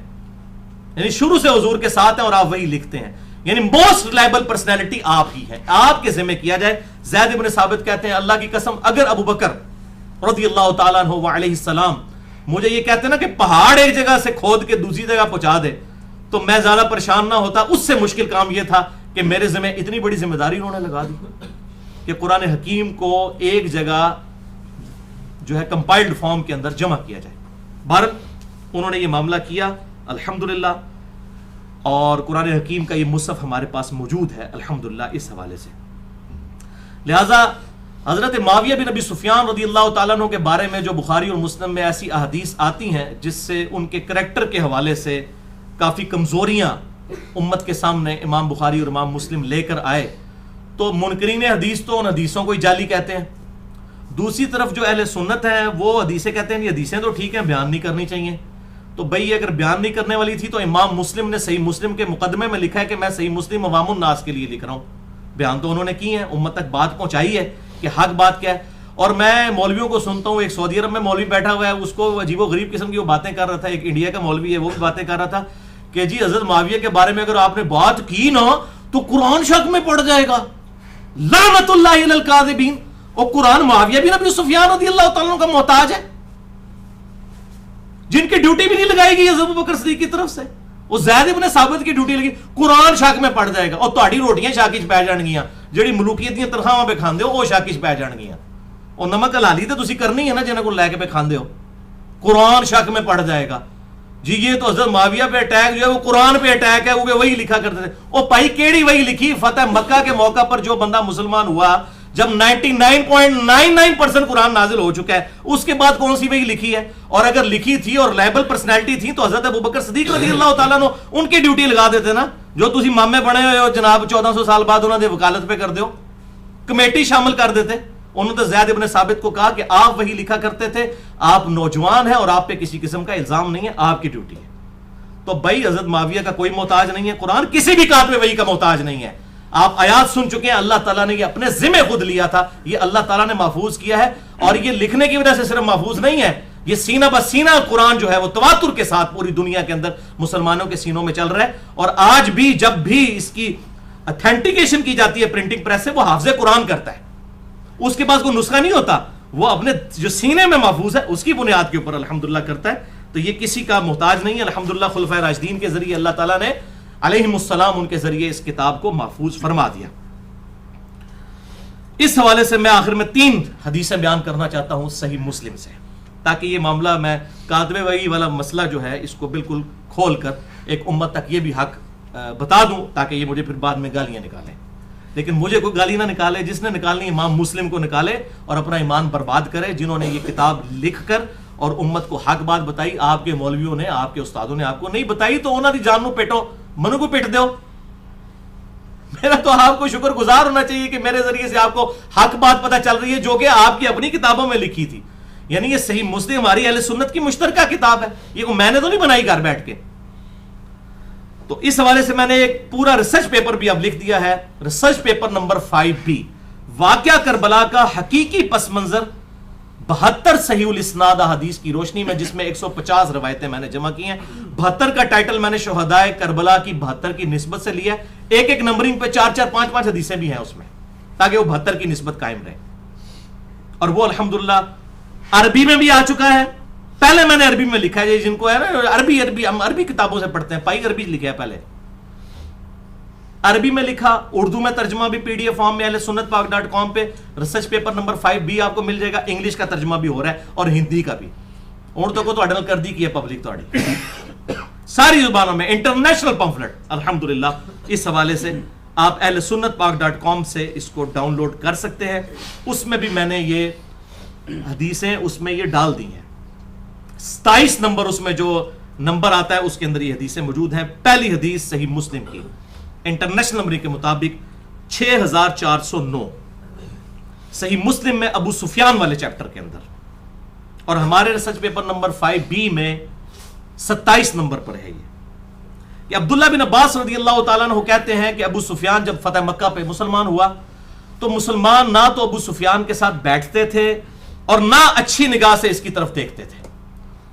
یعنی شروع سے حضور کے ساتھ ہیں اور آپ وہی لکھتے ہیں، یعنی موسٹ ریلائبل پرسنالٹی آپ ہی ہے، آپ کے ذمہ کیا جائے. زید ابن ثابت کہتے ہیں اللہ کی قسم اگر ابو بکر رضی اللہ تعالیٰ عنہ وعلیہ السلام مجھے یہ کہتے ہیں نا کہ پہاڑ ایک جگہ سے کھود کے دوسری جگہ پہنچا دے تو میں زیادہ پریشان نہ ہوتا. اس سے مشکل کام یہ تھا کہ میرے ذمہ اتنی بڑی ذمہ داری انہوں نے لگا دی کہ قرآن حکیم کو ایک جگہ جو ہے کمپائلڈ فارم کے اندر جمع کیا جائے. بہرحال انہوں نے یہ معاملہ کیا الحمدللہ، اور قرآن حکیم کا یہ مصحف ہمارے پاس موجود ہے الحمدللہ اس حوالے سے. لہذا حضرت معاویہ بن ابی سفیان رضی اللہ تعالیٰ عنہ کے بارے میں جو بخاری اور مسلم میں ایسی احادیث آتی ہیں جس سے ان کے کریکٹر کے حوالے سے کافی کمزوریاں امت کے سامنے امام بخاری اور امام مسلم لے کر آئے، تو منکرین حدیث تو ان حدیثوں کو ہی جعلی کہتے ہیں. دوسری طرف جو اہل سنت ہیں وہ حدیثیں کہتے ہیں یہ حدیثیں تو ٹھیک ہیں، بیان نہیں کرنی چاہیے. تو بھئی اگر بیان نہیں کرنے والی تھی تو امام مسلم نے صحیح مسلم کے مقدمے میں لکھا ہے کہ میں صحیح مسلم عوام الناس کے لیے لکھ رہا ہوں. بیان تو انہوں نے کی ہیں، امت تک بات پہنچائی ہے کہ حق بات کیا ہے. اور میں مولویوں کو سنتا ہوں، ایک سعودی عرب میں مولوی بیٹھا ہوا ہے، اس کو عجیب و غریب قسم کی وہ باتیں کر رہا تھا، ایک انڈیا کا مولوی ہے وہ بھی باتیں کر رہا تھا کہ جی حضرت معاویہ کے بارے میں اگر آپ نے بات کی نا تو قرآن شک میں پڑ جائے گا، لعنت اللہ علی الکاذبین. اور قرآن معاویہ بن ابی سفیان رضی اللہ تعالیٰ عنہ کا محتاج ہے، جن کی ڈیوٹی بھی نہیں لگائی گئی ابو بکر صدیق کی طرف سے. وہ زید ابن ثابت کی ڈیوٹی لگی، قرآن شک میں پڑ جائے گا، اور تہاڈی روٹیاں شاک وچ پی جان گیاں، جڑی ملوکیت دیاں تنخواہاں پہ کھاندے ہو وہ شاک وچ پی جان گیاں. اور نمک حلالی تے تسی کرنی ہے نا جنہاں کو لے کے پہ کھاندے ہو. قرآن شک میں پڑ جائے گا جی، یہ تو حضرت معاویہ پہ اٹیک جو ہے وہ قرآن پہ اٹیک ہے، وہ وہی لکھا کرتے تھے. او بھائی کیڑی وہی لکھی؟ فتح مکہ کے موقع پر جو بندہ مسلمان ہوا جب 99.99% قرآن نازل ہو چکا ہے، اس کے بعد کون سی وہی لکھی ہے؟ اور اگر لکھی تھی اور لیبل پرسنالٹی تھی تو حضرت ابوبکر صدیق رضی اللہ تعالیٰ عنہ ان کی ڈیوٹی لگا دیتے نا، جو تسی مامے بنے ہوئے ہو جناب 1400 سال بعد انہوں نے وکالت پہ کر دیو، کمیٹی شامل کر دیتے. انہوں نے زید ابن ثابت کو کہا کہ آپ وہی لکھا کرتے تھے، آپ نوجوان ہیں اور آپ پہ کسی قسم کا الزام نہیں ہے، آپ کی ڈیوٹی ہے. تو بھائی حضرت معاویہ کا کوئی محتاج نہیں ہے، قرآن کسی بھی کاتب وحی کا محتاج نہیں ہے. آپ آیات سن چکے ہیں، اللہ تعالیٰ نے یہ اپنے ذمہ خود لیا تھا، یہ اللہ تعالیٰ نے محفوظ کیا ہے. اور یہ لکھنے کی وجہ سے صرف محفوظ نہیں ہے یہ سینہ بہ سینہ قرآن جو ہے وہ تواتر کے ساتھ پوری دنیا کے اندر مسلمانوں کے سینوں میں چل رہا ہے. اور آج بھی جب بھی اس کی اتھینٹیکیشن کی جاتی ہے پرنٹنگ پریس سے, وہ حافظ قرآن کرتا ہے, اس کے پاس کوئی نسخہ نہیں ہوتا, وہ اپنے جو سینے میں محفوظ ہے اس کی بنیاد کے اوپر الحمدللہ کرتا ہے. تو یہ کسی کا محتاج نہیں ہے. الحمدللہ خلفائے راشدین کے ذریعے اللہ تعالیٰ نے علیہم السلام ان کے ذریعے اس کتاب کو محفوظ فرما دیا. اس حوالے سے میں آخر میں 3 حدیثیں بیان کرنا چاہتا ہوں صحیح مسلم سے, تاکہ یہ معاملہ میں کاتب وحی والا مسئلہ جو ہے اس کو بالکل کھول کر ایک امت تک یہ بھی حق بتا دوں, تاکہ یہ مجھے پھر بعد میں گالیاں نکالیں. لیکن مجھے کوئی گالی نہ نکالے, جس نے نکالنی امام مسلم کو نکالے اور اپنا ایمان برباد کرے, جنہوں نے یہ کتاب لکھ کر اور امت کو حق بات بتائی. آپ کے مولویوں نے, آپ کے استادوں نے آپ کو نہیں بتائی تو انہوں نے جانو پیٹو, منو کو پیٹ دو. میرا تو آپ کو شکر گزار ہونا چاہیے کہ میرے ذریعے سے آپ کو حق بات پتہ چل رہی ہے, جو کہ آپ کی اپنی کتابوں میں لکھی تھی. یعنی یہ صحیح مسلم ہماری اہل سنت کی مشترکہ کتاب ہے, یہ میں نے تو نہیں بنائی گھر بیٹھ کے. تو اس حوالے سے میں نے ایک پورا ریسرچ پیپر بھی اب لکھ دیا ہے, ریسرچ پیپر نمبر 5B, واقعہ کربلا کا حقیقی پس منظر 72 صحیح الاسناد حدیث کی روشنی میں, جس میں 150 روایتیں میں نے جمع کی ہیں. 72 کا ٹائٹل میں نے شہدائے کربلا کی 72 کی نسبت سے لیا ہے. ایک نمبرنگ پہ 4 5 حدیثیں بھی ہیں اس میں, تاکہ وہ 72 کی نسبت قائم رہے. اور وہ الحمدللہ عربی میں بھی آ چکا ہے. پہلے میں نے عربی میں لکھا ہے, جن کو ہے نا عربی ہم عربی کتابوں سے پڑھتے ہیں, پائی عربی لکھا ہے, پہلے عربی میں لکھا, اردو میں ترجمہ بھی PDF فارم میں اہل سنت پاک.com پہ ریسرچ پیپر نمبر 5B آپ کو مل جائے گا. انگلش کا ترجمہ بھی ہو رہا ہے اور ہندی کا بھی. اردو کو تو اڈل کر دی کی ہے پبلک تو ساری زبانوں میں انٹرنیشنل پمفلٹ الحمدللہ. اس حوالے سے آپ اہل سنت پاک.com سے اس کو ڈاؤن لوڈ کر سکتے ہیں. اس میں بھی میں نے یہ حدیثیں اس میں یہ ڈال دی ہیں. 27 نمبر اس میں جو نمبر آتا ہے اس کے اندر یہ حدیثیں موجود ہیں. پہلی حدیث صحیح مسلم کی انٹرنیشنل نمبر کے مطابق 6409 صحیح مسلم میں ابو سفیان والے چیپٹر کے اندر, اور ہمارے ریسرچ پیپر نمبر 5B میں 27 نمبر پر ہے یہ کہ عبداللہ بن عباس رضی اللہ تعالیٰ عنہ کہتے ہیں کہ ابو سفیان جب فتح مکہ پہ مسلمان ہوا تو مسلمان نہ تو ابو سفیان کے ساتھ بیٹھتے تھے اور نہ اچھی نگاہ سے اس کی طرف دیکھتے تھے.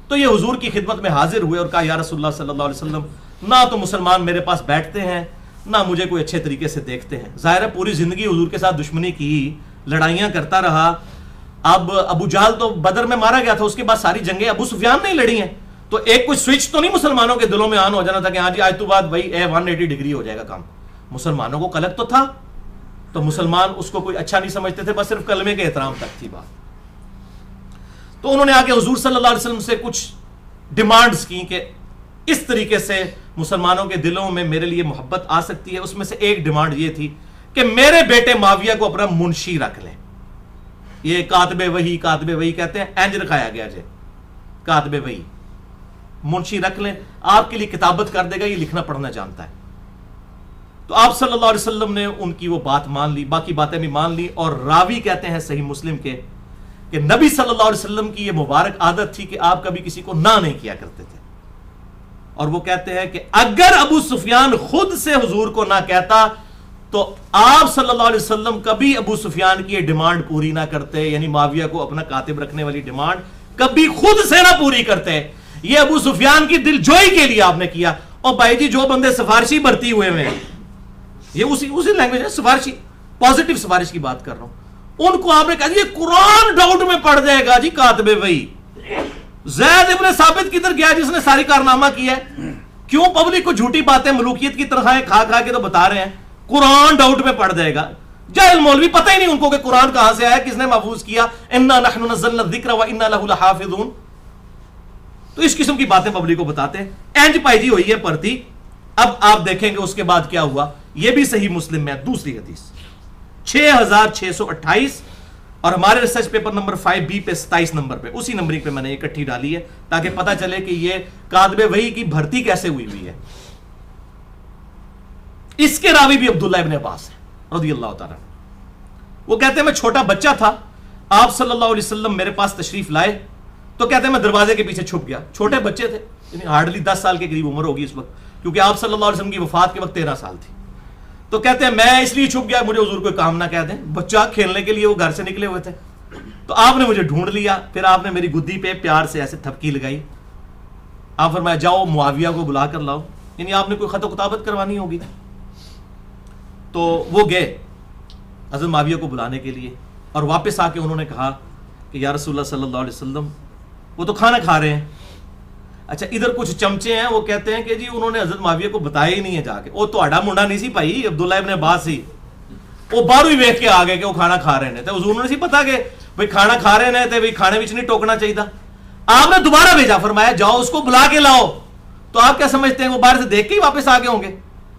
تو یہ حضور کی خدمت میں حاضر ہوئے اور کہا یا رسول اللہ صلی اللہ علیہ وسلم, نہ تو مسلمان میرے پاس بیٹھتے ہیں نہ مجھے کوئی اچھے طریقے سے دیکھتے ہیں. ظاہر ہے پوری زندگی حضور کے ساتھ دشمنی کی, لڑائیاں کرتا رہا. اب ابو جہل تو بدر میں مارا گیا تھا, اس کے بعد ساری جنگیں ابو سفیان نے لڑی ہیں. تو ایک کوئی سوئچ تو نہیں مسلمانوں کے دلوں میں آن ہو جانا تھا کہ ہاں جی آج تو بعد بھائی 180 ڈگری ہو جائے گا کام. مسلمانوں کو قلق تو تھا, تو مسلمان اس کو کوئی اچھا نہیں سمجھتے تھے, بس صرف کلمے کے احترام تک تھی بات. تو انہوں نے آ کے حضور صلی اللہ علیہ وسلم سے کچھ ڈیمانڈز کی کہ اس طریقے سے مسلمانوں کے دلوں میں میرے لیے محبت آ سکتی ہے. اس میں سے ایک ڈیمانڈ یہ تھی کہ میرے بیٹے معاویہ کو اپنا منشی رکھ لیں. یہ کاتب وحی کہتے ہیں, اینج رکھایا گیا جے کاتب وحی, منشی رکھ لیں, آپ کے لیے کتابت کر دے گا, یہ لکھنا پڑھنا جانتا ہے. تو آپ صلی اللہ علیہ وسلم نے ان کی وہ بات مان لی, باقی باتیں بھی مان لی. اور راوی کہتے ہیں صحیح مسلم کے کہ نبی صلی اللہ علیہ وسلم کی یہ مبارک عادت تھی کہ آپ کبھی کسی کو نہ نہیں کیا کرتے تھے. اور وہ کہتے ہیں کہ اگر ابو سفیان خود سے حضور کو نہ کہتا تو آپ صلی اللہ علیہ وسلم کبھی ابو سفیان کی یہ ڈیمانڈ پوری نہ کرتے, یعنی معاویہ کو اپنا کاتب رکھنے والی ڈیمانڈ کبھی خود سے نہ پوری کرتے. یہ ابو سفیان کی دل جوئی کے لیے آپ نے کیا. اور بھائی جی جو بندے سفارشی بھرتی ہوئے ہیں, یہ اسی لینگویج ہے سفارشی, پازیٹیو سفارش کی بات کر رہا ہوں, ان کو آپ نے کہا یہ قرآن ڈاؤٹ میں پڑھ جائے گا جی کاتب وحی. زید ابن ثابت کدھر گیا جس نے ساری کارنامہ کیا ہے؟ کیوں پبلک کو جھوٹی باتیں ملوکیت کی تنخواہیں کھا کھا کے تو بتا رہے ہیں قرآن ڈاؤٹ میں پڑھ جائے گا. جاہل مولوی پتہ ہی نہیں ان کو کہ قرآن کہاں سے آیا, کس نے محفوظ کیا. انا نحن نزلنا الذکر وانا لہ لحافظون. تو اس قسم کی باتیں پبلک کو بتاتے ہیں. اینج پائی جی ہوئی ہے پرتی. اب آپ دیکھیں گے اس کے بعد کیا ہوا. یہ بھی صحیح مسلم میں دوسری حدیث 6628, اور ہمارے ریسرچ پیپر نمبر 5B پہ 27 نمبر پہ, اسی نمبرنگ پہ میں نے اکٹھی ڈالی ہے تاکہ پتہ چلے کہ یہ کاتب وحی کی بھرتی کیسے ہوئی ہے. اس کے راوی بھی عبداللہ ابن عباس ہے رضی اللہ تعالیٰ. وہ کہتے ہیں میں چھوٹا بچہ تھا, آپ صلی اللہ علیہ وسلم میرے پاس تشریف لائے تو کہتے ہیں میں دروازے کے پیچھے چھپ گیا. چھوٹے بچے تھے, یعنی ہارڈلی 10 سال کے قریب عمر ہوگی اس وقت, کیونکہ آپ صلی اللہ علیہ وسلم کی وفات کے وقت 13 سال تھی. تو کہتے ہیں میں اس لیے چھپ گیا, مجھے حضور کوئی کام نہ کہہ دیں. بچہ کھیلنے کے لیے وہ گھر سے نکلے ہوئے تھے. تو آپ نے مجھے ڈھونڈ لیا، پھر آپ نے میری گدی پہ پیار سے ایسے تھپکی لگائی، آپ فرمایا جاؤ معاویہ کو بلا کر لاؤ، یعنی آپ نے کوئی خط و کتابت کروانی ہوگی۔ تو وہ گئے حضرت معاویہ کو بلانے کے لیے، اور واپس آ کے انہوں نے کہا کہ یا رسول اللہ صلی اللہ علیہ وسلم وہ تو کھانا کھا رہے ہیں۔ اچھا ادھر کچھ چمچے ہیں وہ کہتے ہیں کہ جی انہوں نے حضرت معاویہ کو بتایا ہی نہیں ہے جا کے، وہ تو آڈا منڈا نہیں سی پائی عبداللہ ابن عباس ہی، وہ باہر ہی ویکھ کے آ گئے کہ وہ کھانا کھا رہے ہیں، تو حضور نے سی پتا کہ بھئی کھانا کھا رہے ہیں، بھئی کھانے وچ نہیں ٹوکنا چاہیے تھا۔ آپ نے دوبارہ بھیجا، فرمایا جاؤ اس کو بلا کے لاؤ۔ تو آپ کیا سمجھتے ہیں وہ باہر سے دیکھ کے ہی واپس آ گئے ہوں گے؟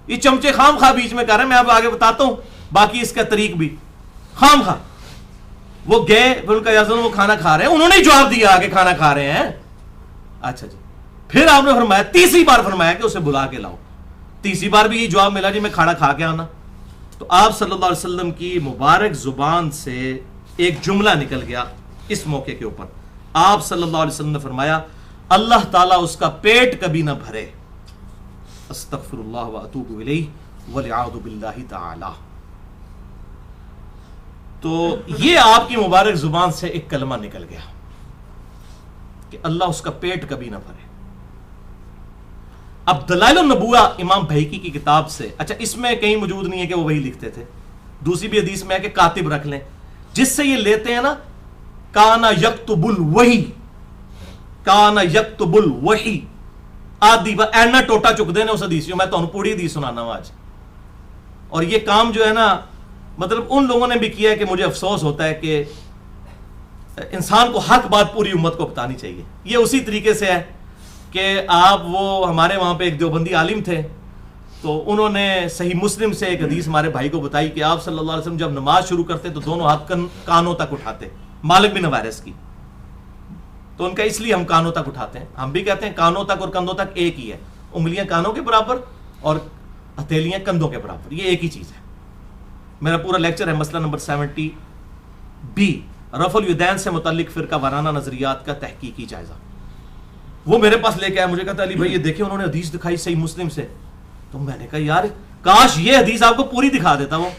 یہ چمچے خام خواہ بیچ میں کر رہے ہیں، میں آپ آگے بتاتا ہوں باقی اس کا طریق بھی خام خواہ۔ وہ گئے، پھر ان کا یازن وہ کھانا کھا رہے ہیں، انہوں نے ہی جواب دیا کہ کھانا کھا رہے ہیں۔ اچھا جی، پھر آپ نے فرمایا تیسری بار فرمایا کہ اسے بلا کے لاؤ، تیسری بار بھی یہ جواب ملا جی میں کھانا کھا کے آنا۔ تو آپ صلی اللہ علیہ وسلم کی مبارک زبان سے ایک جملہ نکل گیا اس موقع کے اوپر، آپ صلی اللہ علیہ وسلم نے فرمایا اللہ تعالیٰ اس کا پیٹ کبھی نہ بھرے، استغفر اللہ واتوب الیہ والعیاذ باللہ تعالی۔ تو یہ آپ کی مبارک زبان سے ایک کلمہ نکل گیا کہ اللہ اس کا پیٹ کبھی نہ بھرے۔ اب دلائل النبوہ امام بہیقی کی کتاب سے، اچھا اس میں کہیں موجود نہیں ہے کہ وہ وہی لکھتے تھے، دوسری بھی حدیث میں ہے کہ کاتب رکھ لیں، جس سے یہ لیتے ہیں نا کانا یکتب الوحی، کانا یکتب الوحی، آدھی با اینا ٹوٹا چک دینے اس حدیث، میں تو انہوں پوری حدیث سنانا ہوں آج۔ اور یہ کام جو ہے نا مطلب ان لوگوں نے بھی کیا ہے کہ مجھے افسوس ہوتا ہے کہ انسان کو حق بات پوری امت کو بتانی چاہیے۔ یہ اسی طریقے سے ہے کہ آپ وہ ہمارے وہاں پہ ایک دیوبندی عالم تھے، تو انہوں نے صحیح مسلم سے ایک حدیث ہمارے بھائی کو بتائی کہ آپ صلی اللہ علیہ وسلم جب نماز شروع کرتے تو دونوں ہاتھ کانوں تک اٹھاتے، مالک بن حویرث کی، تو ان کا اس لیے ہم کانوں تک اٹھاتے ہیں، ہم بھی کہتے ہیں کانوں تک اور کندھوں تک ایک ہی ہے، انگلیاں کانوں کے برابر اور ہتھیلیاں کندھوں کے برابر، یہ ایک ہی چیز ہے۔ میرا پورا لیکچر ہے مسئلہ نمبر 70 بی، رفع الیدین سے متعلق فرقہ وارانہ نظریات کا تحقیقی جائزہ۔ وہ میرے پاس لے کے آیا، مجھے کہتا علی بھائی یہ دیکھیں انہوں نے حدیث دکھائی صحیح مسلم سے، تو میں نے کہا یار کاش یہ حدیث آپ کو پوری دکھا دیتا۔ وہ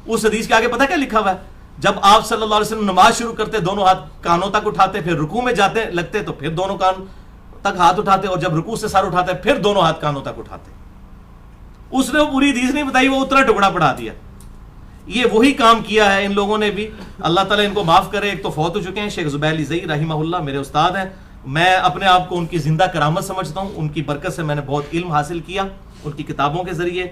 اس حدیث کے آگے پتہ کیا لکھا ہوا ہے؟ جب آپ صلی اللہ علیہ وسلم نماز شروع کرتے دونوں ہاتھ کانوں تک اٹھاتے، پھر رکوع میں جاتے لگتے تو پھر دونوں کان تک ہاتھ اٹھاتے، اور جب رکوع سے سر اٹھاتے پھر دونوں ہاتھ کانوں تک اٹھاتے۔ اس نے وہ پوری حدیث نہیں بتائی، وہ اتنا ٹکڑا پڑھا دیا۔ یہ وہی کام کیا ہے ان لوگوں نے بھی، اللہ تعالیٰ ان کو معاف کرے۔ ایک تو فوت ہو چکے ہیں شیخ زبیر علی زئی رحمہ اللہ، میرے استاد ہیں، میں اپنے آپ کو ان کی زندہ کرامت سمجھتا ہوں، ان کی برکت سے میں نے بہت علم حاصل کیا، ان کی کتابوں کے ذریعے،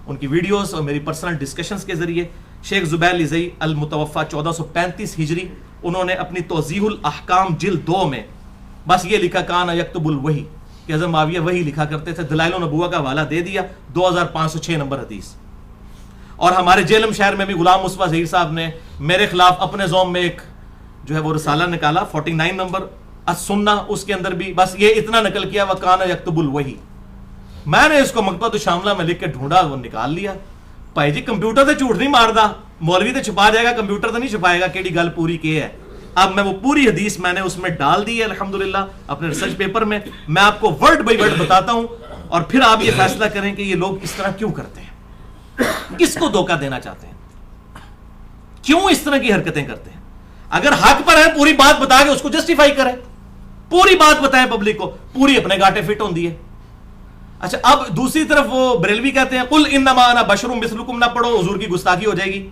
ان کی ویڈیوز اور میری پرسنل ڈسکشنز کے ذریعے۔ شیخ زبیر علی زئی المتوفا 1435 ہجری، انہوں نے اپنی توضیح الاحکام جلد 2 میں بس یہ لکھا کانا یکتب الوحی، کہ حضرت معاویہ وہی لکھا کرتے تھے، دلائل النبوہ کا حوالہ دے دیا، 2506 نمبر حدیث۔ اور ہمارے جیلم شہر میں بھی غلام مصطفیٰ ظہیر صاحب نے میرے خلاف اپنے زوم میں ایک جو ہے وہ رسالہ نکالا 49 نمبر السنہ، اس کے اندر بھی بس یہ اتنا نقل کیا وَكَانَ يَكْتُبُ الْوَحِي۔ میں نے اس کو مکتبۃ الشاملہ میں لکھ کے ڈھونڈا، وہ نکال لیا۔ بھائی جی کمپیوٹر تے جھوٹ نہیں ماردا، مولوی تے چھپا جائے گا، کمپیوٹر تے نہیں چھپائے گا کیڑی گل پوری کی ہے۔ اب میں وہ پوری حدیث میں نے اس میں ڈال دی ہے الحمدللہ اپنے ریسرچ پیپر میں، میں آپ کو ورڈ بائی ورڈ بتاتا ہوں، اور پھر آپ یہ فیصلہ کریں کہ یہ لوگ اس طرح کیوں کرتے ہیں، کس کو دھوکہ دینا چاہتے ہیں، کیوں اس طرح کی حرکتیں کرتے ہیں۔ اگر حق پر ہے پوری بات بتا کے اس کو جسٹیفائی کریں، پوری بات بتائیں پبلک کو، پوری اپنے گاٹے فٹ ہوندی ہے۔ اچھا اب دوسری طرف وہ بریلوی کہتے ہیں قل انما انا بشر مثلکم، نہ پڑھو حضور کی گستاخی ہو جائے گی۔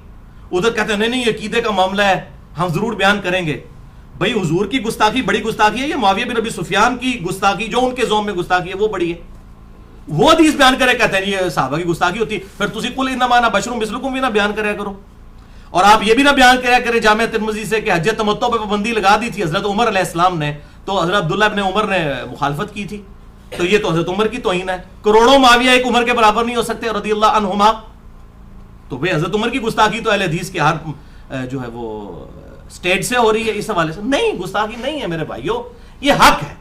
ادھر کہتے ہیں نہیں یہ عقیدے کا معاملہ ہے، ہم ضرور بیان کریں گے۔ بھائی حضور کی گستاخی بڑی گستاخی ہے، یہ معاویہ بن ابی سفیان کی گستاخی جو ان کے زوم میں گستاخی ہے وہ بڑی ہے۔ وہ حدیث بیان کرے کہتے ہیں یہ صحابہ کی گستاخی ہوتی ہے، پھر تسی قل انما انا بشر مثلکم بھی نہ بیان کریا کرو۔ اور آپ یہ بھی نہ بیان کریا کریں جامعہ ترمذی سے کہ حج تمتع پہ پابندی لگا دی تھی حضرت عمر علیہ السلام نے، تو حضرت عبداللہ ابن عمر نے مخالفت کی تھی، تو یہ تو حضرت عمر کی توہین ہے۔ کروڑوں معاویہ ایک عمر کے برابر نہیں ہو سکتے رضی اللہ عنہما، تو بھئی حضرت عمر کی گستاخی تو اہل حدیث کے ہر جو ہے وہ سٹیج سے ہو رہی ہے، اس حوالے سے نہیں، گستاخی نہیں ہے میرے بھائیوں، یہ حق ہے۔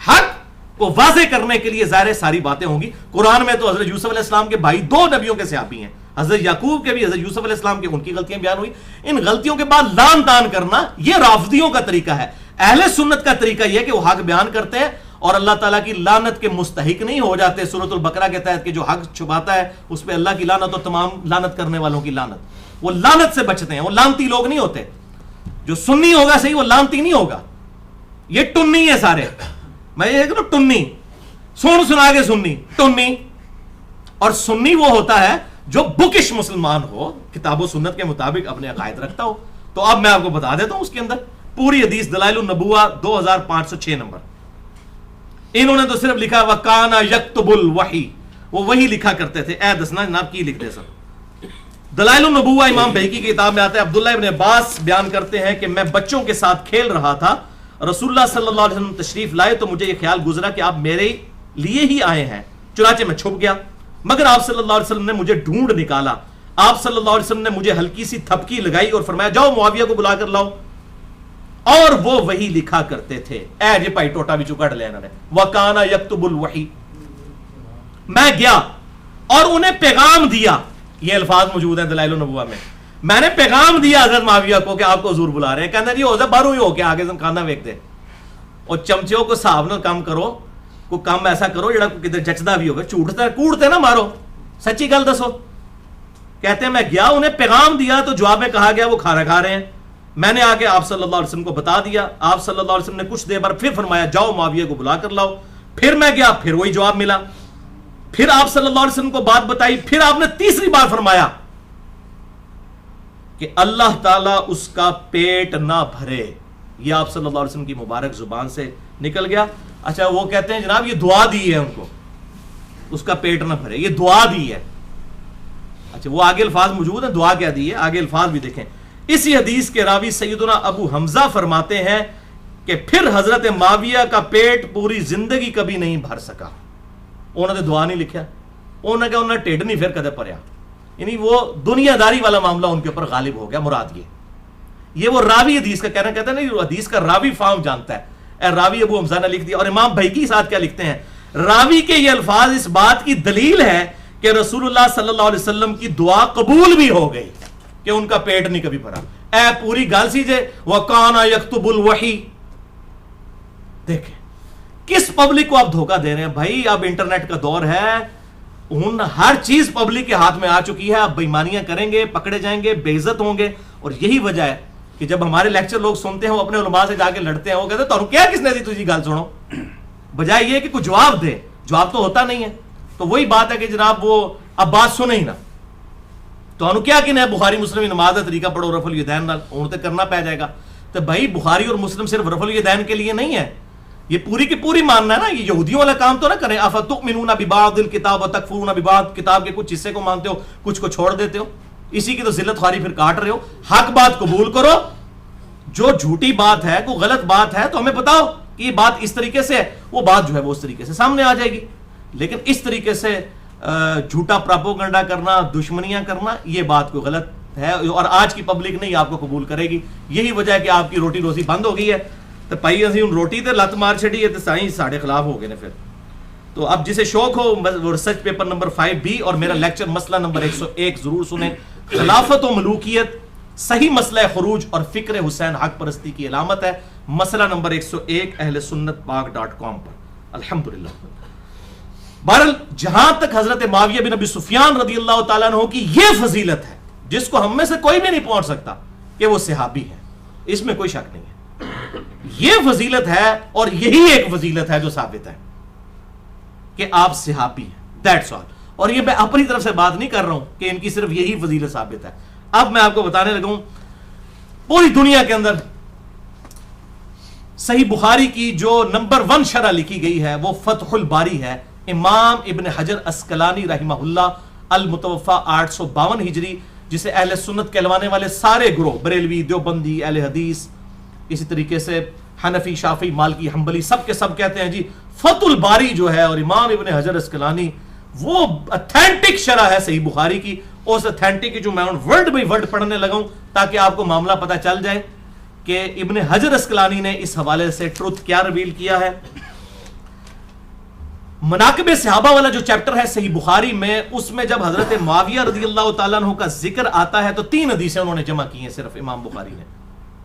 حق کو واضح کرنے کے لیے ظاہر ساری باتیں ہوں گی۔ قرآن میں تو حضرت یوسف علیہ السلام کے بھائی 2 نبیوں کے صحابی ہیں، حضرت یعقوب کے بھی، حضرت یوسف علیہ السلام کے، ان کی غلطیاں بیان ہوئی۔ ان غلطیوں کے بعد لان تان کرنا یہ رافضیوں کا طریقہ ہے۔ اہل سنت کا طریقہ یہ کہ وہ حق بیان کرتے ہیں اور اللہ تعالیٰ کی لعنت کے مستحق نہیں ہو جاتے۔ سورۃ البقرہ کے تحت کہ جو حق چھپاتا ہے اس پہ اللہ کی لعنت اور تمام لعنت کرنے والوں کی لعنت، وہ لعنت سے بچتے ہیں، وہ لعنتی لوگ نہیں ہوتے۔ جو سنی ہوگا صحیح وہ لانتی نہیں ہوگا. یہ ٹنی ہے سارے, میں یہ کہوں ٹنی, سنا کے سنی ٹنی. اور سنی وہ ہوتا ہے جو بکش مسلمان ہو, کتاب و سنت کے مطابق اپنے عقائد رکھتا ہو. تو اب میں آپ کو بتا دیتا ہوں اس کے اندر پوری حدیث دلائل النبوہ 2506 نمبر. انہوں نے تو صرف لکھا وَكَانَ يَكْتُبُ الْوَحِي, وہ وہی لکھا کرتے تھے. اے دسنا جناب کی لکھتے سن. دلائل النبوہ امام بہقی کی کتاب میں آتا ہے, عبداللہ ابن عباس بیان کرتے ہیں کہ میں بچوں کے ساتھ کھیل رہا تھا, رسول اللہ صلی اللہ علیہ وسلم تشریف لائے تو مجھے یہ خیال گزرا کہ آپ میرے لیے ہی آئے ہیں, چنانچہ میں چھپ گیا, مگر آپ صلی اللہ علیہ وسلم نے مجھے ڈھونڈ نکالا. آپ صلی اللہ علیہ وسلم نے مجھے ہلکی سی تھپکی لگائی اور فرمایا جاؤ معاویہ کو بلا کر لاؤ. اور وہ وہی لکھا کرتے تھے. اے جی پائی ٹوٹا بھی چکڑ لے انہوں نے, وَكَانَ يَكْتُبُ الْوَحِي. میں گیا اور انہیں پیغام دیا, یہ الفاظ موجود ہیں دلائل النبوہ میں, میں نے پیغام دیا حضرت معاویہ کو کہ آپ کو حضور بلا رہے ہیں. کہنا جی ہو جائے باہروں ہی ہو کے آگے سے کھانا ویکتے, اور چمچوں کو صاحب نہ کام کرو, کو کام ایسا کرو جڑا کدھر جچدا بھی ہوگا. جھوٹتا کوڑتے نہ مارو, سچی گل دسو. کہتے ہیں میں گیا انہیں پیغام دیا تو جواب میں کہا گیا وہ کھانا کھا رہے ہیں. میں نے آ کے آپ صلی اللہ علیہ وسلم کو بتا دیا. آپ صلی اللہ علیہ وسلم نے کچھ دیر بعد پھر فرمایا جاؤ معاویہ کو بلا کر لاؤ. پھر میں گیا, پھر وہی جواب ملا. پھر آپ صلی اللہ علیہ وسلم کو بات بتائی. پھر آپ نے تیسری بار فرمایا کہ اللہ تعالیٰ اس کا پیٹ نہ بھرے. یہ آپ صلی اللہ علیہ وسلم کی مبارک زبان سے نکل گیا. اچھا وہ کہتے ہیں جناب یہ دعا دی ہے ان کو, اس کا پیٹ نہ بھرے, یہ دعا دی ہے. اچھا وہ آگے الفاظ موجود ہیں, دعا کیا دی ہے, آگے الفاظ بھی دیکھیں. اسی حدیث کے راوی سیدنا ابو حمزہ فرماتے ہیں کہ پھر حضرت معاویہ کا پیٹ پوری زندگی کبھی نہیں بھر سکا. انہوں نے دعا نہیں لکھا, انہوں نے کہا انہوں نے ٹیڈ نہیں پھر کدے پڑیا. یعنی وہ دنیا داری والا معاملہ ان کے اوپر غالب ہو گیا. مراد یہ وہ راوی حدیث کا کہنا, کہتا ہے نہیں حدیث کا راوی فارم جانتا ہے. اے راوی ابو حمزہ نے لکھ دیا. اور امام بہقی ساتھ کیا لکھتے ہیں, راوی کے یہ الفاظ اس بات کی دلیل ہے کہ رسول اللہ صلی اللہ علیہ وسلم کی دعا قبول بھی ہو گئی کہ ان کا پیٹ نہیں کبھی بھرا. اے پوری گال سیجے وَكَانَ يَكْتُبُ الْوَحِي. دیکھیں کس پبلک کو آپ دھوکہ دے رہے ہیں بھائی. اب انٹرنیٹ کا دور ہے, ہر چیز پبلک کے ہاتھ میں آ چکی ہے. آپ بےمانیاں کریں گے, پکڑے جائیں گے, بے عزت ہوں گے. اور یہی وجہ ہے کہ جب ہمارے لیکچر لوگ سنتے ہیں وہ اپنے علماء سے جا کے لڑتے ہیں, وہ کہتے ہیں تو کیا کس نے دی تجھے گال سنو, بجائے یہ کہ کوئی جواب دے. جواب تو ہوتا نہیں ہے. تو وہی بات ہے کہ جناب وہ اب بات سنے ہی نہ, تو انہوں کیا کہ بخاری مسلم نماز کا طریقہ پڑھو رفع الیدین نال, انہوں تے کرنا پہ جائے گا. تو بھائی بخاری اور مسلم صرف رفع الیدین کے لیے نہیں ہے, یہ پوری کی پوری ماننا ہے نا. یہ یہودیوں والا کام تو نہ کریں. افتؤمنون ببعض الکتاب وتکفرون ببعض, کتاب کے کچھ حصے کو مانتے ہو کچھ کو چھوڑ دیتے ہو. اسی کی تو ذلت خواری پھر کاٹ رہے ہو. حق بات قبول کرو, جو جھوٹی بات ہے کوئی غلط بات ہے تو ہمیں بتاؤ کہ یہ بات اس طریقے سے ہے, وہ بات جو ہے وہ اس طریقے سے سامنے آ جائے گی. لیکن اس طریقے سے جھوٹا پراپوگنڈا کرنا, دشمنیاں کرنا, یہ بات کوئی غلط ہے اور آج کی پبلک نہیں آپ کو قبول کرے گی. یہی وجہ ہے کہ آپ کی روٹی روزی بند ہو گئی ہے. تو پائی اسی ان روٹی تے لت مار چھڑی ہے تو سائیں ساڑھے خلاف ہو گئے نے. پھر تو اب جسے شوق ہو وہ ریسرچ پیپر نمبر 5B اور میرا لیکچر مسئلہ نمبر 101 ضرور سنیں. خلافت و ملوکیت, صحیح مسئلہ خروج اور فکر حسین حق پرستی کی علامت ہے. مسئلہ نمبر 101 اہل سنت پاک.com پر. الحمدللہ. بہرحال جہاں تک حضرت معاویہ بن ابی سفیان رضی اللہ تعالیٰ عنہ کی یہ فضیلت ہے جس کو ہم میں سے کوئی بھی نہیں پہنچ سکتا کہ وہ صحابی ہے, اس میں کوئی شک نہیں ہے. یہ فضیلت ہے اور یہی ایک فضیلت ہے جو ثابت ہے کہ آپ صحابی ہیں. That's all. اور یہ میں اپنی طرف سے بات نہیں کر رہا ہوں کہ ان کی صرف یہی فضیلت ثابت ہے. اب میں آپ کو بتانے لگا ہوں پوری دنیا کے اندر صحیح بخاری کی جو نمبر 1 شرح لکھی گئی ہے وہ فتح الباری ہے. امام ابن حجر اسقلانی رحمہ اللہ, المتوفا 852 ہجری, جسے اہل سنت کہلوانے والے سارے گروہ, بریلوی, دیوبندی, اہل حدیث, اسی طریقے سے حنفی, شافعی, مالکی, حنبلی, سب کے سب کہتے ہیں جی فتح الباری جو ہے اور امام ابن حجر اسقلانی وہ اتھینٹک شرح ہے صحیح بخاری کی. اس اتھینٹک کی جو میں ورڈ بائی ورڈ پڑھنے لگا ہوں تاکہ آپ کو معاملہ پتہ چل جائے کہ ابن حجر اسقلانی نے اس حوالے سے ٹروتھ کیا ریویل کیا ہے. مناقب صحابہ والا جو چیپٹر ہے صحیح بخاری میں, اس میں جب حضرت معاویہ رضی اللہ تعالیٰ عنہ کا ذکر آتا ہے تو 3 حدیثیں انہوں نے جمع کی ہیں صرف امام بخاری نے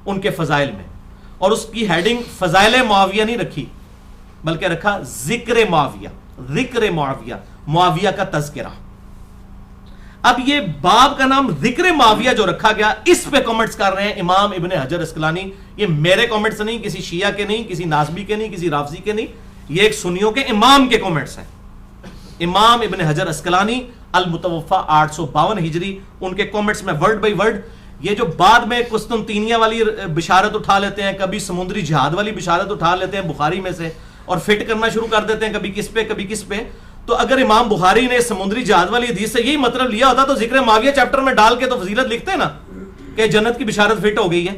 ان کے فضائل میں, اور اس کی ہیڈنگ فضائل معاویہ نہیں رکھی بلکہ رکھا ذکر معاویہ, ذکر معاویہ, معاویہ کا تذکرہ. اب یہ باب کا نام ذکر معاویہ جو رکھا گیا، اس پہ کامنٹس کر رہے ہیں امام ابن حجر اسقلانی. یہ میرے کامنٹس نہیں، کسی شیعہ کے نہیں، کسی ناصبی کے نہیں، کسی رافضی کے نہیں، یہ ایک سنیوں کے امام کے کامنٹس ہیں. امام ابن حجر اسقلانی المتوفا 852 ہجری، ان کے کامنٹس میں ورڈ بائی ورڈ. یہ جو بعد میں قسطنطینیہ والی بشارت اٹھا لیتے ہیں، کبھی سمندری جہاد والی بشارت اٹھا لیتے ہیں بخاری میں سے اور فٹ کرنا شروع کر دیتے ہیں کبھی کس پہ کبھی کس پہ. تو اگر امام بخاری نے سمندری جہاد والی حدیث سے یہی مطلب لیا ہوتا تو ذکر معاویہ چیپٹر میں ڈال کے تو فضیلت لکھتے ہیں نا کہ جنت کی بشارت فٹ ہو گئی ہے.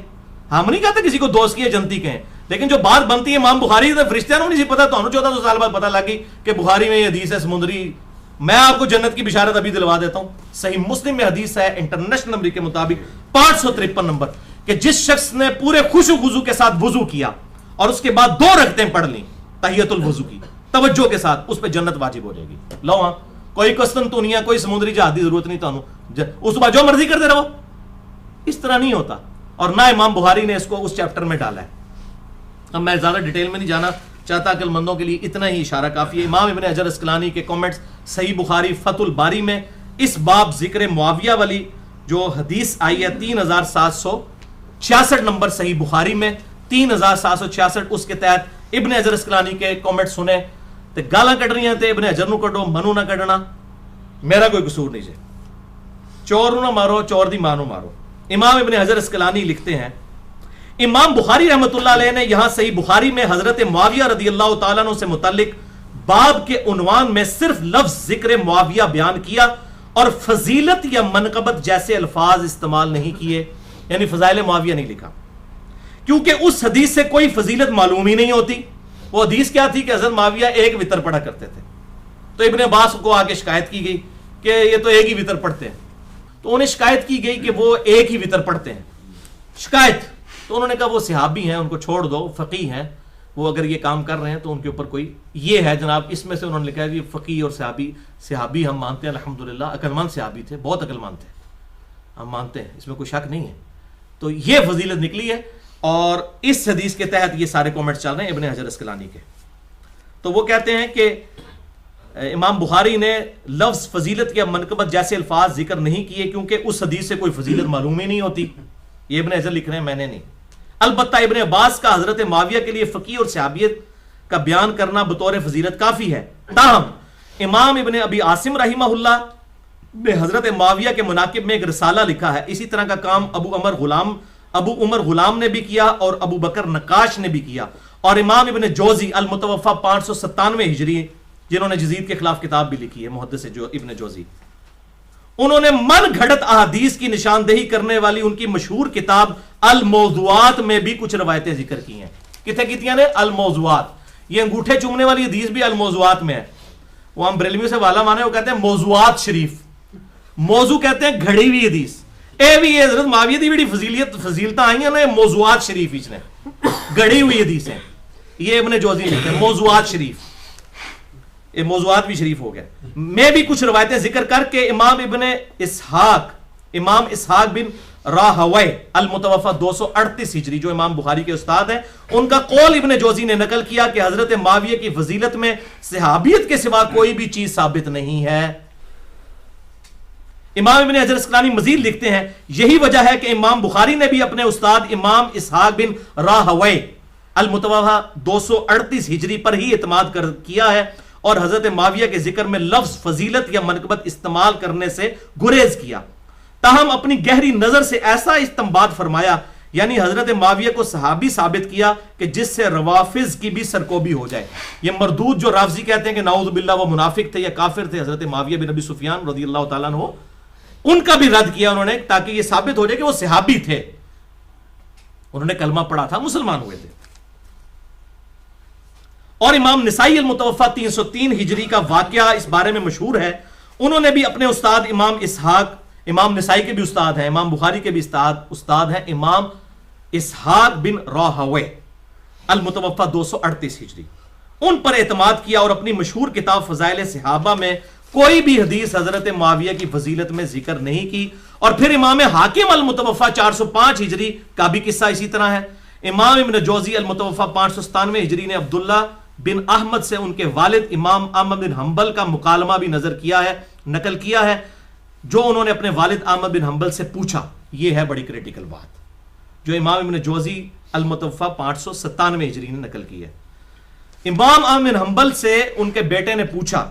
ہم نہیں کہتے کسی کو دوست کی ہے جنتی کے ہیں، لیکن جو بات بنتی ہے امام بخاری سے فرشتیاں نہیں سی پتا، تو 1400 سال بعد پتا لگی کہ بخاری میں یہ حدیث ہے سمندری. میں آپ کو جنت کی بشارت ابھی دلوا دیتا ہوں. صحیح مسلم میں حدیث ہے انٹرنیشنل نمبر کے مطابق 553 نمبر کہ جس شخص نے پورے خشوع وضو کے ساتھ وضو کیا اور اس کے بعد 2 رکعتیں پڑھ لیں تحیۃ الوضو کی توجہ کے ساتھ، اس پہ جنت واجب ہو جائے گی. لو ہاں، کوئی قسطنطنیہ کوئی سمندری جہاد کی ضرورت نہیں تانوں، اس بعد جو مرضی کرتے رہو. اس طرح نہیں ہوتا، اور نہ امام بخاری نے اس کو اس چیپٹر میں ڈالا ہے. اب میں زیادہ ڈیٹیل میں نہیں جانا چاہتا، عقل مندوں کے لیے اتنا ہی اشارہ کافی ہے. امام ابن حجر اسقلانی کے کامنٹس صحیح بخاری فتح الباری میں اس باب ذکر معاویہ والی جو حدیث آئی ہے 3766 نمبر صحیح بخاری میں 3766، اس کے تحت ابن حجر اسقلانی کے کامنٹ سنے تے گالاں کٹ رہی ہیں تے ابن حجر نو کڈو، منو نہ کڈنا، میرا کوئی قصور نہیں جے. چور نہ مارو، چور دی ماں نو مارو. امام ابن حجر اسقلانی لکھتے ہیں امام بخاری رحمۃ اللہ علیہ نے یہاں صحیح بخاری میں حضرت معاویہ رضی اللہ تعالیٰ عنہ سے متعلق باب کے عنوان میں صرف لفظ ذکر معاویہ بیان کیا اور فضیلت یا منقبت جیسے الفاظ استعمال نہیں کیے، یعنی فضائل معاویہ نہیں لکھا، کیونکہ اس حدیث سے کوئی فضیلت معلوم ہی نہیں ہوتی. وہ حدیث کیا تھی کہ حضرت معاویہ ایک وتر پڑھا کرتے تھے. تو ابن عباس کو آ کے شکایت کی گئی کہ یہ تو ایک ہی وتر پڑھتے ہیں. تو انہیں شکایت کی گئی کہ وہ ایک ہی وتر پڑھتے ہیں. شکایت تو انہوں نے کہا وہ صحابی ہیں، ان کو چھوڑ دو، فقیہ ہیں وہ، اگر یہ کام کر رہے ہیں تو ان کے اوپر کوئی یہ ہے جناب. اس میں سے انہوں نے لکھا ہے کہ فقیہ اور صحابی ہم مانتے ہیں الحمدللہ، عقلمند صحابی تھے، بہت عقلمند تھے، ہم مانتے ہیں، اس میں کوئی شک نہیں ہے. تو یہ فضیلت نکلی ہے، اور اس حدیث کے تحت یہ سارے کامنٹس چل رہے ہیں ابن حجر اسقلانی کے. تو وہ کہتے ہیں کہ امام بخاری نے لفظ فضیلت یا منقبت جیسے الفاظ ذکر نہیں کیے کیونکہ اس حدیث سے کوئی فضیلت معلوم ہی نہیں ہوتی. یہ ابن حجر لکھ رہے ہیں، میں نے نہیں. البتہ ابن عباس کا حضرت معاویہ کے لیے فقیہ اور صحابیت کا بیان کرنا بطور فضیلت کافی ہے. تاہم امام ابن ابی عاصم رحمہ اللہ نے حضرت معاویہ کے مناقب میں ایک رسالہ لکھا ہے. اسی طرح کا کام ابو عمر غلام نے بھی کیا اور ابو بکر نقاش نے بھی کیا. اور امام ابن جوزی المتوفا 597 ہجری، جنہوں نے جزید کے خلاف کتاب بھی لکھی ہے، محدث ابن جوزی، انہوں نے من گھڑت احادیث کی نشاندہی کرنے والی ان کی مشہور کتاب الموضوعات میں بھی کچھ روایتیں ذکر کی ہیں. کتنے کتنیاں نے؟ الموضوعات. یہ انگوٹھے چومنے والی حدیث بھی الموضوعات میں ہے. وہ ہم بریلویوں سے والا مانے، وہ کہتے ہیں موضوعات شریف. موضوع کہتے ہیں گھڑی ہوئی حدیث. اے بھی یہ حضرت معاویہ دی بڑی فضیلتاں آئی ہیں نا، موضوعات شریف اس نے گھڑی ہوئی حدیث ہیں. یہ ابن جوزی لکھتے ہیں موضوعات شریف، یہ موضوعات بھی شریف ہو گیا. میں بھی کچھ روایتیں ذکر کر کے امام اسحاق بن راہوے المتوفا 238 ہجری، جو امام بخاری کے استاد ہیں، ان کا قول ابن جوزی نے نقل کیا کہ حضرت معاویہ کی فضیلت میں صحابیت کے سوا کوئی بھی چیز ثابت نہیں ہے. امام ابن حجر اسقلانی مزید لکھتے ہیں یہی وجہ ہے کہ امام بخاری نے بھی اپنے استاد امام اسحاق بن راہوے المتوفا 238 ہجری پر ہی اعتماد کیا ہے اور حضرت معاویہ کے ذکر میں لفظ فضیلت یا منقبت استعمال کرنے سے گریز کیا. تاہم اپنی گہری نظر سے ایسا استنباط فرمایا، یعنی حضرت معاویہ کو صحابی ثابت کیا کہ جس سے روافظ کی بھی سرکوبی ہو جائے. یہ مردود جو رافضی کہتے ہیں کہ نعوذ باللہ وہ منافق تھے یا کافر تھے، حضرت معاویہ بن ابی سفیان رضی اللہ تعالیٰ عنہ، ان کا بھی رد کیا انہوں نے تاکہ یہ ثابت ہو جائے کہ وہ صحابی تھے، انہوں نے کلمہ پڑھا تھا، مسلمان ہوئے تھے. اور امام نسائی المتوفا 303 ہجری کا واقعہ اس بارے میں مشہور ہے. انہوں نے بھی اپنے استاد امام نسائی کے بھی استاد ہیں، امام بخاری کے بھی استاد ہیں، امام اسحاق بن راہوے المتوفا 238 ہجری، ان پر اعتماد کیا اور اپنی مشہور کتاب فضائل صحابہ میں کوئی بھی حدیث حضرت معاویہ کی فضیلت میں ذکر نہیں کی. اور پھر امام حاکم المتوفا 405 ہجری کا بھی قصہ اسی طرح ہے. امام ابن جوزی المتوفا 597 ہجری نے عبداللہ بن احمد سے ان کے والد امام احمد بن حنبل کا مکالمہ بھی نقل کیا ہے جو انہوں نے اپنے والد احمد بن حنبل سے پوچھا، یہ ہے بڑی کریٹیکل بات جو امام ابن جوزی المتوفا 597 ہجری نے نقل کی ہے۔ امام احمد بن حنبل سے ان کے بیٹے نے پوچھا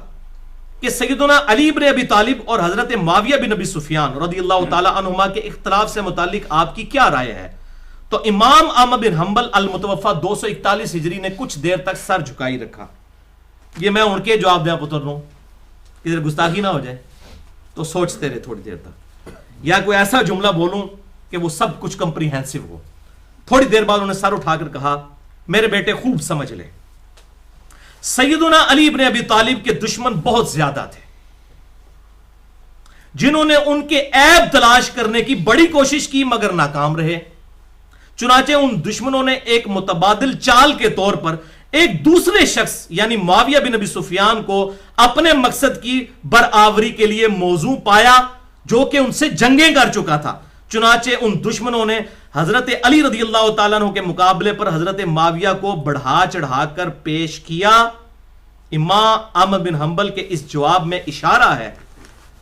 کہ سیدنا علی بن ابی طالب اور حضرت معاویہ بن ابی سفیان رضی اللہ تعالی عنہما کے اختلاف سے متعلق آپ کی کیا رائے ہے؟ تو امام احمد بن حنبل المتوفا 241 ہجری نے کچھ دیر تک سر جھکائی رکھا۔ یہ میں ان کے جواب دیں پتر رہا ہوں، ادھر گستاخی نہ ہو جائے تو سوچتے رہے تھوڑی دیر تک، یا کوئی ایسا جملہ بولوں کہ وہ سب کچھ کمپریہنسو ہو۔ تھوڑی دیر بعد انہوں نے سر اٹھا کر کہا، میرے بیٹے خوب سمجھ لے، سیدنا علی بن ابی طالب کے دشمن بہت زیادہ تھے جنہوں نے ان کے عیب تلاش کرنے کی بڑی کوشش کی مگر ناکام رہے۔ چنانچہ ان دشمنوں نے ایک متبادل چال کے طور پر ایک دوسرے شخص یعنی معاویہ بن ابی سفیان کو اپنے مقصد کی برآوری کے لیے موزوں پایا جو کہ ان سے جنگیں کر چکا تھا۔ چنانچہ ان دشمنوں نے حضرت علی رضی اللہ تعالیٰ عنہ کے مقابلے پر حضرت معاویہ کو بڑھا چڑھا کر پیش کیا۔ امام احمد بن حنبل کے اس جواب میں اشارہ ہے،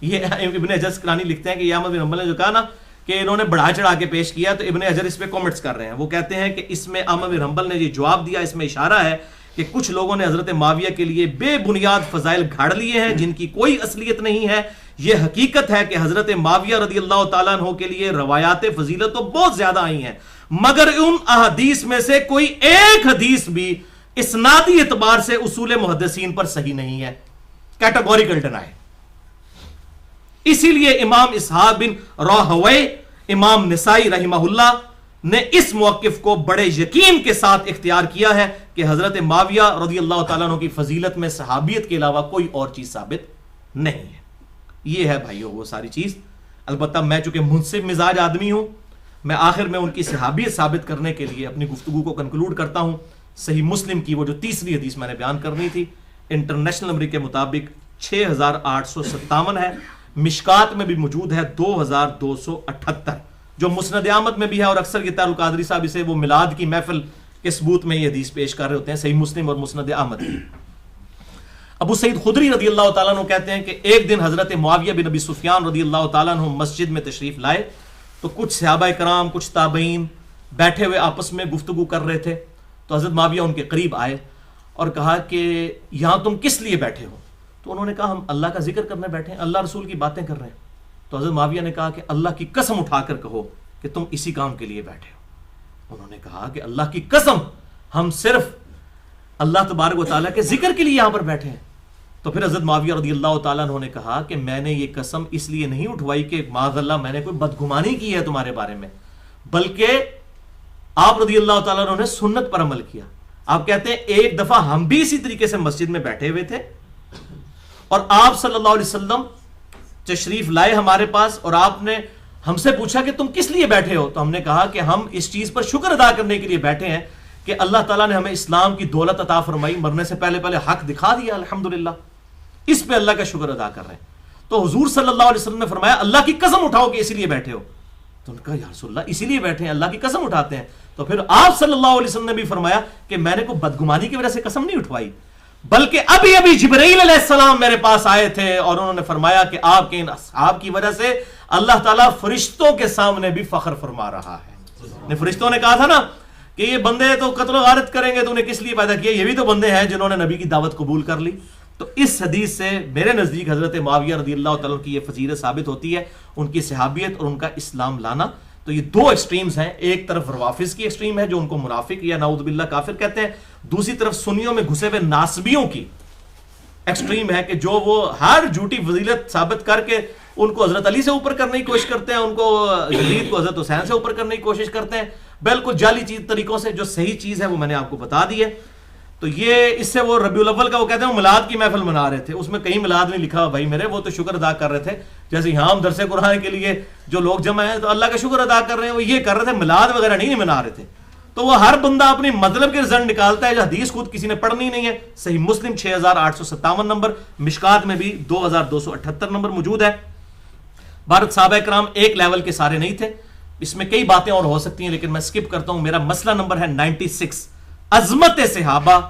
یہ ابن حجر اسقلانی لکھتے ہیں کہ یہ احمد بن حنبل نے جو کہا نا کہ انہوں نے بڑھا چڑھا کے پیش کیا، تو ابن حجر اس پہ کامنٹس کر رہے ہیں۔ وہ کہتے ہیں کہ اس میں احمد بن حنبل نے یہ جواب دیا، اس میں اشارہ ہے کہ کچھ لوگوں نے حضرت معاویہ کے لیے بے بنیاد فضائل گھاڑ لیے ہیں جن کی کوئی اصلیت نہیں ہے۔ یہ حقیقت ہے کہ حضرت معاویہ رضی اللہ تعالیٰ عنہ کے لیے روایات فضیلت تو بہت زیادہ آئی ہیں، مگر ان احادیث میں سے کوئی ایک حدیث بھی اسنادی اعتبار سے اصول محدثین پر صحیح نہیں ہے، کیٹیگوریکل ڈینائی۔ اسی لیے امام اسحاق بن راہوی، امام نسائی رحمہ اللہ نے اس موقف کو بڑے یقین کے ساتھ اختیار کیا ہے کہ حضرت معاویہ رضی اللہ تعالیٰ عنہ کی فضیلت میں صحابیت کے علاوہ کوئی اور چیز ثابت نہیں ہے۔ یہ ہے بھائیو وہ ساری چیز۔ البتہ میں چونکہ منصف مزاج آدمی ہوں، میں آخر میں ان کی صحابیت ثابت کرنے کے لیے اپنی گفتگو کو کنکلوڈ کرتا ہوں۔ صحیح مسلم کی وہ جو تیسری حدیث میں نے بیان کرنی تھی، انٹرنیشنل نمبر کے مطابق 6857 ہے، مشکات میں بھی موجود ہے 2278، جو مسند احمد میں بھی ہے، اور اکثر یہ طاہر القادری صاحب اسے وہ میلاد کی محفل کے ثبوت میں یہ حدیث پیش کر رہے ہوتے ہیں، صحیح مسلم اور مسند احمد۔ ابو سعید خدری رضی اللہ تعالیٰ عنہ کہتے ہیں کہ ایک دن حضرت معاویہ بن ابی سفیان رضی اللہ تعالیٰ عنہ مسجد میں تشریف لائے تو کچھ صحابہ کرام، کچھ تابعین بیٹھے ہوئے آپس میں گفتگو کر رہے تھے، تو حضرت معاویہ ان کے قریب آئے اور کہا کہ یہاں تم کس لیے بیٹھے ہو؟ تو انہوں نے کہا ہم اللہ کا ذکر کرنے بیٹھے ہیں، اللہ رسول کی باتیں کر رہے ہیں۔ تو حضرت معاویہ نے کہا کہ اللہ کی قسم اٹھا کر کہو کہ تم اسی کام کے لیے بیٹھے ہو۔ انہوں نے کہا کہ اللہ کی قسم ہم صرف اللہ تبارک و تعالیٰ کے ذکر کے لیے یہاں پر بیٹھے ہیں۔ تو پھر حضرت معاویہ رضی اللہ تعالیٰ عنہ نے کہا کہ میں نے یہ قسم اس لیے نہیں اٹھوائی کہ معاذ اللہ میں نے کوئی بدگمانی کی ہے تمہارے بارے میں، بلکہ آپ رضی اللہ تعالیٰ عنہ نے سنت پر عمل کیا۔ آپ کہتے ہیں ایک دفعہ ہم بھی اسی طریقے سے مسجد میں بیٹھے ہوئے تھے اور آپ صلی اللہ علیہ وسلم تشریف لائے ہمارے پاس، اور آپ نے ہم سے پوچھا کہ تم کس لیے بیٹھے ہو؟ تو ہم نے کہا کہ ہم اس چیز پر شکر ادا کرنے کے لیے بیٹھے ہیں کہ اللہ تعالیٰ نے ہمیں اسلام کی دولت عطا فرمائی، مرنے سے پہلے حق دکھا دیا، الحمدللہ، اس پہ اللہ کا شکر ادا کر رہے ہیں۔ تو حضور صلی اللہ علیہ وسلم نے فرمایا اللہ کی قسم اٹھاؤ کہ اسی لیے بیٹھے ہو۔ تو انہوں نے کہا یا رسول اللہ اسی لیے بیٹھے ہیں، اللہ کی قسم اٹھاتے ہیں۔ تو پھر آپ صلی اللہ علیہ وسلم نے بھی فرمایا کہ میں نے کوئی بدگمانی کی وجہ سے قسم نہیں اٹھوائی، بلکہ ابھی ابھی جبرائیل علیہ السلام میرے پاس آئے تھے اور انہوں نے فرمایا کہ آپ کے ان اصحاب کی وجہ سے اللہ تعالیٰ فرشتوں کے سامنے بھی فخر فرما رہا ہے۔ فرشتوں نے کہا تھا نا کہ یہ بندے تو قتل و غارت کریں گے، تو انہیں کس لیے پیدا کیا؟ یہ بھی تو بندے ہیں جنہوں نے نبی کی دعوت قبول کر لی۔ تو اس حدیث سے میرے نزدیک حضرت معاویہ رضی اللہ تعالیٰ کی یہ فضیلت ثابت ہوتی ہے، ان کی صحابیت اور ان کا اسلام لانا۔ تو یہ دو ایکسٹریمز ہیں، ایک طرف روافظ کی ایکسٹریم ہے جو ان کو منافق یا نعوذ باللہ کافر کہتے ہیں، دوسری طرف سنیوں میں گھسے ہوئے ناسبیوں کی ایکسٹریم ہے کہ جو وہ ہر جھوٹی فضیلت ثابت کر کے ان کو حضرت علی سے اوپر کرنے کی کوشش کرتے ہیں، ان کو یزید کو حضرت حسین سے اوپر کرنے کی کوشش کرتے ہیں، بالکل جعلی چیز طریقوں سے۔ جو صحیح چیز ہے وہ میں نے آپ کو بتا دی ہے۔ تو یہ اس سے وہ ربیع الاول کا وہ کہتے ہیں میلاد کی محفل منا رہے تھے، اس میں کہیں میلاد نہیں لکھا بھائی میرے، وہ تو شکر ادا کر رہے تھے جیسے یہاں ہم درس قرآن کے لیے جو لوگ جمع ہیں تو اللہ کا شکر ادا کر رہے ہیں، وہ یہ کر رہے تھے، میلاد وغیرہ نہیں منا رہے تھے۔ تو وہ ہر بندہ اپنی مطلب کے رزلٹ نکالتا ہے، جو حدیث خود کسی نے پڑھنی نہیں ہے۔ صحیح مسلم 6857 نمبر، مشکات میں بھی 2278 نمبر موجود ہے۔ بھارت صحابہ کرام ایک لیول کے سارے نہیں تھے، اس میں کئی باتیں اور ہو سکتی ہیں لیکن میں سکپ کرتا ہوں۔ میرا مسئلہ نمبر ہے 96، عظمت صحابہ،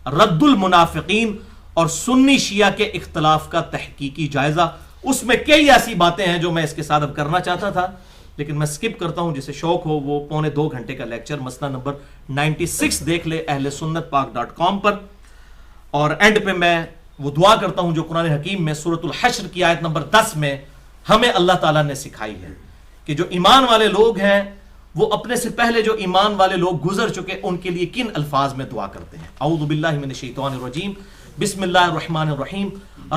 رد المنافقین اور سنی شیعہ کے اختلاف کا تحقیقی جائزہ۔ اس میں کئی ایسی باتیں ہیں جو میں اس کے ساتھ اب کرنا چاہتا تھا لیکن میں سکپ کرتا ہوں. جسے شوق ہو وہ 1.25 گھنٹے کا لیکچر مسئلہ نمبر 96 دیکھ لے اہل سنت پاک.com پر. اور اینڈ پہ میں وہ دعا کرتا ہوں جو قرآن حکیم میں سورۃ الحشر کی آیت نمبر 10 میں ہمیں اللہ تعالیٰ نے سکھائی ہے کہ جو ایمان والے لوگ ہیں وہ اپنے سے پہلے جو ایمان والے لوگ گزر چکے ان کے لیے کن الفاظ میں دعا کرتے ہیں. اعوذ باللہ من الشیطان الرجیم بسم اللہ الرحمن الرحیم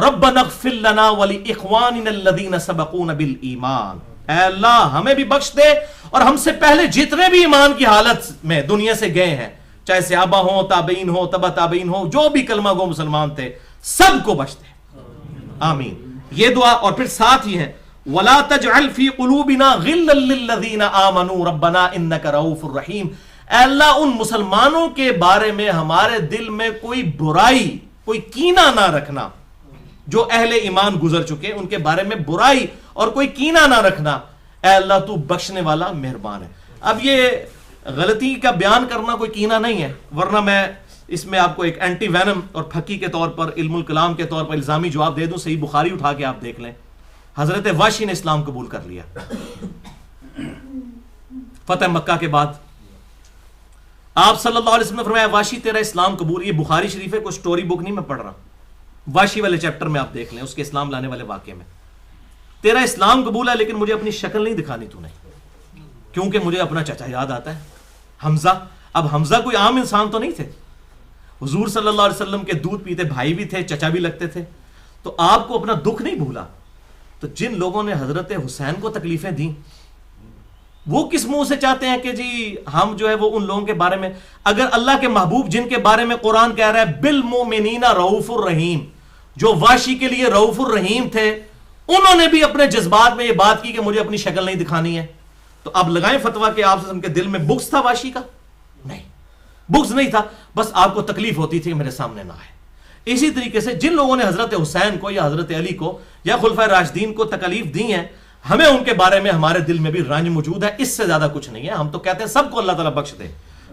ربنا اغفر لنا ولاخواننا الذین سبقونا بالایمان. اے اللہ ہمیں بھی بخش دے اور ہم سے پہلے جتنے بھی ایمان کی حالت میں دنیا سے گئے ہیں چاہے صحابہ ہوں تابعین ہوں تبع تابعین ہوں جو بھی کلمہ گو مسلمان تھے سب کو بخش دے آمین. یہ دعا اور پھر ساتھ ہی ہے وَلَا تَجْعَلْ فِي قُلُوبِنَا غِلًّا لِّلَّذِينَ آمَنُوا رَبَّنَا إِنَّكَ رَءُوفٌ رَحِيمٌ. اے اللہ ان مسلمانوں کے بارے میں ہمارے دل میں کوئی برائی کوئی کینہ نہ رکھنا. جو اہل ایمان گزر چکے ان کے بارے میں برائی اور کوئی کینہ نہ رکھنا. اے اللہ تو بخشنے والا مہربان ہے. اب یہ غلطی کا بیان کرنا کوئی کینہ نہیں ہے ورنہ میں اس میں آپ کو ایک اینٹی وینم اور پھکی کے طور پر علم الکلام کے طور پر الزامی جواب دے دوں. صحیح بخاری اٹھا کے آپ دیکھ لیں حضرت واشی نے اسلام قبول کر لیا فتح مکہ کے بعد. آپ صلی اللہ علیہ وسلم نے فرمایا واشی تیرا اسلام قبول. یہ بخاری شریف ہے کوئی سٹوری بک نہیں میں پڑھ رہا. واشی والے چیپٹر میں آپ دیکھ لیں اس کے اسلام لانے والے واقعے میں تیرا اسلام قبول ہے لیکن مجھے اپنی شکل نہیں دکھانی تو نہیں کیونکہ مجھے اپنا چچا یاد آتا ہے حمزہ. اب حمزہ کوئی عام انسان تو نہیں تھے. حضور صلی اللہ علیہ وسلم کے دودھ پیتے بھائی بھی تھے چچا بھی لگتے تھے. تو آپ کو اپنا دکھ نہیں بھولا. تو جن لوگوں نے حضرت حسین کو تکلیفیں دیں وہ کس منہ سے چاہتے ہیں کہ جی ہم جو ہے وہ ان لوگوں کے بارے میں اگر اللہ کے محبوب جن کے بارے میں قرآن کہہ رہا ہے بالمؤمنین رؤوف الرحیم جو واشی کے لیے رؤوف الرحیم تھے انہوں نے بھی اپنے جذبات میں یہ بات کی کہ مجھے اپنی شکل نہیں دکھانی ہے. تو اب لگائیں فتویٰ کہ آپ کے دل میں بغض تھا واشی کا؟ نہیں بغض نہیں تھا بس آپ کو تکلیف ہوتی تھی کہ میرے سامنے نہ آئے. اسی طریقے سے جن لوگوں نے حضرت حسین کو یا حضرت علی کو یا خلفائے راشدین کو تکلیف دی ہیں ہمیں ان کے بارے میں ہمارے دل میں بھی رنج موجود ہے. اس سے زیادہ کچھ نہیں ہے. ہم تو کہتے ہیں سب کو اللہ تعالیٰ بخش دے.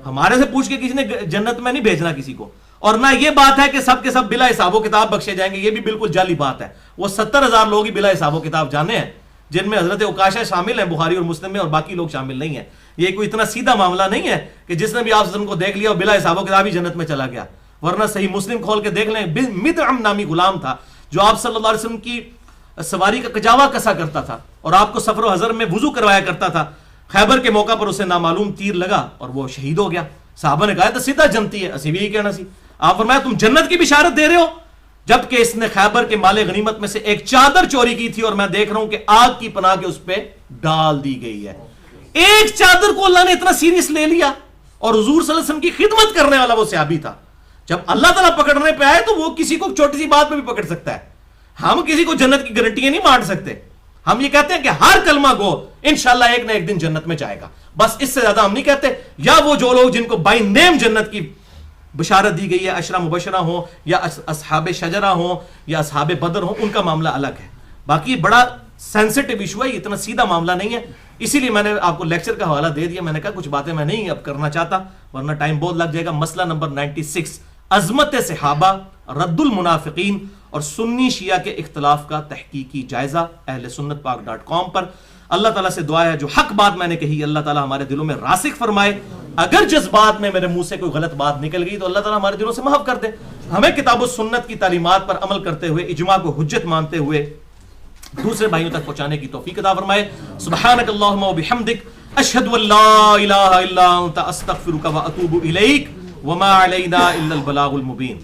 ہمارے سے پوچھ کے کسی نے جنت میں نہیں بھیجنا کسی کو. اور نہ یہ بات ہے کہ سب کے سب بلا حساب و کتاب بخشے جائیں گے. یہ بھی بالکل جعلی بات ہے. وہ 70,000 لوگ ہی بلا حساب و کتاب جانے ہیں جن میں حضرت عکاشہ شامل ہیں بخاری اور مسلم میں اور باقی لوگ شامل نہیں ہیں. یہ کوئی اتنا سیدھا معاملہ نہیں ہے کہ جس نے بھی آپ کو دیکھ لیا اور بلا حساب و کتاب ہی جنت میں چلا گیا. ورنہ صحیح مسلم کھول کے دیکھ لیں مدعم نامی غلام تھا جو آپ صلی اللہ علیہ وسلم کی سواری کا کجاوا کسا کرتا تھا اور آپ کو سفر و حضر میں وضو کروایا کرتا تھا. خیبر کے موقع پر اسے نامعلوم تیر لگا اور وہ شہید ہو گیا. صحابہ نے کہا تو سیدھا جنتی ہے اسی بھی یہی کہنا سی. آپ فرمایا تم جنت کی بشارت دے رہے ہو جبکہ اس نے خیبر کے مال غنیمت میں سے ایک چادر چوری کی تھی اور میں دیکھ رہا ہوں کہ آگ کی پناہ کے اس پہ ڈال دی گئی ہے. ایک چادر کو اللہ نے اتنا سیریس لے لیا اور حضور صلی اللہ علیہ وسلم کی خدمت کرنے والا وہ صحابی تھا. جب اللہ تعالیٰ پکڑنے پہ آئے تو وہ کسی کو چھوٹی سی بات پہ بھی پکڑ سکتا ہے. ہم کسی کو جنت کی گارنٹیاں نہیں مار سکتے. ہم یہ کہتے ہیں کہ ہر کلمہ گو انشاءاللہ ایک نہ ایک دن جنت میں جائے گا. بس اس سے زیادہ ہم نہیں کہتے. یا وہ جو لوگ جن کو بائی نیم جنت کی بشارت دی گئی ہے عشرہ مبشرہ ہوں یا اصحاب شجرہ ہوں یا اصحاب بدر ہوں ان کا معاملہ الگ ہے. باقی بڑا سینسٹیو ایشو ہے. اتنا سیدھا معاملہ نہیں ہے. اسی لیے میں نے آپ کو لیکچر کا حوالہ دے دیا. میں نے کہا کچھ باتیں میں نہیں اب کرنا چاہتا ورنہ ٹائم بہت لگ جائے گا. مسئلہ نمبر 96 عظمت صحابہ رد المنافقین اور سنی شیعہ کے اختلاف کا تحقیقی جائزہ اہل سنت پاک.com پر. اللہ تعالیٰ سے دعا ہے جو حق بات میں نے کہی اللہ تعالیٰ ہمارے دلوں میں راسخ فرمائے. اگر جذبات میں میرے منہ سے کوئی غلط بات نکل گئی تو اللہ تعالیٰ ہمارے دلوں سے معاف کر دے. ہمیں کتاب و سنت کی تعلیمات پر عمل کرتے ہوئے اجماع کو حجت مانتے ہوئے دوسرے بھائیوں تک پہنچانے کی توفیق عطا فرمائے. سبحانک اللہم و بحمدک اشہد ان لا الہ الا انت استغفرک و اتوب الیک وما علینا الا البلاغ المبین.